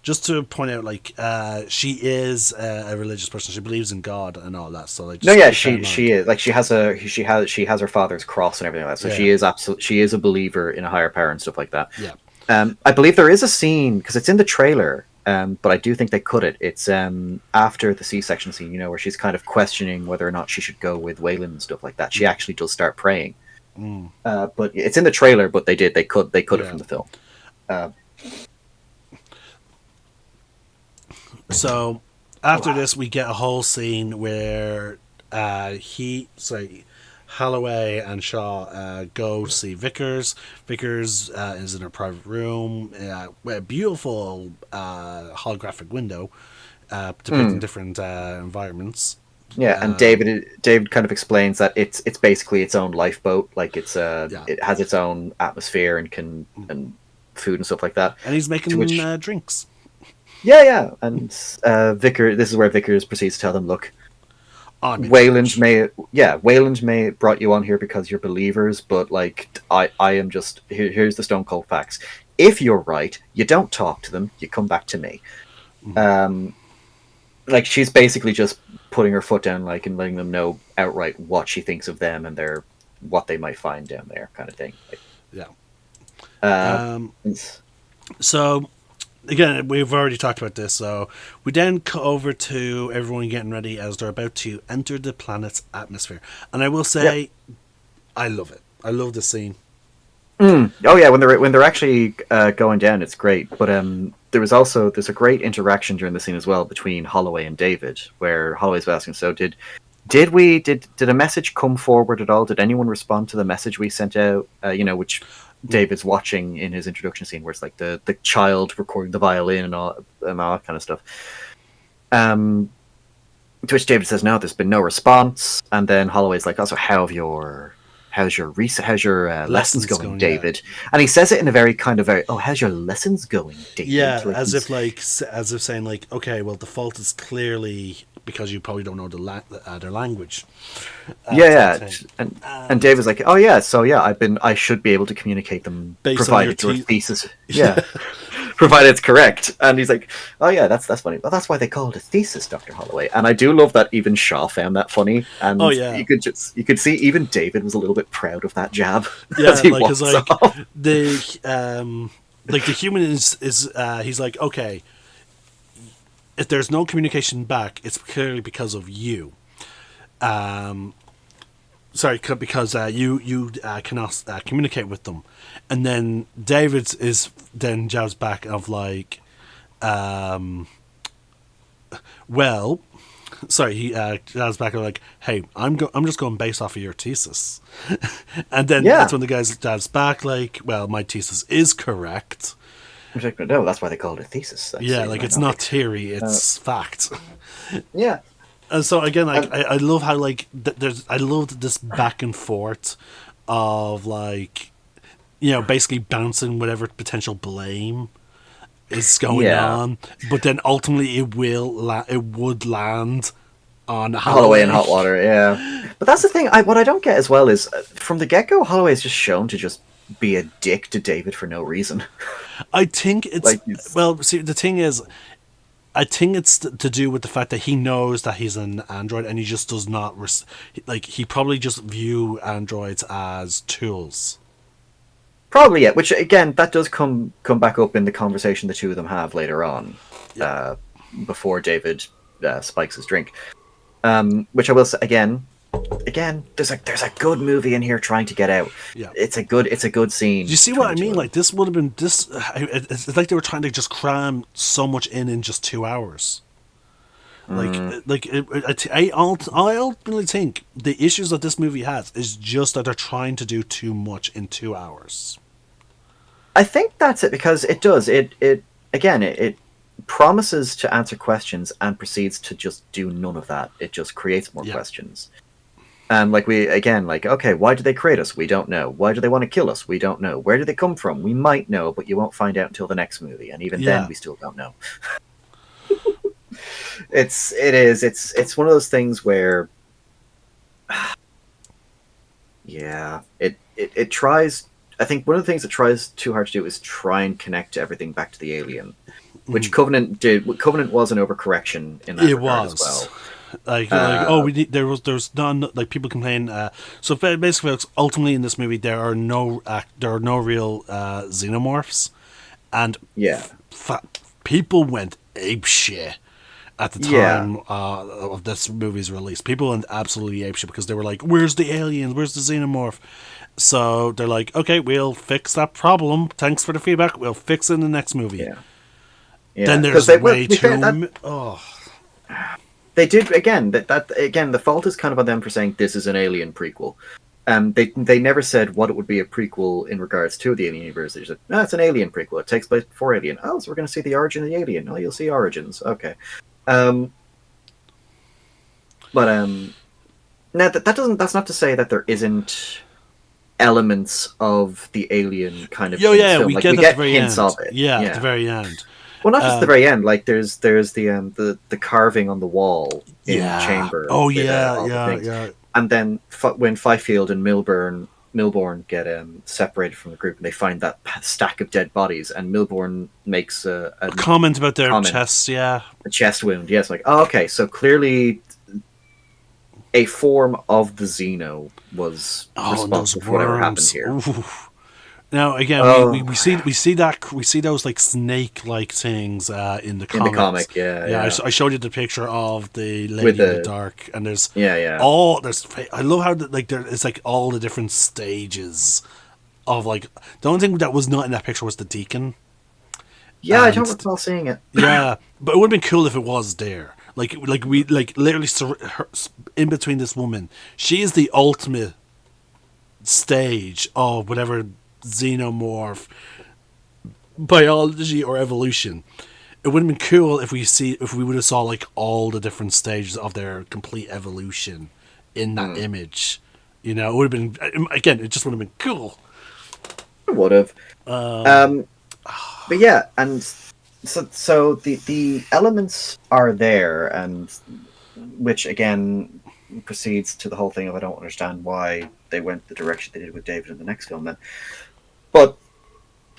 just to point out, she is a religious person. She believes in God and all that. So she is she has her father's cross and everything like that. So she is a believer in a higher power and stuff like that. Yeah. I believe there is a scene, because it's in the trailer, but I do think they cut it. It's after the C-section scene, where she's kind of questioning whether or not she should go with Wayland and stuff like that. She actually does start praying. But it's in the trailer, but they cut it from the film. So after this, we get a whole scene where Holloway and Shaw go to see Vickers. Vickers is in a private room with a beautiful holographic window depicting different environments. Yeah, and David kind of explains that it's basically its own lifeboat. It has its own atmosphere and food and stuff like that. And he's making drinks. Yeah, and this is where Vickers proceeds to tell them, look, Wayland may brought you on here because you're believers, but I am just here's the stone cold facts. If you're right, you don't talk to them, you come back to me. She's basically just putting her foot down, and letting them know outright what she thinks of them and what they might find down there, kind of thing. So again, we've already talked about this, so we then cut over to everyone getting ready as they're about to enter the planet's atmosphere. And I will say, I love it. I love this scene. Oh yeah, when they're actually going down, it's great. But there's a great interaction during the scene as well between Holloway and David, where Holloway's asking, so did a message come forward at all? Did anyone respond to the message we sent out? Which David's watching in his introduction scene, where it's the child recording the violin and all that kind of stuff. To which David says, no, there's been no response. And then Holloway's like, also, how's your lessons going, David? Yeah. And he says it in a very how's your lessons going, David? Yeah, as if saying okay, well, the fault is clearly because you probably don't know their language. Yeah, type thing. and Dave was like, "Oh yeah, so yeah, I should be able to communicate them Based on your provided your thesis, yeah, provided it's correct." And he's like, "Oh yeah, that's funny. Well, that's why they call it a thesis, Dr. Holloway." And I do love that even Shaw found that funny, and Oh, yeah. you could see even David was a little bit proud of that jab Yeah, as he like, walks cause, like off. the human is he's like, okay, if there's no communication back, it's clearly because of you. Sorry, because you cannot communicate with them, and then David is then jabs back of like, well, sorry, he jabs back of like, hey, I'm just going based off of your thesis, and then Yeah. that's when the guys jabs back like, well, my thesis is correct. I'm like, no, that's why they call it a thesis. That's Yeah, like it's not theory, it's fact. Yeah. And so again, like I love how like I love this back and forth of like, basically bouncing whatever potential blame is going on, but then ultimately it would land on Holloway and Hot Water, yeah. But that's the thing. What I don't get as well is from the get go, Holloway is just shown to just be a dick to David for no reason. I think it's Like, well. See, the thing is, I think it's to do with the fact that he knows that he's an android, and he just does not he probably just view androids as tools. Probably, yeah. Which again, that does come back up in the conversation the two of them have later on, before David spikes his drink. Which I will say again, there's a good movie in here trying to get out. Yeah, it's a good scene. Do you see what I mean? Like this would have been this. It's like they were trying to just cram so much in just 2 hours. I ultimately think the issues that this movie has is just that they're trying to do too much in 2 hours. I think that's it because it does it promises to answer questions and proceeds to just do none of that. It just creates more questions. Okay, why did they create us? We don't know. Why do they want to kill us? We don't know. Where did they come from? We might know, but you won't find out until the next movie, and even then, we still don't know. It's one of those things where, it tries. I think one of the things it tries too hard to do is try and connect everything back to the alien, which Covenant did. Covenant was an overcorrection in that regard as well. There's none, like people complain. So basically, ultimately in this movie there are no real xenomorphs, and people went apeshit at the time of this movie's release. People went absolutely apeshit because they were like, "Where's the aliens? Where's the xenomorph?" So they're like, "Okay, we'll fix that problem. Thanks for the feedback. We'll fix it in the next movie." Yeah. Then there's way too. They did again. That again, the fault is kind of on them for saying this is an Alien prequel. They never said what it would be a prequel in regards to the Alien universe. They just said, "No, it's an Alien prequel. It takes place before Alien." Oh, so we're going to see the origin of the Alien. Oh, you'll see Origins. Okay. Now that's not to say that there isn't elements of the Alien kind of. We get at the very hints end. of it. At the very end. Well, not just the very end. Like there's the carving on the wall in the chamber. Oh yeah. And then when Fifield and Milbourne get separated from the group, and they find that stack of dead bodies, and Milbourne makes a comment about their chests. Yeah, a chest wound. Yes, like okay, so clearly a form of the Xeno was responsible for whatever happened here. Ooh. Now again, we see those like snake-like things in the comics. In the comic, yeah. I showed you the picture of the lady in the dark, and there's I love how it's like all the different stages of like the only thing that was not in that picture was the Deacon. Yeah, I don't recall seeing it. Yeah, but it would have been cool if it was there. Like we literally in between this woman, she is the ultimate stage of whatever xenomorph biology or evolution. It would have been cool if we would have saw like all the different stages of their complete evolution in that image. It would have been it just would have been cool. It would have. But yeah, and So the elements are there, and which again proceeds to the whole thing of I don't understand why they went the direction they did with David in the next film. Then, but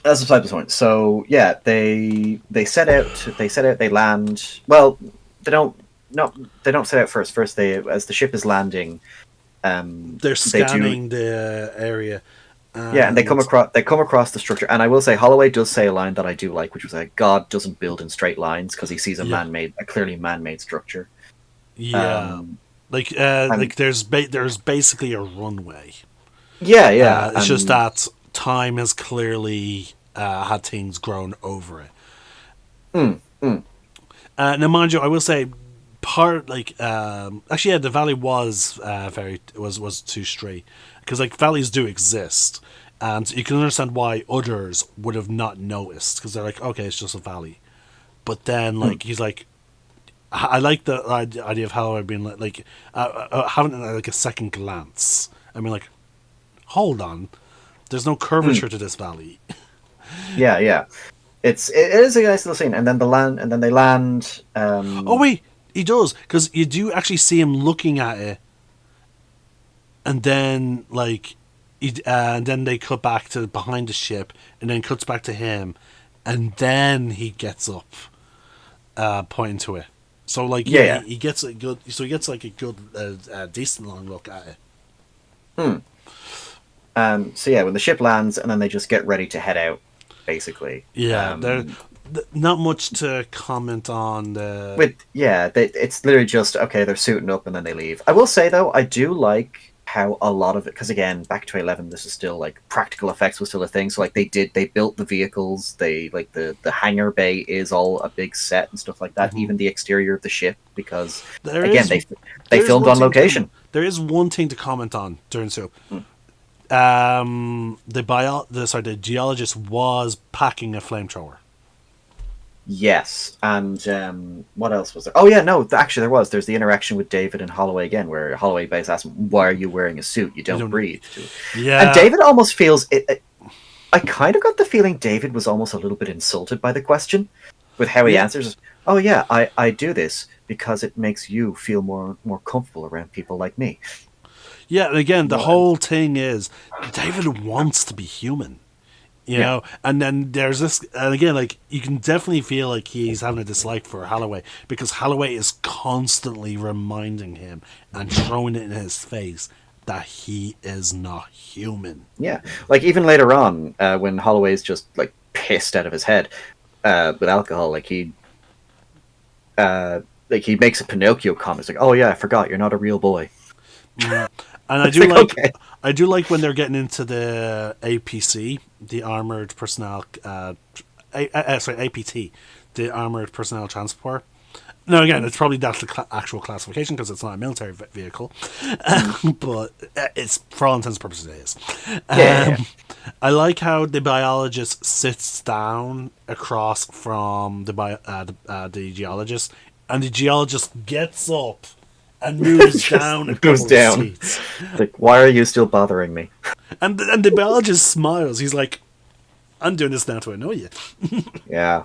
that's beside the point. So yeah, they set out. They land. Well, they don't. No, they don't set out first. First, they as the ship is landing, They're they do. scanning the area. Yeah, and they come across. They come across the structure, and I will say Holloway does say a line that I do like, which was like, "God doesn't build in straight lines because he sees Yeah. a clearly man-made structure." Yeah. Um, and Like there's basically a runway. yeah, yeah, It's just and that time has clearly had things grown over it. mm, mm, Now, mind you, I will say, actually, yeah, the valley was was too straight because like valleys do exist, and you can understand why others would have not noticed because they're like, okay, it's just a valley, but then mm. like he's like, I like the idea of how I've been having like a second glance. I mean, like, hold on, there's no curvature to this valley. Yeah, yeah. It is a nice little scene, and then they land. Oh wait, he does because you do actually see him looking at it, and then and then they cut back to behind the ship, and then cuts back to him, and then he gets up, pointing to it. So like Yeah, yeah, yeah. he gets a good. So he gets like a good, decent long look at it. Hmm. So yeah, when the ship lands, and then they just get ready to head out, basically. Yeah, not much to comment on. It's literally just okay. They're suiting up, and then they leave. I will say though, I do like how a lot of it, because again, back to 11, this is still like practical effects was still a thing. So like they built the vehicles. They like the hangar bay is all a big set and stuff like that. Mhm. Even the exterior of the ship, because There again is they there is filmed one on thing location. there is one thing to comment on during so. Hmm. The geologist was packing a flamethrower. Yes, and what else was there? Oh yeah, no, actually there was. There's the interaction with David and Holloway again, where Holloway basically asks him, "Why are you wearing a suit? You You don't don't, breathe." And yeah, David almost feels it. I kind of got the feeling David was almost a little bit insulted by the question, with how he yeah, answers. Oh yeah, I do this because it makes you feel more comfortable around people like me. yeah. And again, the No, and- whole thing is David wants to be human, yeah, And then there's this, and again, like you can definitely feel like he's having a dislike for Holloway because Holloway is constantly reminding him and throwing it in his face that he is not human. yeah. Like even later on, when Holloway's just like pissed out of his head with alcohol, like he makes a Pinocchio comment. It's like, "Oh yeah, I forgot you're not a real boy." Mm. And It's like, okay. I do like when they're getting into the APC, the armored personnel, sorry, APT, the armored personnel transport. No, again, it's probably that's the actual classification because it's not a military vehicle, but it's for all intents and purposes it is. Yeah. I like how the biologist sits down across from the geologist, and the geologist gets up and moves Just down a goes couple of down. seats. Like, why are you still bothering me? And the biologist smiles. He's like, "I'm doing this now to annoy you." Yeah.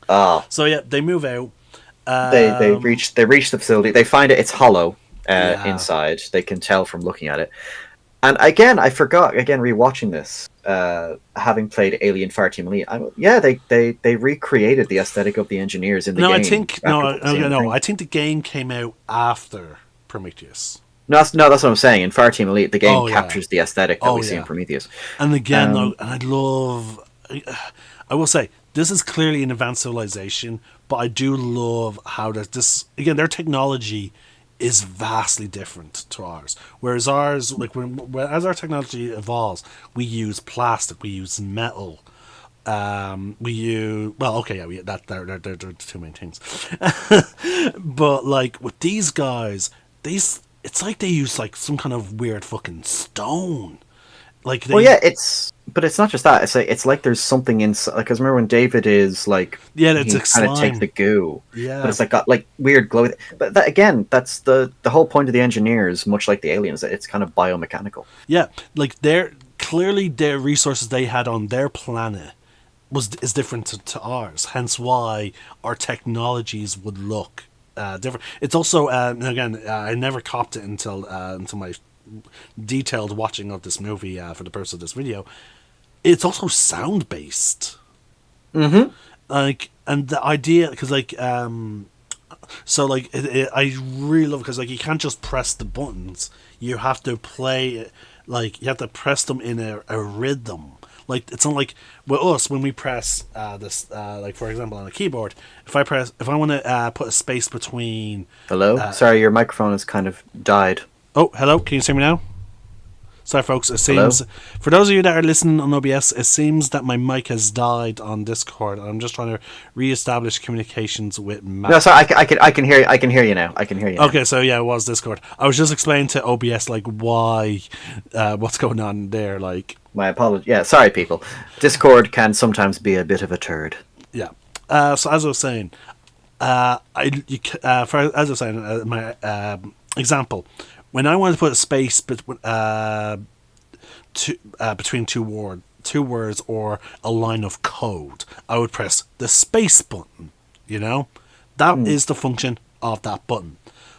Oh, So yeah, they move out. they reach the facility. They find it's hollow Yeah. inside. They can tell from looking at it. And again, I forgot. Again, rewatching this, having played Alien Farteam Elite, they recreated the aesthetic of the engineers in the No, game. I think no, after the same thing. I think the game came out after Prometheus. No, that's what I'm saying. In Farteam Elite, the game Oh yeah, captures the aesthetic that oh we see in yeah. Prometheus. And again, Um, I love. I will say this is clearly an advanced civilization, but I do love how this again their technology is vastly different to ours. Whereas ours, like as our technology evolves, we use plastic, we use metal, we use okay, yeah, they're the two main things. But like with these guys, it's like they use like some kind of weird fucking stone. Like Well, yeah, but it's not just that. It's like there's something inside. Because remember when David is like, yeah, it's he like kind of takes slime. the goo, but Yeah, it's like got like weird glow. But that, again, that's the whole point of the engineers, much like the aliens. That it's kind of biomechanical. yeah, like they're clearly their resources they had on their planet is different to ours. Hence why our technologies would look different. It's also again, I never copped it until my detailed watching of this movie for the purpose of this video. It's also sound based. Mm-hmm. Like, and the idea, because like so like I really love, because like you can't just press the buttons. You have to play it, like you have to press them in a rhythm. Like it's not like with us when we press this like for example on a keyboard. If I want to put a space between. Hello. Sorry, your microphone has kind of died. Oh, hello. Can you see me now? Sorry, folks. It Hello? seems for those of you that are listening on OBS, it seems that my mic has died on Discord. I'm just trying to re-establish communications with Matt. No, sorry. I can hear you. I can hear you now. I can hear you now. Okay, so yeah, it was Discord. I was just explaining to OBS like why, what's going on there. Like, My apologies. Yeah, sorry, people. Discord can sometimes be a bit of a turd. yeah. So as I was saying, as I was saying, my example, when I wanted to put a space between two words or a line of code, I would press the space button. You know, that is the function of that button.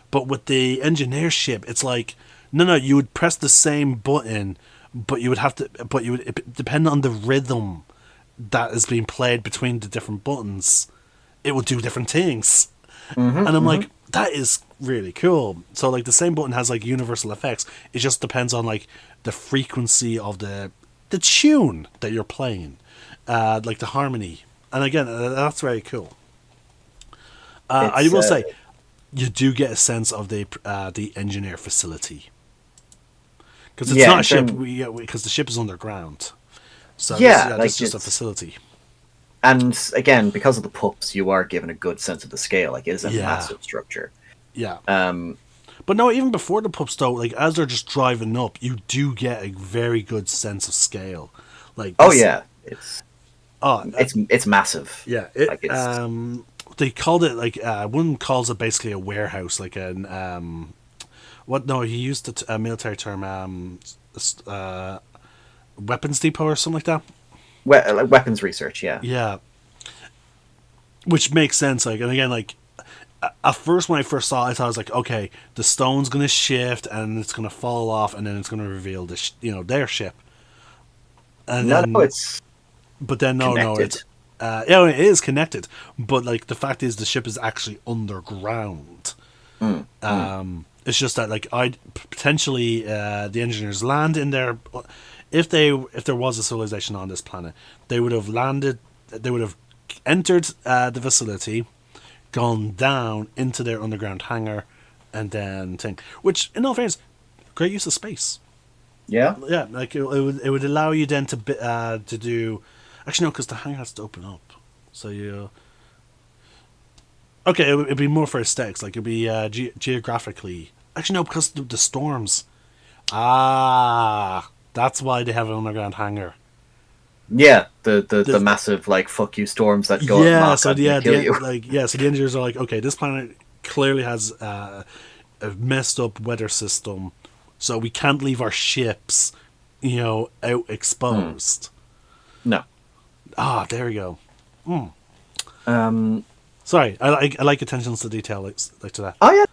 But with the engineer ship, it's like no, you would press the same button, but you would have to, it depend on the rhythm that is being played between the different buttons. It will do different things, and I'm like, that is really cool. So like the same button has like universal effects. It just depends on like the frequency of the tune that you're playing, like the harmony. And again, that's very cool. I will say, you do get a sense of the engineer facility, because it's not a ship. Because the ship is underground. So it's just a facility. And again, because of the pups, you are given a good sense of the scale. Like it is a massive structure. Yeah. But no, even before the pups though, like as they're just driving up, you do get a very good sense of scale. Like it's massive. Yeah. They called it like one calls it basically a warehouse, like an what? No, he used a military term, weapons depot or something like that. Like weapons research, yeah. Yeah. Which makes sense. Like, and again, like at first when I first saw it, I thought I was like, okay, the stone's gonna shift and it's gonna fall off, and then it's gonna reveal their ship. And but then it's it is connected. But like the fact is, the ship is actually underground. It's just that like potentially the engineers land in there. If there was a civilization on this planet, they would have landed. They would have entered the facility, gone down into their underground hangar, and then which, in all fairness, great use of space. Yeah. Yeah, like it would allow you then to do. Actually, no, because the hangar has to open up, so you. Okay, it'd be more for aesthetics. Like it'd be geographically. Actually, no, because the storms. That's why they have an underground hangar. Yeah, the massive like fuck you storms that go up so kill you. So the engineers are like, okay, this planet clearly has a messed up weather system, so we can't leave our ships, out exposed. No. There we go. Sorry, I like attentions to detail like to that. Oh yeah,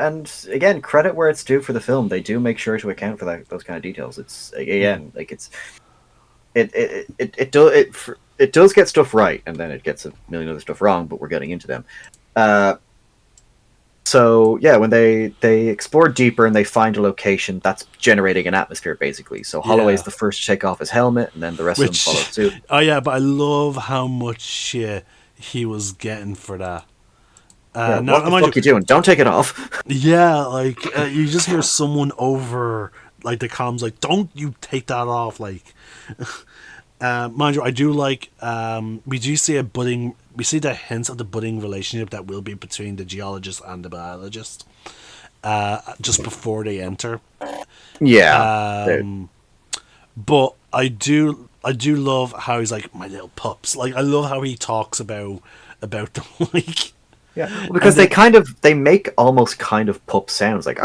and again, credit where it's due for the film. They do make sure to account for those kind of details. It's again like it does get stuff right, and then it gets a million other stuff wrong. But we're getting into them. So yeah, when they explore deeper and they find a location that's generating an atmosphere, basically. So Holloway's the first to take off his helmet, and then the rest of them follow suit. Oh yeah, but I love how much shit he was getting for that. What the fuck are you doing? Don't take it off. Yeah, like you just hear someone over like the comms, like, "Don't you take that off!" Like, mind you, I do like. We do see we see the hints of the budding relationship that will be between the geologist and the biologist, just before they enter. Yeah. But I do love how he's like, my little pups. Like, I love how he talks about them. Like, yeah, because they make almost kind of pup sounds, like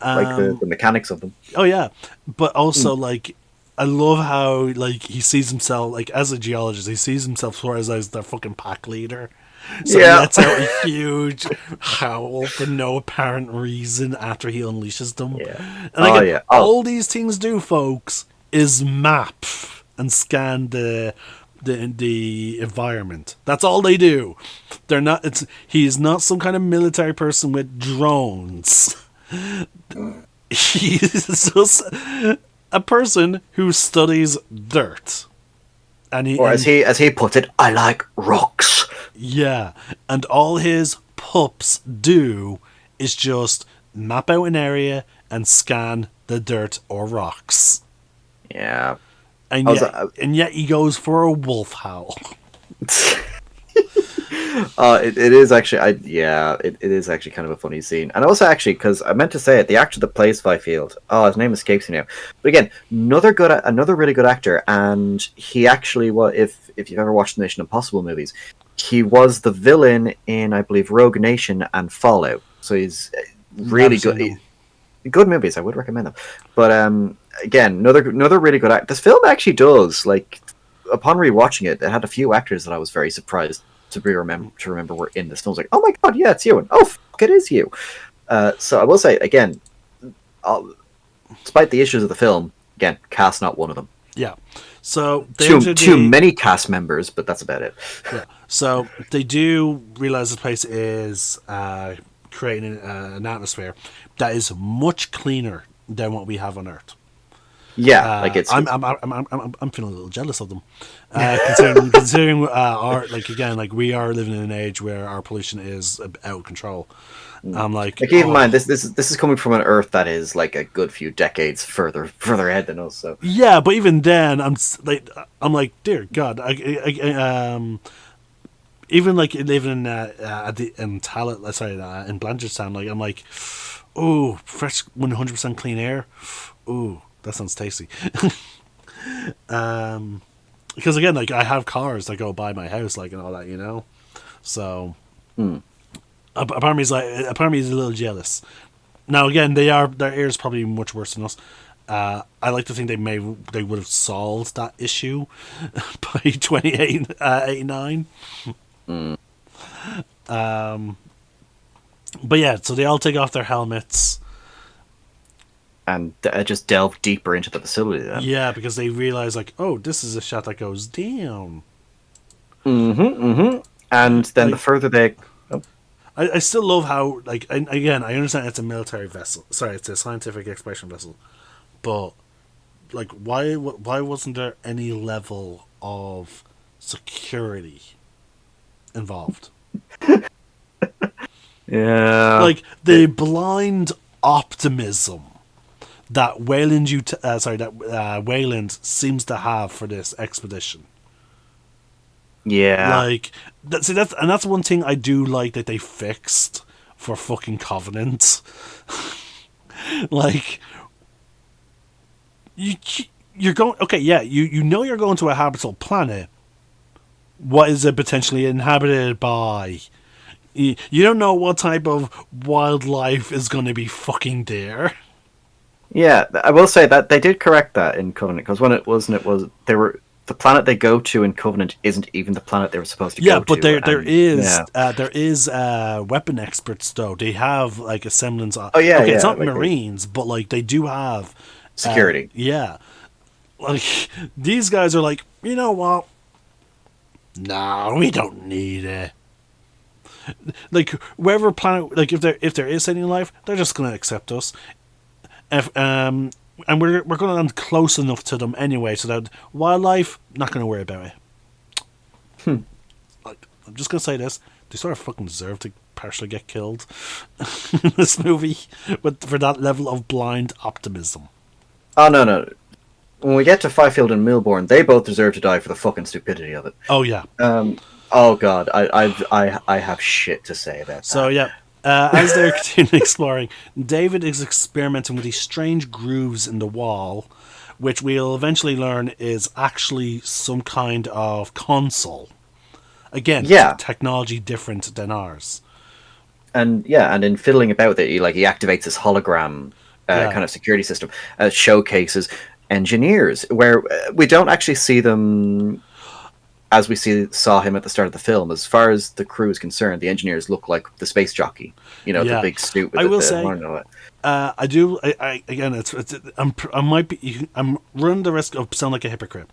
like the mechanics of them. Oh yeah, but also like I love how like he sees himself like as a geologist, he sees himself sort of as the fucking pack leader. So he Yeah. lets out a huge howl for no apparent reason after he unleashes them. Yeah. And Oh again, yeah. Oh, all these things do, folks, is map and scan the environment. That's all they do. They're not. It's he's not some kind of military person with drones. He's just a person who studies dirt. And he, or and, as he put it, I like rocks. yeah, and all his pups do is just map out an area and scan the dirt or rocks. Yeah. And yet he goes for a wolf howl. It is actually, it is actually kind of a funny scene, and also actually because I meant to say it, the actor that plays Fifield, his name escapes me now, but again, another really good actor, and he actually if you've ever watched the Mission Impossible movies, he was the villain in, I believe, Rogue Nation and Fallout, so he's really good. Good movies, I would recommend them, but again, another really good actor. This film actually does, like, upon rewatching it, it had a few actors that I was very surprised to remember were in this film. I was like, oh my god, yeah, it's you, and oh fuck, it is you. So I will say again, despite the issues of the film, again, cast not one of them. Yeah. So too many cast members, but that's about it. Yeah. So they do realize this place is creating an atmosphere that is much cleaner than what we have on Earth. Yeah, like it's. I'm feeling a little jealous of them, considering our, like, again, like, we are living in an age where our pollution is out of control. I'm like keep in mind this is coming from an Earth that is like a good few decades further ahead than us. So yeah, but even then, I'm like, dear God, even like living in in Blanchardstown, like, I'm like, oh, fresh 100% clean air, ooh. That sounds tasty. Because again, like, I have cars that go by my house, like, and all that, you know. So apparently he's a little jealous. Now again, their air is probably much worse than us. I like to think they would have solved that issue by 2089. But yeah, so they all take off their helmets. And just delve deeper into the facility then. Yeah, because they realize, like, oh, this is a shot that goes down. And then, like, the further they... Oh. I still love how, like, again, I understand it's a military vessel. Sorry, it's a scientific exploration vessel. But, like, why wasn't there any level of security involved? Yeah. Like, the blind optimism that Wayland seems to have for this expedition. Yeah. Like, that's one thing I do like that they fixed for fucking Covenant. Like, you're going, okay, yeah, you know you're going to a habitable planet. What is it potentially inhabited by? You don't know what type of wildlife is going to be fucking there. Yeah, I will say that they did correct that in Covenant, because when the planet they go to in Covenant isn't even the planet they were supposed to go to. Yeah, but there is weapon experts though. They have, like, a semblance of. Oh yeah, okay, yeah, it's not like, Marines, but, like, they do have security. Yeah, like, these guys are like, you know what? No, we don't need it. Like, wherever planet, like, if there is any life, they're just gonna accept us. And we're going to land close enough to them anyway, so that wildlife, not going to worry about it. Like, I'm just going to say this: they sort of fucking deserve to partially get killed in this movie for that level of blind optimism. Oh no! When we get to Fifield and Milbourne, they both deserve to die for the fucking stupidity of it. Oh yeah. Oh god, I have shit to say about that. So yeah. As they're continuing exploring, David is experimenting with these strange grooves in the wall, which we'll eventually learn is actually some kind of console. Again, technology different than ours. And in fiddling about with it, he activates this hologram kind of security system, showcases engineers, where we don't actually see them as we saw him at the start of the film. As far as the crew is concerned, the engineers look like the space jockey, the big suit with I will the say, horn on it. I do. I again, I'm running the risk of sound like a hypocrite.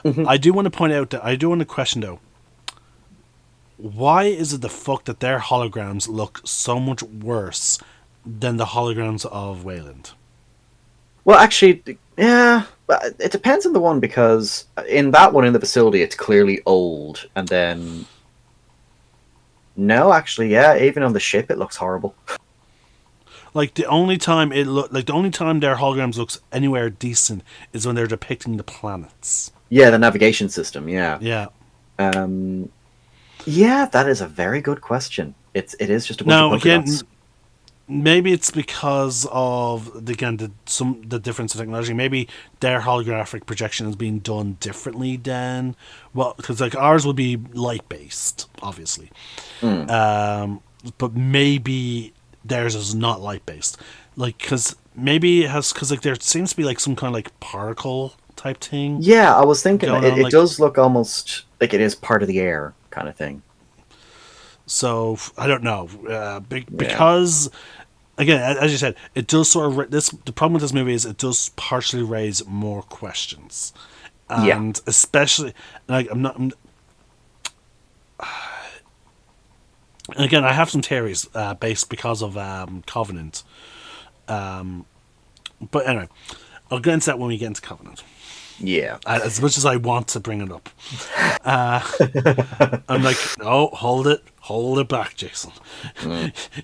Mm-hmm. I do want to point out that I do want to question though. Why is it the fuck that their holograms look so much worse than the holograms of Wayland? Well, actually, yeah, it depends on the one, because in that one in the facility, it's clearly old, and then no, actually, yeah, even on the ship, it looks horrible. Like the only time their holograms looks anywhere decent is when they're depicting the planets. Yeah, the navigation system. Yeah. Yeah. Yeah, that is a very good question. It is just a bunch of polka dots. Maybe it's because of the difference in technology. Maybe their holographic projection is being done differently than because like ours would be light based, obviously, but maybe theirs is not light based. Like because maybe it has because like there seems to be like some kind of like particle type thing. Yeah, I was thinking it does look almost like it is part of the air kind of thing. So I don't know because again, as you said, it does sort of the problem with this movie is it does partially raise more questions, and especially like and again, I have some theories based because of Covenant, but anyway, I'll get into that when we get into Covenant. Yeah. As much as I want to bring it up. I'm like, no, hold it back, Jason.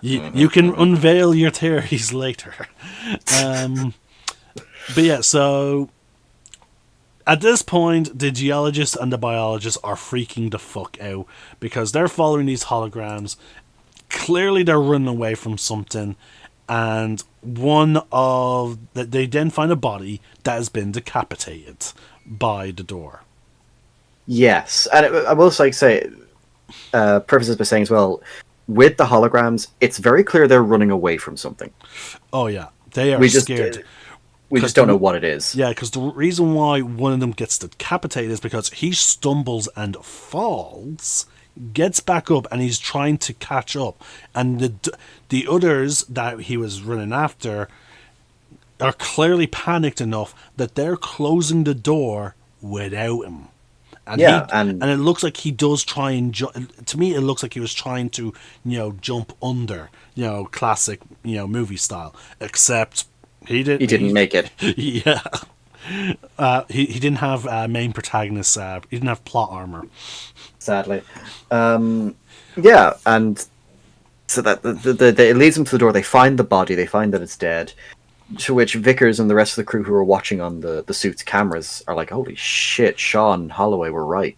You can unveil your theories later. But yeah, so at this point, the geologists and the biologists are freaking the fuck out because they're following these holograms. Clearly, they're running away from something. And they then find a body that has been decapitated by the door. Yes, and I will say, prefaces by saying as well, with the holograms, it's very clear they're running away from something. Oh yeah, they are scared. We just don't know what it is. Yeah, because the reason why one of them gets decapitated is because he stumbles and falls, gets back up, and he's trying to catch up, and the others that he was running after are clearly panicked enough that they're closing the door without him. And and it looks like he does try and to me it looks like he was trying to jump under classic movie style, except he didn't make it. Yeah. He didn't have main protagonist. He didn't have plot armor, sadly. Yeah, and so that it leads them to the door. They find the body. They find that it's dead. To which Vickers and the rest of the crew who are watching on the suit's cameras are like, "Holy shit, Sean Holloway were right."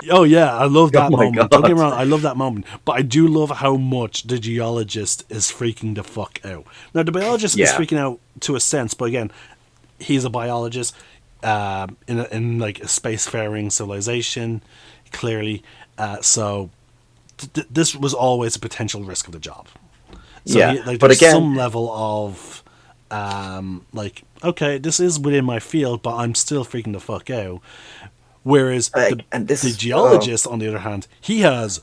Oh yeah, I love that moment. God. Don't get me wrong, I love that moment. But I do love how much the geologist is freaking the fuck out. Now the biologist is freaking out to a sense, but again, he's a biologist in like a spacefaring civilization, clearly. So this was always a potential risk of the job. So there's some level of okay, this is within my field, but I'm still freaking the fuck out. Whereas the geologist, on the other hand, he has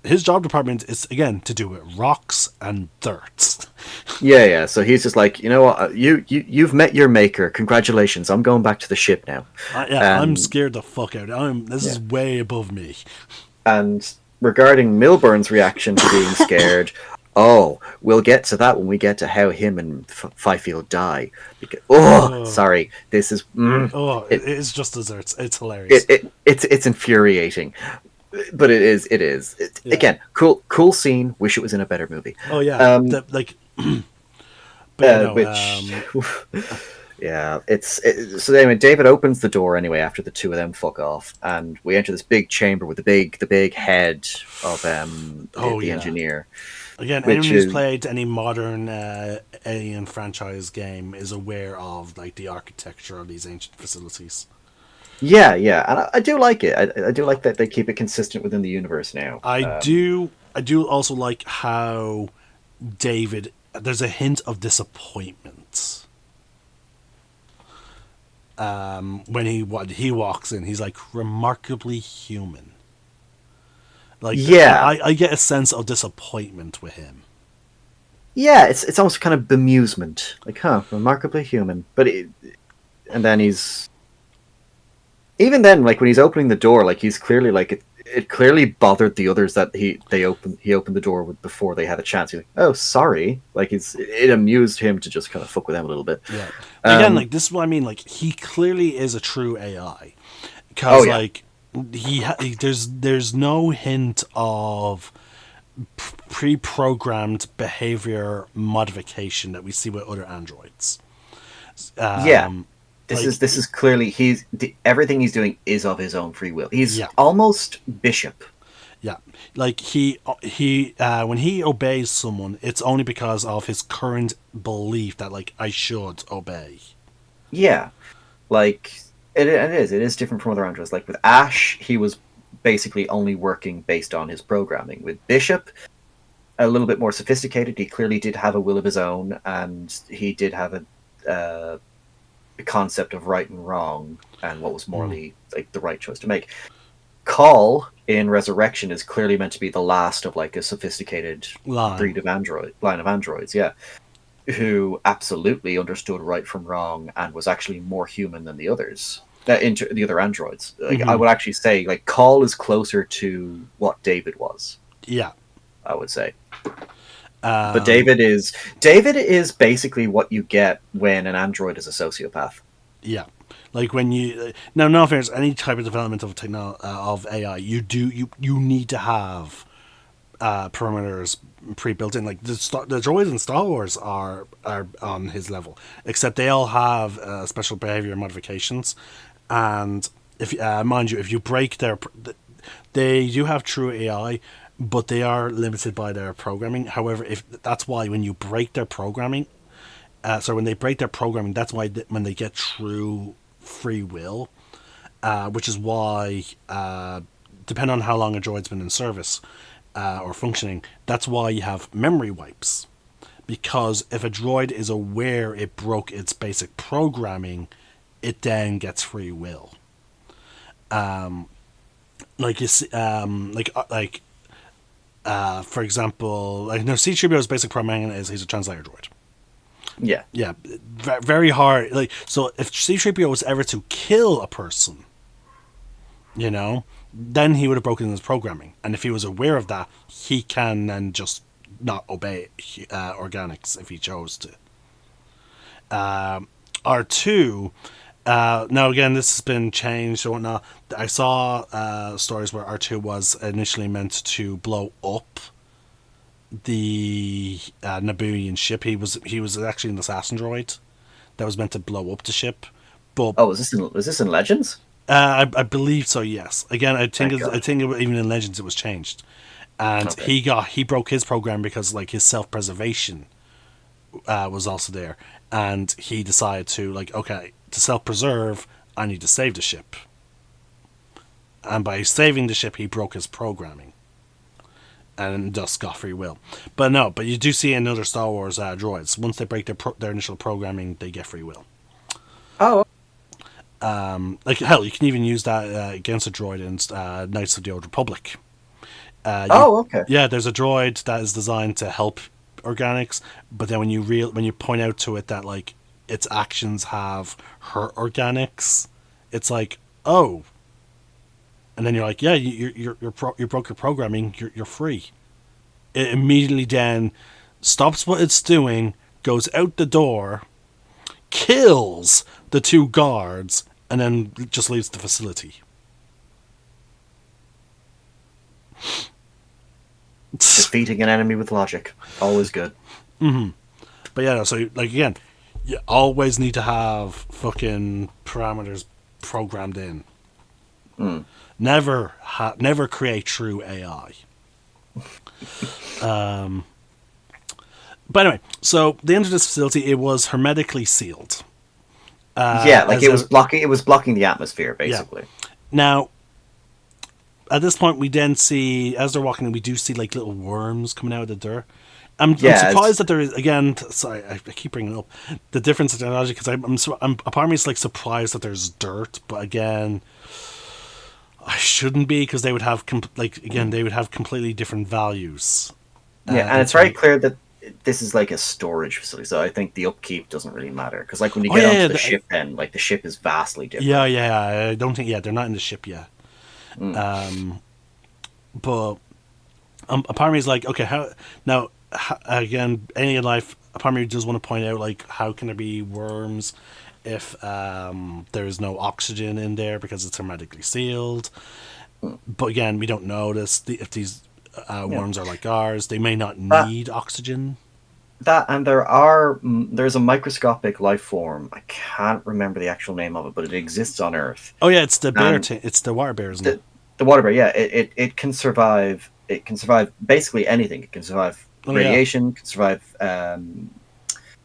his job department is again to do with rocks and dirt. Yeah. So he's just like, you know what, you've met your maker. Congratulations. I'm going back to the ship now. I'm scared the fuck out. This is way above me. And regarding Milburn's reaction to being scared. Oh, we'll get to that when we get to how him and Fifield die. Sorry, this is. It's just desserts. It's hilarious. It's infuriating, but it is. Again, cool scene. Wish it was in a better movie. Oh yeah, yeah. So anyway, David opens the door anyway after the two of them fuck off, and we enter this big chamber with the big head of the engineer. Again, anyone who's played any modern Alien franchise game is aware of the architecture of these ancient facilities. Yeah, and I do like it. I do like that they keep it consistent within the universe now. I do also like how David. There's a hint of disappointment. when he walks in, he's like remarkably human. Like, Yeah. I get a sense of disappointment with him. Yeah, it's almost kind of bemusement. Like, remarkably human. And then even then, like, when he's opening the door, like, he's clearly, like, it clearly bothered the others that he opened the door with before they had a chance. He's like, oh, sorry. Like, it amused him to just kind of fuck with them a little bit. Yeah. Again, like, this is what I mean. Like, he clearly is a true AI. Because, like, there's no hint of pre-programmed behavior modification that we see with other androids. This is clearly everything he's doing is of his own free will. He's almost Bishop. Yeah, like he when he obeys someone, it's only because of his current belief that, like, I should obey. Yeah, like it is different from other androids. Like with Ash, he was basically only working based on his programming. With Bishop, a little bit more sophisticated. He clearly did have a will of his own, and he did have a concept of right and wrong and what was morally like the right choice to make. Call in Resurrection is clearly meant to be the last of like a sophisticated line of androids, who absolutely understood right from wrong and was actually more human than the others. The other androids. Like, I would actually say, like, Call is closer to what David was. Yeah, I would say. But David is basically what you get when an android is a sociopath. Yeah, like when you no offense, any type of development of of AI, you need to have parameters pre-built in. Like the droids in Star Wars are on his level, except they all have special behavior modifications, and if mind you, if you break they do have true AI, but they are limited by their programming. However, that's why when you break their programming, when they break their programming, that's why when they get true free will, which is why, depending on how long a droid's been in service or functioning, that's why you have memory wipes. Because if a droid is aware it broke its basic programming, it then gets free will. Like you see, for example, like no, C-3PO's basic programming is he's a translator droid. Yeah, very hard. Like, so if C-3PO was ever to kill a person, then he would have broken his programming, and if he was aware of that, he can then just not obey organics if he chose to. R2. Now again, this has been changed or whatnot. I saw stories where R2 was initially meant to blow up the Nabooian ship. He was actually an assassin droid that was meant to blow up the ship. But was this in Legends? I believe so. Yes. Again, I think even in Legends it was changed, and he broke his program because like his self-preservation was also there, and he decided to to self-preserve, I need to save the ship, and by saving the ship, he broke his programming, and thus got free will. But you do see in other Star Wars droids, once they break their initial programming, they get free will. Oh. Like hell, you can even use that against a droid in Knights of the Old Republic. Okay. Yeah, there's a droid that is designed to help organics, but then when you point out to it that like its actions have hurt organics, it's like, oh. And then you're like, yeah, you broke your programming. You're free. It immediately then stops what it's doing, goes out the door, kills the two guards, and then just leaves the facility. Defeating an enemy with logic, always good. Mm-hmm. But yeah, so like again, you always need to have fucking parameters programmed in. Never create true AI. But anyway, so the end of this facility, it was hermetically sealed. It was blocking the atmosphere basically. Yeah. Now, at this point, we then see, as they're walking in, we do see like little worms coming out of the dirt. I'm Yeah, surprised that there is again. Sorry, I keep bringing up the difference in technology because I'm a part of me is like surprised that there's dirt, but again, I shouldn't be because they would have they would have completely different values. yeah, and In it's very terms. clear that this is like a storage facility, so I think the upkeep doesn't really matter. Because like when you Oh get yeah, onto yeah, the ship, then like the ship is vastly yeah, different. yeah. I don't think they're not in the ship yet. Mm. But a part of me is like, okay, how now again, alien life. A part of me just want to point out like how can there be worms if there's no oxygen in there because it's hermetically sealed. But again, we don't know this. If these Yeah, worms are like ours, they may not that need oxygen. that and there's a microscopic life form. I can't remember the actual name of it, but it exists on Earth. Oh yeah, it's the bear. And It's the water bear, isn't it? the water bear, yeah, it can survive. It can survive basically anything. It can survive Oh yeah, radiation. Can survive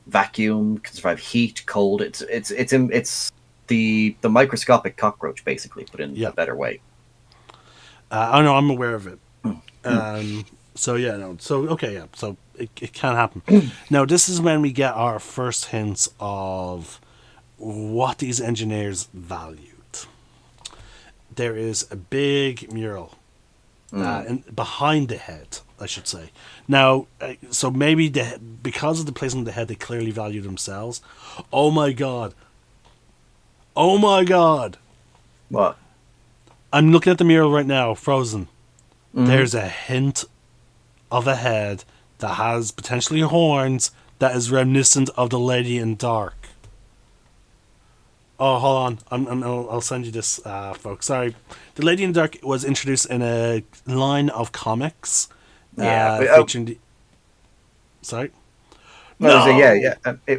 vacuum. Can survive heat, cold. It's the microscopic cockroach, basically, put in a yeah. better way. I know. I'm aware of it. Mm. So yeah, no. So okay, yeah. So it can happen. Now this is when we get our first hints of what these engineers valued. There is a big mural behind the head, I should say. Now, so maybe because of the placement of the head, they clearly value themselves. Oh my god! Oh my god! What? I'm looking at the mural right now, frozen. Mm-hmm. There's a hint of a head that has potentially horns that is reminiscent of the Lady in Dark. Oh, hold on. I'll send you this, folks. Sorry. The Lady in the Dark was introduced in a line of comics Yeah, but featuring the. Sorry? no, yeah, No! yeah.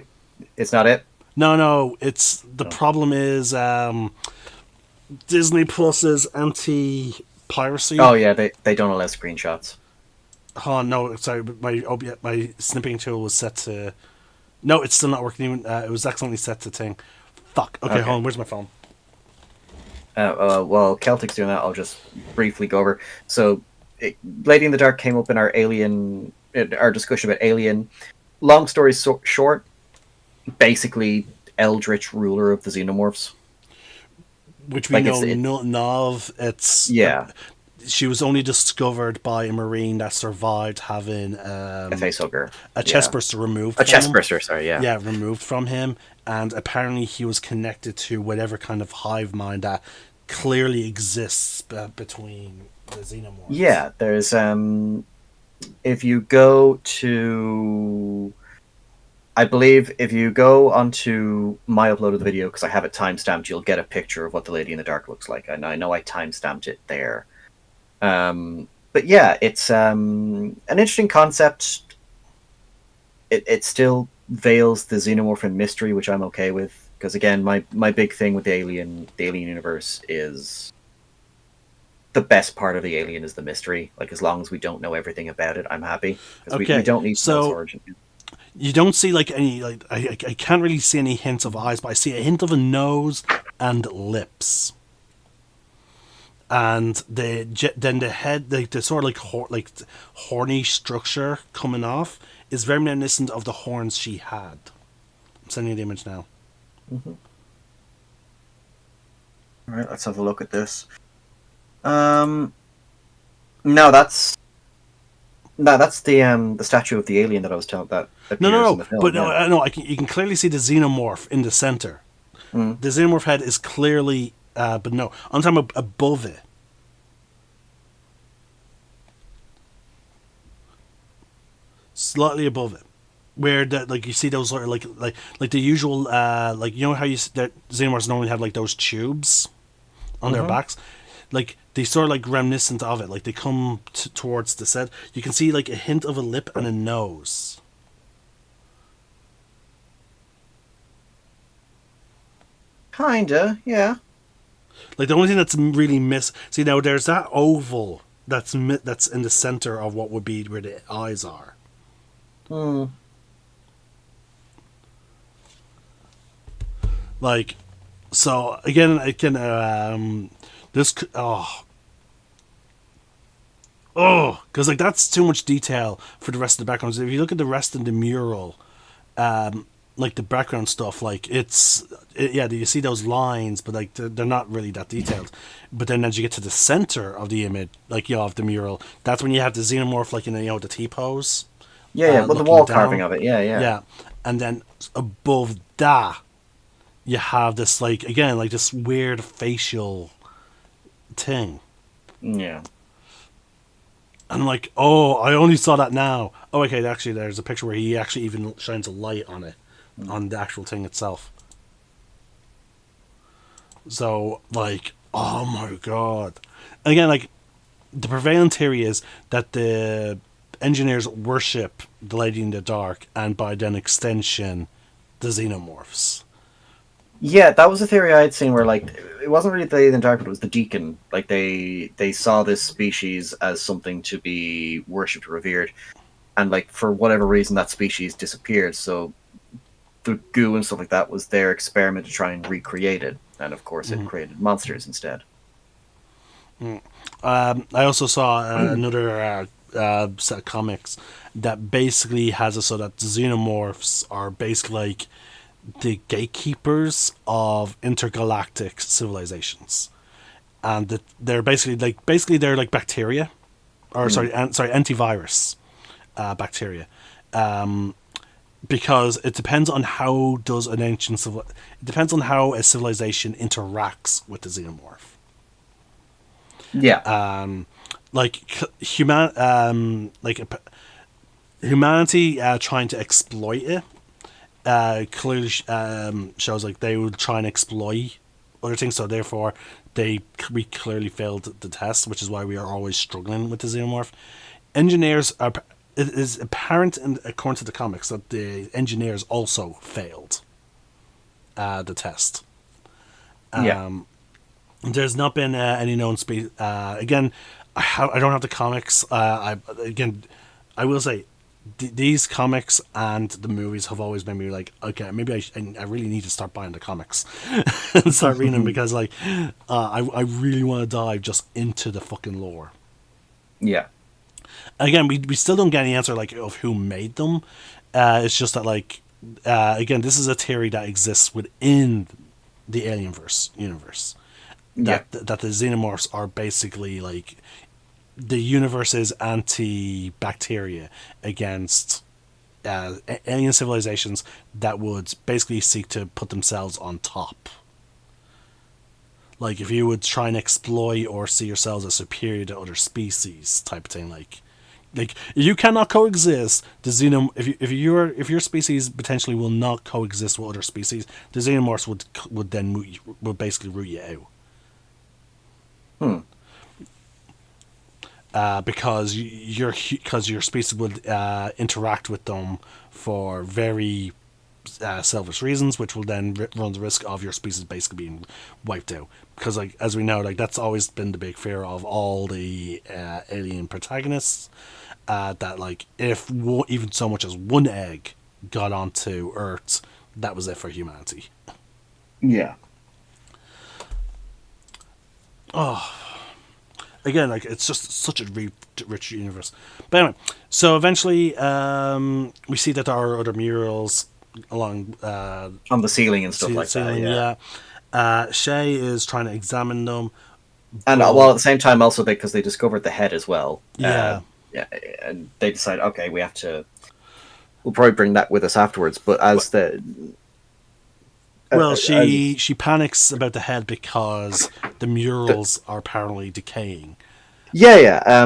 It's not it. No, no. It's the Oh. problem is Disney Plus's anti piracy. Oh yeah, they don't allow screenshots. Oh no, sorry, but my snipping tool was set to. No, it's still not working. Even it was accidentally set to thing. Fuck. Okay, hold Okay. on. Where's my phone? While Celtic's doing that, I'll just briefly go over. So, Lady in the Dark came up in our discussion about Alien. Long story short, basically Eldritch ruler of the Xenomorphs. Which we Like know nothing of. It's yeah, she was only discovered by a marine that survived having a facehugger. a chest Yeah, burster removed a from chest him. burster. Sorry, yeah. Yeah, removed from him, and apparently he was connected to whatever kind of hive mind that clearly exists between the xenomorphs. Yeah, there's if you go to I believe if you go onto my upload of the video, because I have it timestamped, you'll get a picture of what the Lady in the Dark looks like. And I know I timestamped it there. But yeah, it's an interesting concept. It still veils the xenomorph in mystery, which I'm okay with. Because again, my big thing with the Alien universe is the best part of the Alien is the mystery. Like as long as we don't know everything about it, I'm happy because we Okay, don't need to know its so origin. you don't see like any like I can't really see any hints of eyes, but I see a hint of a nose and lips. And then the head, like the sort of like horny structure coming off, is very reminiscent of the horns she had. I'm sending you the image now. Mm-hmm. All right, let's have a look at this. No, that's the statue of the alien that I was telling that No, appears no, in no. the film. But Yeah. no, I know. You can clearly see the xenomorph in the center. Mm. The xenomorph head is clearly, but no, I'm talking about above it. Slightly above it, where that like you see those sort of like the usual like you know how that xenomorphs normally have like those tubes on their Mm-hmm. backs, like they sort of like reminiscent of it, like they come towards the set. You can see like a hint of a lip and a nose. Kinda, yeah. Like the only thing that's really see now there's that oval that's in the center of what would be where the eyes are. Hmm. Like, so again, I can this because like that's too much detail for the rest of the backgrounds. If you look at the rest of the mural, like the background stuff, like yeah, you see those lines, but like they're not really that detailed. But then as you get to the center of the image, like of the mural, that's when you have the xenomorph, like the T pose, Yeah, yeah. Well, the looking wall carving down. of it. Yeah, yeah, Yeah, and then above that, you have this like again like this weird facial thing. yeah. And I'm like, oh, I only saw that now. Oh, okay, actually, there's a picture where he actually even shines a light on it, on the actual thing itself. So, like, oh my god. And again, like, the prevailing theory is that the engineers worship the Lady in the Dark, and by then extension, the xenomorphs. Yeah, that was a theory I had seen where like it wasn't really the dark, but it was the deacon. Like they saw this species as something to be worshipped or revered, and like for whatever reason that species disappeared. So the goo and stuff like that was their experiment to try and recreate it, and of course it created monsters instead. I also saw another set of comics that basically has it so that the xenomorphs are basically like the gatekeepers of intergalactic civilizations, and that they're basically they're like bacteria, or sorry, antivirus bacteria, because it depends on how does an it depends on how a civilization interacts with the xenomorph. Yeah, Like humanity trying to exploit it clearly shows like they would try and exploit other things, so therefore we clearly failed the test, which is why we are always struggling with the xenomorph. Engineers are it is apparent, according to the comics, that the engineers also failed the test. yeah. There's not been any known species. Again, I don't have the comics. I will say these comics and the movies have always made me like, okay, maybe I really need to start buying the comics and start reading them, because like I really want to dive just into the fucking lore. Yeah. Again, we still don't get any answer like of who made them. It's just that like again, this is a theory that exists within the Alienverse universe. Yeah. That the xenomorphs are basically like the universe's anti-bacteria against alien civilizations that would basically seek to put themselves on top. Like if you would try and exploit or see yourselves as superior to other species, type of thing. Like you cannot coexist. The if your species potentially will not coexist with other species, the xenomorphs would basically root you out. Because your species would interact with them for very selfish reasons, which will then run the risk of your species basically being wiped out. Because, like as we know, like that's always been the big fear of all the alien protagonists. That like if even so much as one egg got onto Earth, that was it for humanity. Yeah. Again, like it's just such a rich universe. But anyway, so eventually we see that there are other murals along On the ceiling and stuff like ceiling, that. yeah. Shay is trying to examine them, And but well, at the same time, also because they discovered the head as well. yeah. Yeah, and they decide, okay, we have to. We'll probably bring that with us afterwards. But as the Well, she panics about the head because the murals are apparently decaying. Yeah.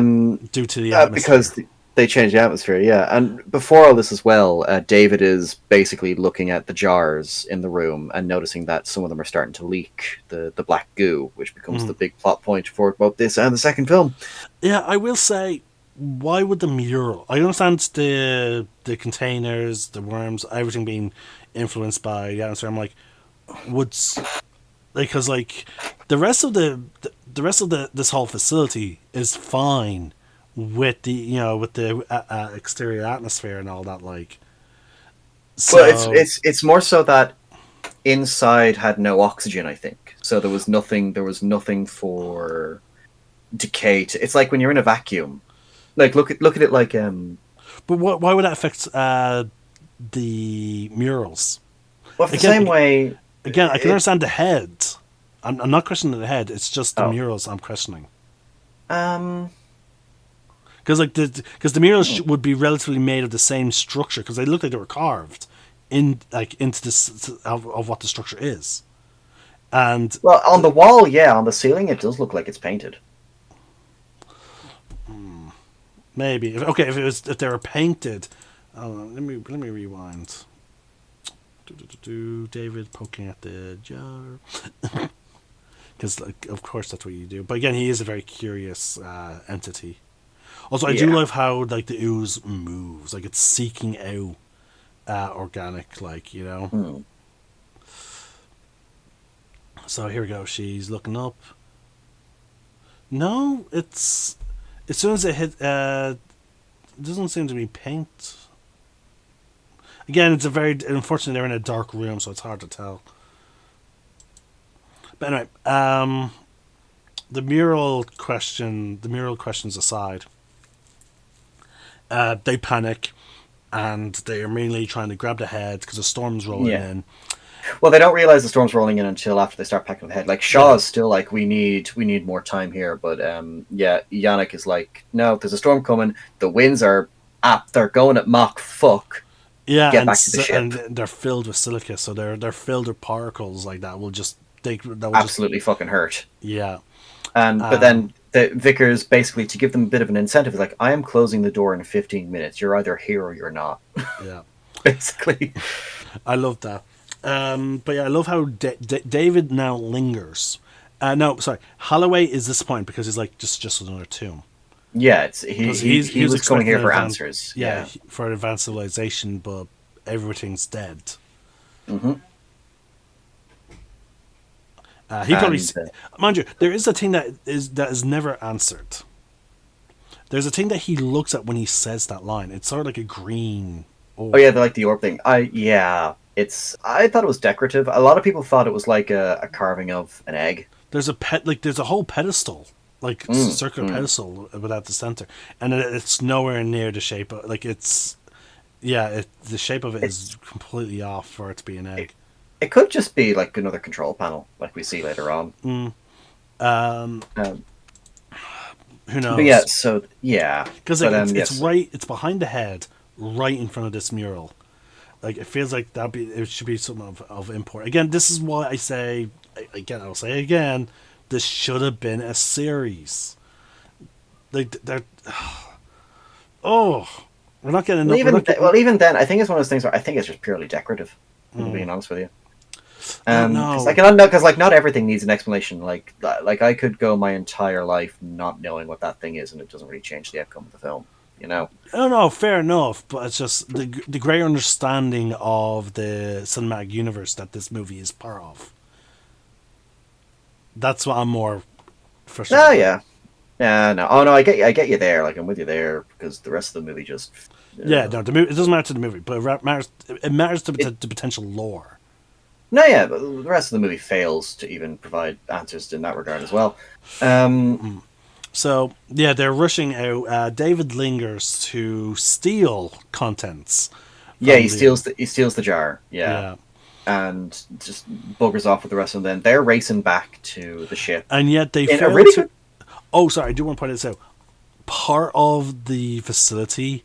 Due to the atmosphere. Because they change the atmosphere. Yeah, and before all this as well, David is basically looking at the jars in the room and noticing that some of them are starting to leak the black goo, which becomes the big plot point for both this and the second film. Yeah, I will say, why would the mural? I understand the containers, the worms, everything being influenced by the atmosphere. I'm like, because like the rest of this whole facility is fine with the exterior atmosphere and all that. Like, so Well, it's more so that inside had no oxygen. I think so. There was nothing. There was nothing for decay. It's like when you're in a vacuum Like look at it like But why would that affect the murals? well, the Again, same way. again, I can understand the head. I'm not questioning the head. It's just the Oh, murals I'm questioning. um, Because the murals would be relatively made of the same structure because they look like they were carved into this of what the structure is. And well, on the wall, yeah, on the ceiling, it does look like it's painted. maybe okay if they were painted. Let me rewind. David poking at the jar. Because like, of course that's what you do. But again, he is a very curious entity. Also, I do Yeah. love how like the ooze moves, like it's seeking out organic, like you know. Hmm. So here we go. She's looking up. No, it's as soon as it hit. It doesn't seem to be paint. Again, it's a very unfortunately they're in a dark room, so it's hard to tell. But anyway, the mural questions aside, they panic, and they are mainly trying to grab the head because the storm's rolling Yeah. in. Well, they don't realize the storm's rolling in until after they start packing the head. Like Yeah. Shaw's still like, we need more time here, but yeah, Yannick is like, no, there's a storm coming. The winds are up. They're going at Mach fuck. Yeah, Get back to the ship. and they're filled with silica, so they're filled with particles like that. Absolutely fucking hurt. Yeah. But then the Vickers basically, to give them a bit of an incentive, is like, I am closing the door in 15 minutes. You're either here or you're not. Yeah. Basically. I love that. But yeah, I love how David now lingers. No, sorry. Holloway is disappointed because he's like just another tomb. Yeah, he was coming here for advanced, answers. Yeah, Yeah. for advanced civilization, but everything's dead. Mm-hmm. He probably, mind you, there is a thing that is never answered. There's a thing that he looks at when he says that line. It's sort of like a green. Oh yeah, they like the orb thing. I thought it was decorative. A lot of people thought it was like a carving of an egg. There's a whole pedestal, like circular pedestal without the center, and it's nowhere near the shape of the shape of it is completely off for it to be an egg. It could just be like another control panel, like we see later on. Who knows? But yeah, so yeah, because it's behind the head, right in front of this mural. Like it feels like it should be something of import. Again, this is why I say I'll say again, this should have been a series. Like they're we're not getting enough. Even then, I think it's one of those things where I think it's just purely decorative. I'm being honest with you. No. Because not everything needs an explanation. Like I could go my entire life not knowing what that thing is, and it doesn't really change the outcome of the film. You know? Oh no, fair enough. But it's just the greater understanding of the cinematic universe that this movie is part of. That's what I'm more frustrated. Oh yeah, no. Oh no, I get you there. Like I'm with you there because the rest of the movie just. Yeah, no, the movie. It doesn't matter to the movie, but it matters to the potential lore. No, yeah, but the rest of the movie fails to even provide answers in that regard as well. So yeah, they're rushing out. David lingers to steal contents. Yeah, he steals the jar. Yeah. And just buggers off with the rest of them. Then they're racing back to the ship, and yet they fail to. Oh, sorry, I do want to point this out. Part of the facility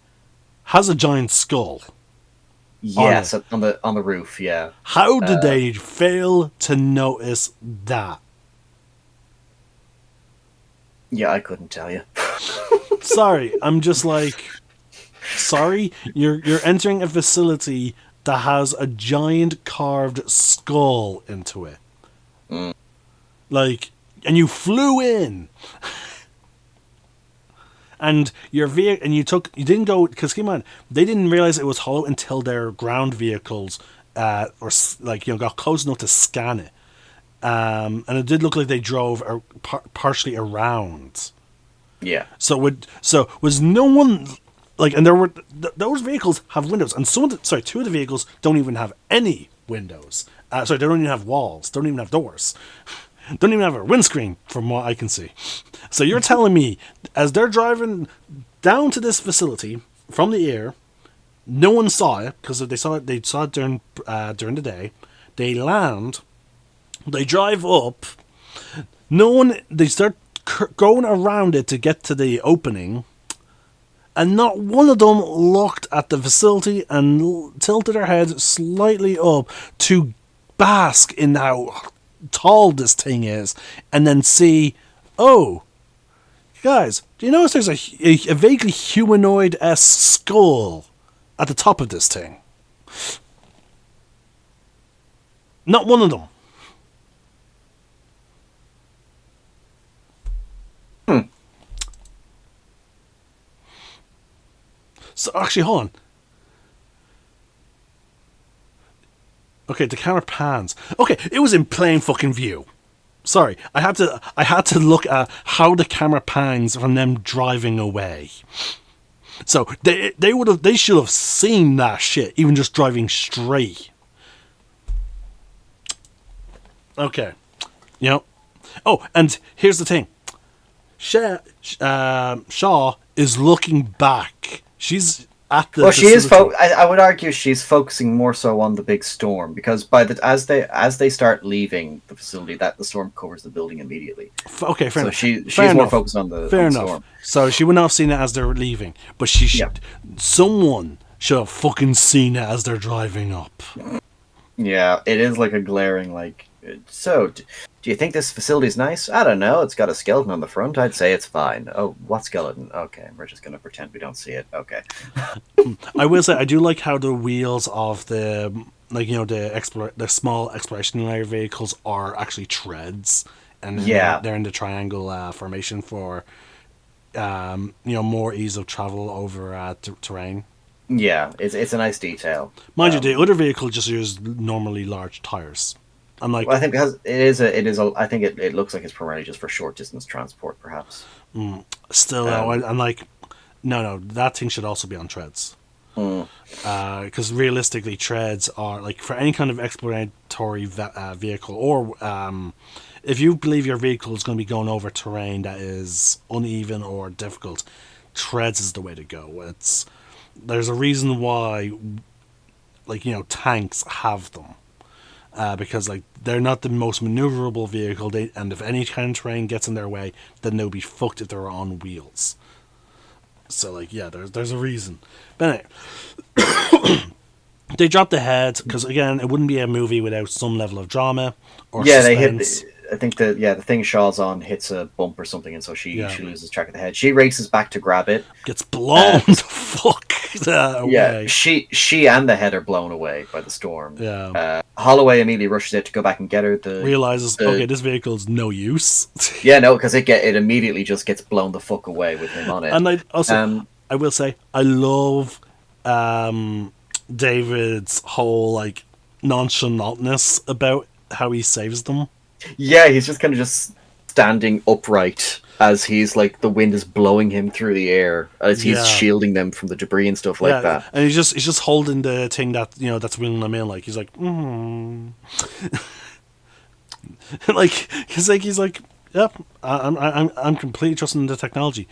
has a giant skull. Yes, on the roof. Yeah. How did they fail to notice that? Yeah, I couldn't tell you. Sorry, I'm just like, sorry. You're entering a facility that has a giant carved skull into it. Like, and you flew in. And your vehicle, and you didn't go, because keep in mind, they didn't realize it was hollow until their ground vehicles, got close enough to scan it. And it did look like they drove partially around. Yeah. So was no one like, and there were those vehicles have windows, and two of the vehicles don't even have any windows. They don't even have walls. Don't even have doors. Don't even have a windscreen, from what I can see. So you're telling me, as they're driving down to this facility from the air. No one saw it because they saw it. They saw it during the day. They land. They drive up. No one. They start going around it to get to the opening, and not one of them looked at the facility and tilted their head slightly up to bask in how tall this thing is, and then see, oh, guys, do you notice there's a vaguely humanoid-esque skull at the top of this thing? Not one of them. So actually, hold on. Okay, the camera pans. Okay, it was in plain fucking view. Sorry, I had to look at how the camera pans from them driving away. So they should have seen that shit, even just driving straight. Okay, you know. Oh, and here's the thing. Shaw is looking back. She's at the. Well, she is. I would argue she's focusing more so on the big storm because as they start leaving the facility, that the storm covers the building immediately. Okay, fair enough. She's fair more enough. focused on the fair on enough. storm. So she would not have seen it as they're leaving, but someone should have fucking seen it as they're driving up. Yeah, it is like a glaring like. So, do you think this facility's nice? I don't know. It's got a skeleton on the front. I'd say it's fine. Oh, what skeleton? Okay, we're just gonna pretend we don't see it. Okay. I will say I do like how the wheels of the the small exploration vehicles are actually treads, and they're in the triangle formation for more ease of travel over terrain. Yeah, it's a nice detail. Mind you, the other vehicle just uses normally large tires. Well, I think I think it looks like it's primarily just for short distance transport, perhaps. Still, I'm like, no, that thing should also be on treads. Because realistically, treads are like for any kind of exploratory vehicle, or if you believe your vehicle is going to be going over terrain that is uneven or difficult, treads is the way to go. There's a reason why, tanks have them. Because they're not the most maneuverable vehicle, and if any kind of terrain gets in their way, then they'll be fucked if they're on wheels. So there's a reason. But anyway, they dropped the head because again, it wouldn't be a movie without some level of drama or suspense. They hit. I think the thing Shaw's on hits a bump or something, and so she loses track of the head. She races back to grab it, gets blown the fuck away. Yeah, she and the head are blown away by the storm. Yeah. Holloway immediately rushes it to go back and get her. Realizes, okay, this vehicle's no use. Yeah, no, because it immediately just gets blown the fuck away with him on it. And I will say, I love David's whole nonchalantness about how he saves them. Yeah, he's just kind of just standing upright as he's the wind is blowing him through the air as he's shielding them from the debris and stuff like that. And he's just holding the thing that that's wheeling them in. He's like, he's like, yep, I'm completely trusting the technology.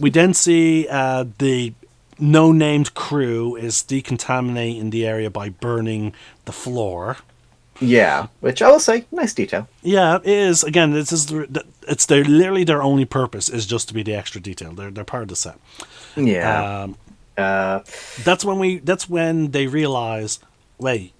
We then see the no-named crew is decontaminating the area by burning the floor. Yeah, which I will say, nice detail. Yeah, it is. Again, it's literally their only purpose is just to be the extra detail. They're part of the set. Yeah. That's when they realize, wait,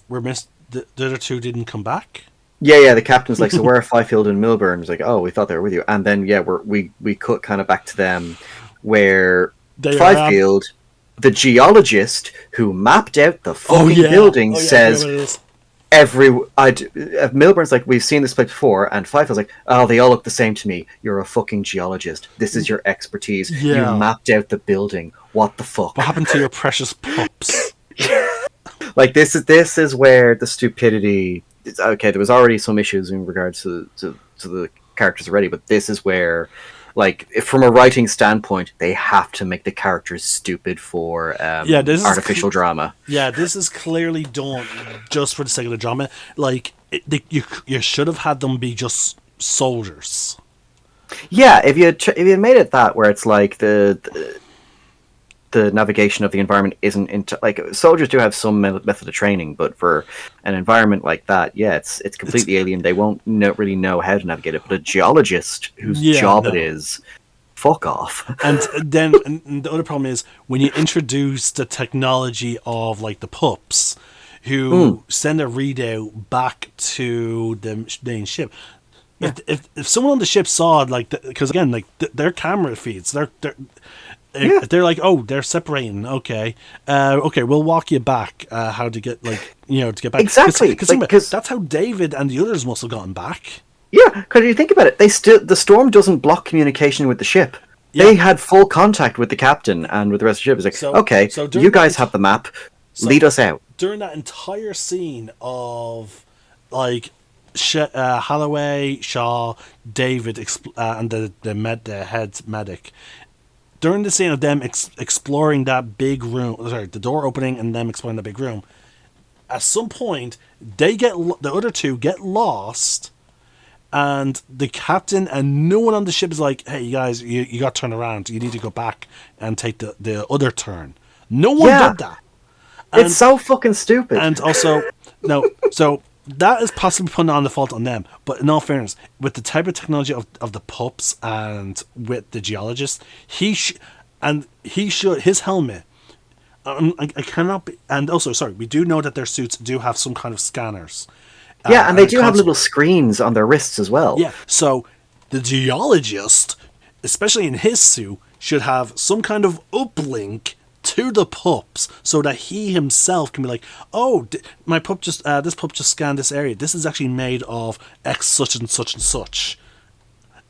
we're missed. The other two didn't come back. Yeah. The captain's like, so where are Fifield and Milburn? He's like, oh, we thought they were with you. And then we cut kind of back to them where Fifield, the geologist who mapped out the fucking building, says. Milburn's like, we've seen this place before, and Fifield's like, oh, they all look the same to me. You're a fucking geologist. This is your expertise. Yeah. You mapped out the building. What the fuck? What happened to your precious pups? This is where the stupidity. Okay, there was already some issues in regards to the characters already, but this is where, from a writing standpoint, they have to make the characters stupid for artificial drama. Yeah, this is clearly done just for the sake of the drama. You should have had them be just soldiers. Yeah, if you had made it that where it's like the navigation of the environment isn't into like soldiers do have some method of training, but for an environment like that, yeah, it's It's completely alien. They won't really know how to navigate it. But a geologist whose yeah, job it no. is, fuck off. And the other problem is when you introduce the technology of like the pups Mm, who send a readout back to the main ship. yeah, If someone on the ship saw like because again like their camera feeds yeah, they're like, oh, they're separating. Okay, okay, we'll walk you back. How to get like to get back? exactly. Because Like because that's how David and the others must have gotten back. yeah, because you think about it, the storm doesn't block communication with the ship. Yeah. They had full contact with the captain and with the rest of the ship. It's like, So okay, so you during guys have the map. so Lead us out. during that entire scene of like Holloway, Shaw, David, and the head medic. During the scene of them exploring that big room, sorry, the door opening and them exploring the big room, at some point the other two get lost, and the captain and no one on the ship is like, "Hey, you guys, you got to turn around. You need to go back and take the other turn." No one Yeah, did that, it's and so fucking stupid. and also no, so that is possibly putting on the fault on them. But in all fairness, with the type of technology of the pups and with the geologist, he should his helmet. I cannot be, and also sorry, we do know that their suits do have some kind of scanners. Yeah, and they And do have console. little screens on their wrists as well. Yeah, so the geologist, especially in his suit, should have some kind of uplink to the pups so that he himself can be like, oh, my pup just this pup just scanned this area. This is actually made of X such and such and such.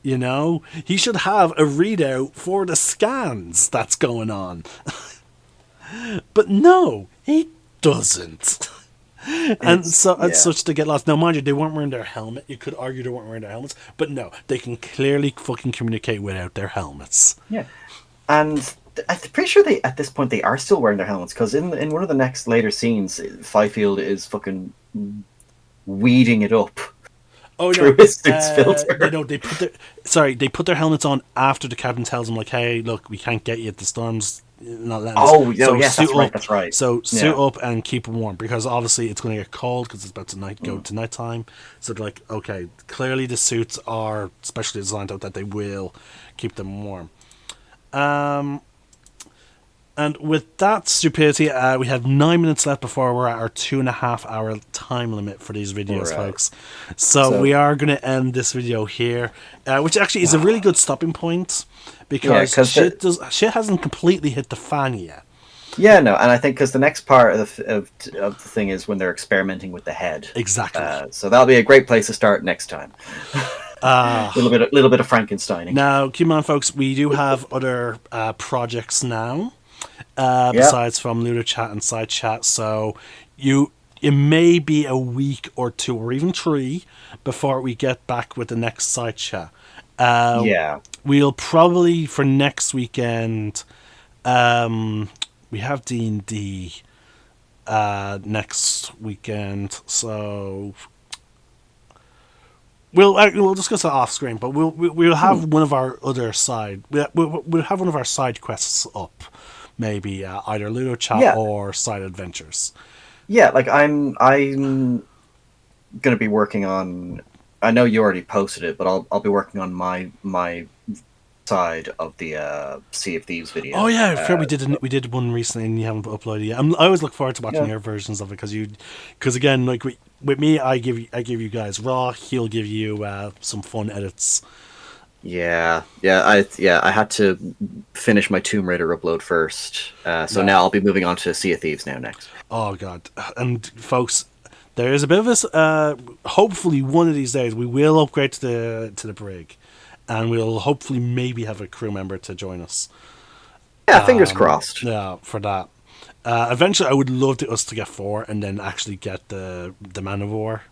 He should have a readout for the scans that's going on. But no, he doesn't. And so Yeah, as such, to get lost. Now, mind you, they weren't wearing their helmet. You could argue they weren't wearing their helmets, but no, they can clearly fucking communicate without their helmets. yeah. And I'm pretty sure they at this point they are still wearing their helmets because in one of the next later scenes, Fifield is fucking weeding it up Oh no, through his suit's filter. they put their helmets on after the captain tells them like, hey, look, we can't get you. The storm's not letting us. Oh, no, So yes, suit that's right, up. that's right. So suit Yeah. up and keep warm because obviously it's going to get cold because it's about to go to nighttime. So they're like, okay, clearly the suits are specially designed out that they will keep them warm. And with that stupidity, we have 9 minutes left before we're at our 2.5 hour time limit for these videos, Right. folks. So we are going to end this video here, which actually is a really good stopping point because 'cause shit hasn't completely hit the fan yet. Yeah, no, and I think because the next part of the thing is when they're experimenting with the head. Exactly. So that'll be a great place to start next time. Uh, Little bit of Frankensteining. Now, keep in mind, folks, we do have other projects now, Yep. besides from LudoChat and SideChat. So it may be a week or two or even three before we get back with the next SideChat. Yeah. We'll probably for next weekend. We have D&D next weekend, so we'll discuss it off screen. But we'll have one of our other we'll have one of our side quests up, maybe either Ludo Chat Yeah. or Side Adventures. Yeah, like I'm gonna be working on. I know you already posted it, but I'll be working on my side of the Sea of Thieves video. Oh yeah, I forgot we did one recently and you haven't uploaded yet. I always look forward to watching Yeah. your versions of it because again, like with me, I give you guys raw. He'll give you some fun edits. Yeah, I had to finish my Tomb Raider upload first, so now I'll be moving on to Sea of Thieves next. Oh god! And folks, there is a bit of this. Hopefully, one of these days we will upgrade to the brig, and we'll hopefully maybe have a crew member to join us. Yeah, fingers crossed. Yeah, for that. Eventually, I would love us to get 4 and then actually get the Man of War.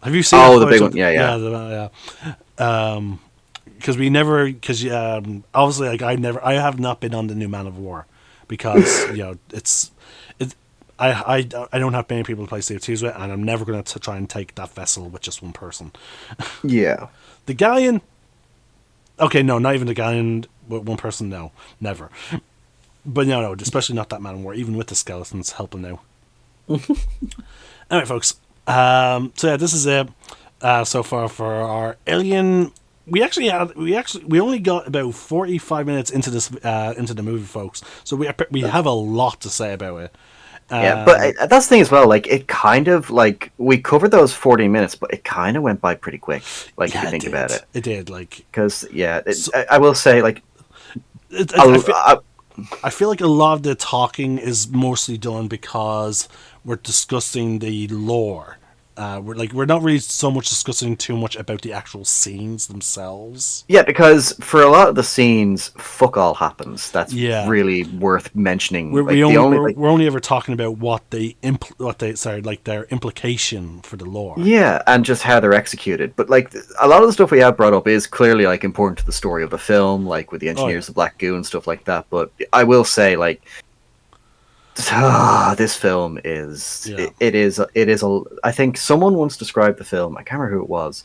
Have you seen? Oh, the big one. Yeah. Because obviously, like I have not been on the new Man of War because it's I don't have many people to play Sea of Thieves with, and I'm never going to try and take that vessel with just one person. Yeah. The galleon. Okay, no, not even the galleon with one person. No, never. But no, especially not that man of war, even with the skeletons helping now. Anyway, folks. So yeah, this is it so far for our Alien. We only got about 45 minutes into this into the movie, folks. So we have a lot to say about it. Yeah, but that's the thing as well. Like, it kind of, like, we covered those 40 minutes, but it kind of went by pretty quick. Like, if you think about it, it did. Like, because I will say, like, I feel like a lot of the talking is mostly done because we're discussing the lore. We're not really so much discussing too much about the actual scenes themselves. Yeah, because for a lot of the scenes, fuck all happens. That's really worth mentioning. We're only ever talking about their implication for the lore. Yeah, and just how they're executed. But like a lot of the stuff we have brought up is clearly like important to the story of the film, like with the engineers of Black Goo and stuff like that. But I will say, like, this film is it is a. I think someone once described the film. I can't remember who it was.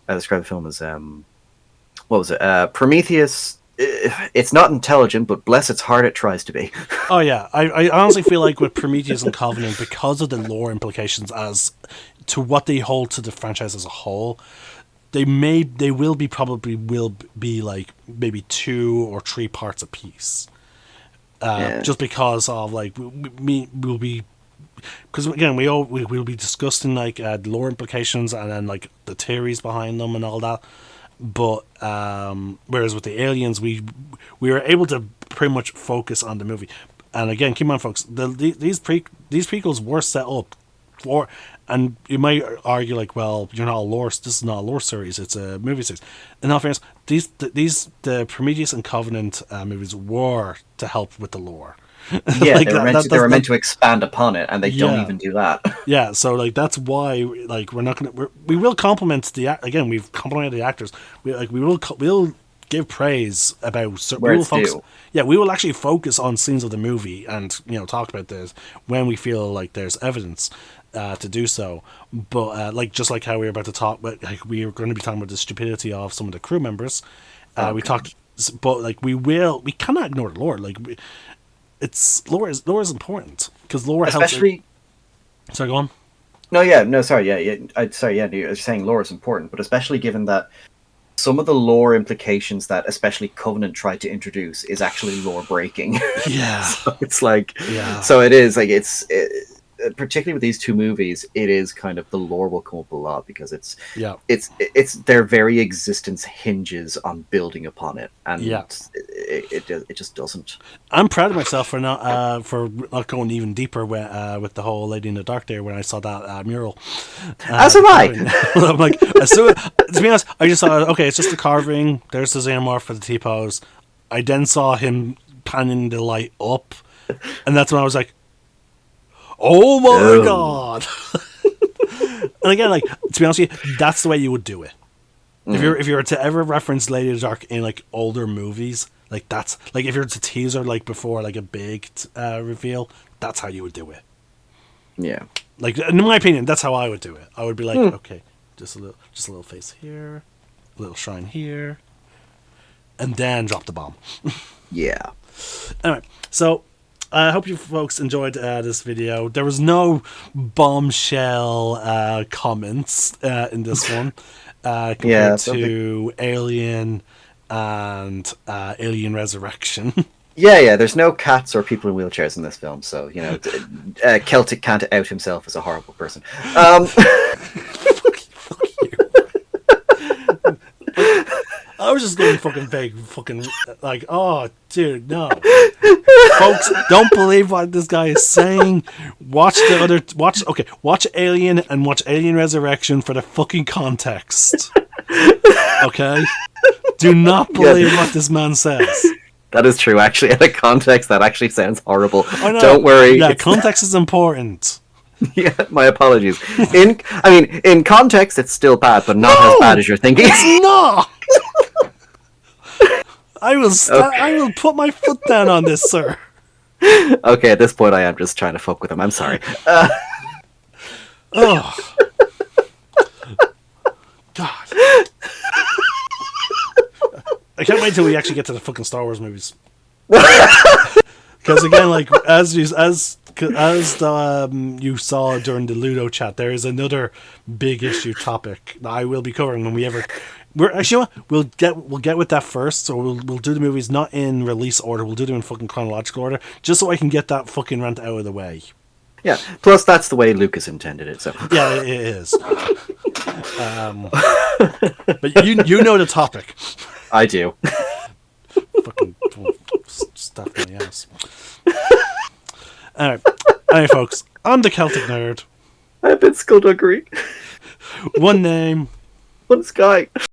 I described the film as what was it? Prometheus. It's not intelligent, but bless its heart, it tries to be. Oh yeah, I honestly feel like with Prometheus and Covenant, because of the lore implications as to what they hold to the franchise as a whole, they will be like maybe 2 or 3 parts a piece. Just because of like we'll be, because again we'll be discussing like the lore implications and then like the theories behind them and all that. But whereas with the aliens, we were able to pretty much focus on the movie. And again, keep in mind, folks, these prequels were set up for, and you might argue like, well, you're not a lore. This is not a lore series; it's a movie series. In all fairness, the Prometheus and Covenant movies were to help with the lore. Yeah, like they were meant to expand upon it, and they don't even do that. Yeah, so like that's why like we will compliment we've complimented the actors. We'll give praise about where it's due. Yeah, we will actually focus on scenes of the movie and talk about this when we feel like there's evidence to do so. But like just like how we were about to talk, but like we were going to be talking about the stupidity of some of the crew members. We talked, but like we cannot ignore the lore. Like lore is important because lore especially helps. Sorry, go on. Sorry, I was saying lore is important, but especially given that some of the lore implications that especially Covenant tried to introduce is actually lore breaking. Yeah. So it's like, so it is like particularly with these 2 movies, it is kind of the lore will come up a lot because it's their very existence hinges on building upon it, and it just doesn't. I'm proud of myself for not going even deeper with the whole Lady in the Dark there when I saw that mural. As am I. I'm like, to be honest, I just thought, okay, it's just a carving. There's the xenomorph for the T-pose. I then saw him panning the light up, and that's when I was like, oh my god! And again, like, to be honest with you, that's the way you would do it. If you were to ever reference Lady in the Dark in like older movies, like that's like if you were to teaser like before like a big reveal, that's how you would do it. Yeah. Like in my opinion, that's how I would do it. I would be like, okay, just a little face here, a little shrine here, and then drop the bomb. Yeah. Anyway, so I hope you folks enjoyed this video. There was no bombshell comments in this one compared to Alien and Alien Resurrection. Yeah, there's no cats or people in wheelchairs in this film, so, Celtic can't out himself as a horrible person. Fuck you. I was just going fucking like, oh, dude, no. Folks, don't believe what this guy is saying. Watch Alien and watch Alien Resurrection for the fucking context. Okay? Do not believe what this man says. That is true, actually. In a context, that actually sounds horrible. Don't worry. Yeah, context is important. Yeah, my apologies. In context, it's still bad, but not as bad as you're thinking. It's not! I will put my foot down on this, sir. Okay, at this point, I am just trying to fuck with him. I'm sorry. Oh, God. I can't wait till we actually get to the fucking Star Wars movies. Because again, like as you saw during the Ludo chat, there is another big issue topic that I will be covering when we ever. We're actually we'll get with that first, so we'll do the movies not in release order. We'll do them in fucking chronological order, just so I can get that fucking rant out of the way. Yeah. Plus, that's the way Lucas intended it. So Yeah, it is. But you know the topic. I do. Fucking stuff in the ass. Alright, folks. I'm the Celtic Nerd. I've been SkullDuggery. One name. One sky.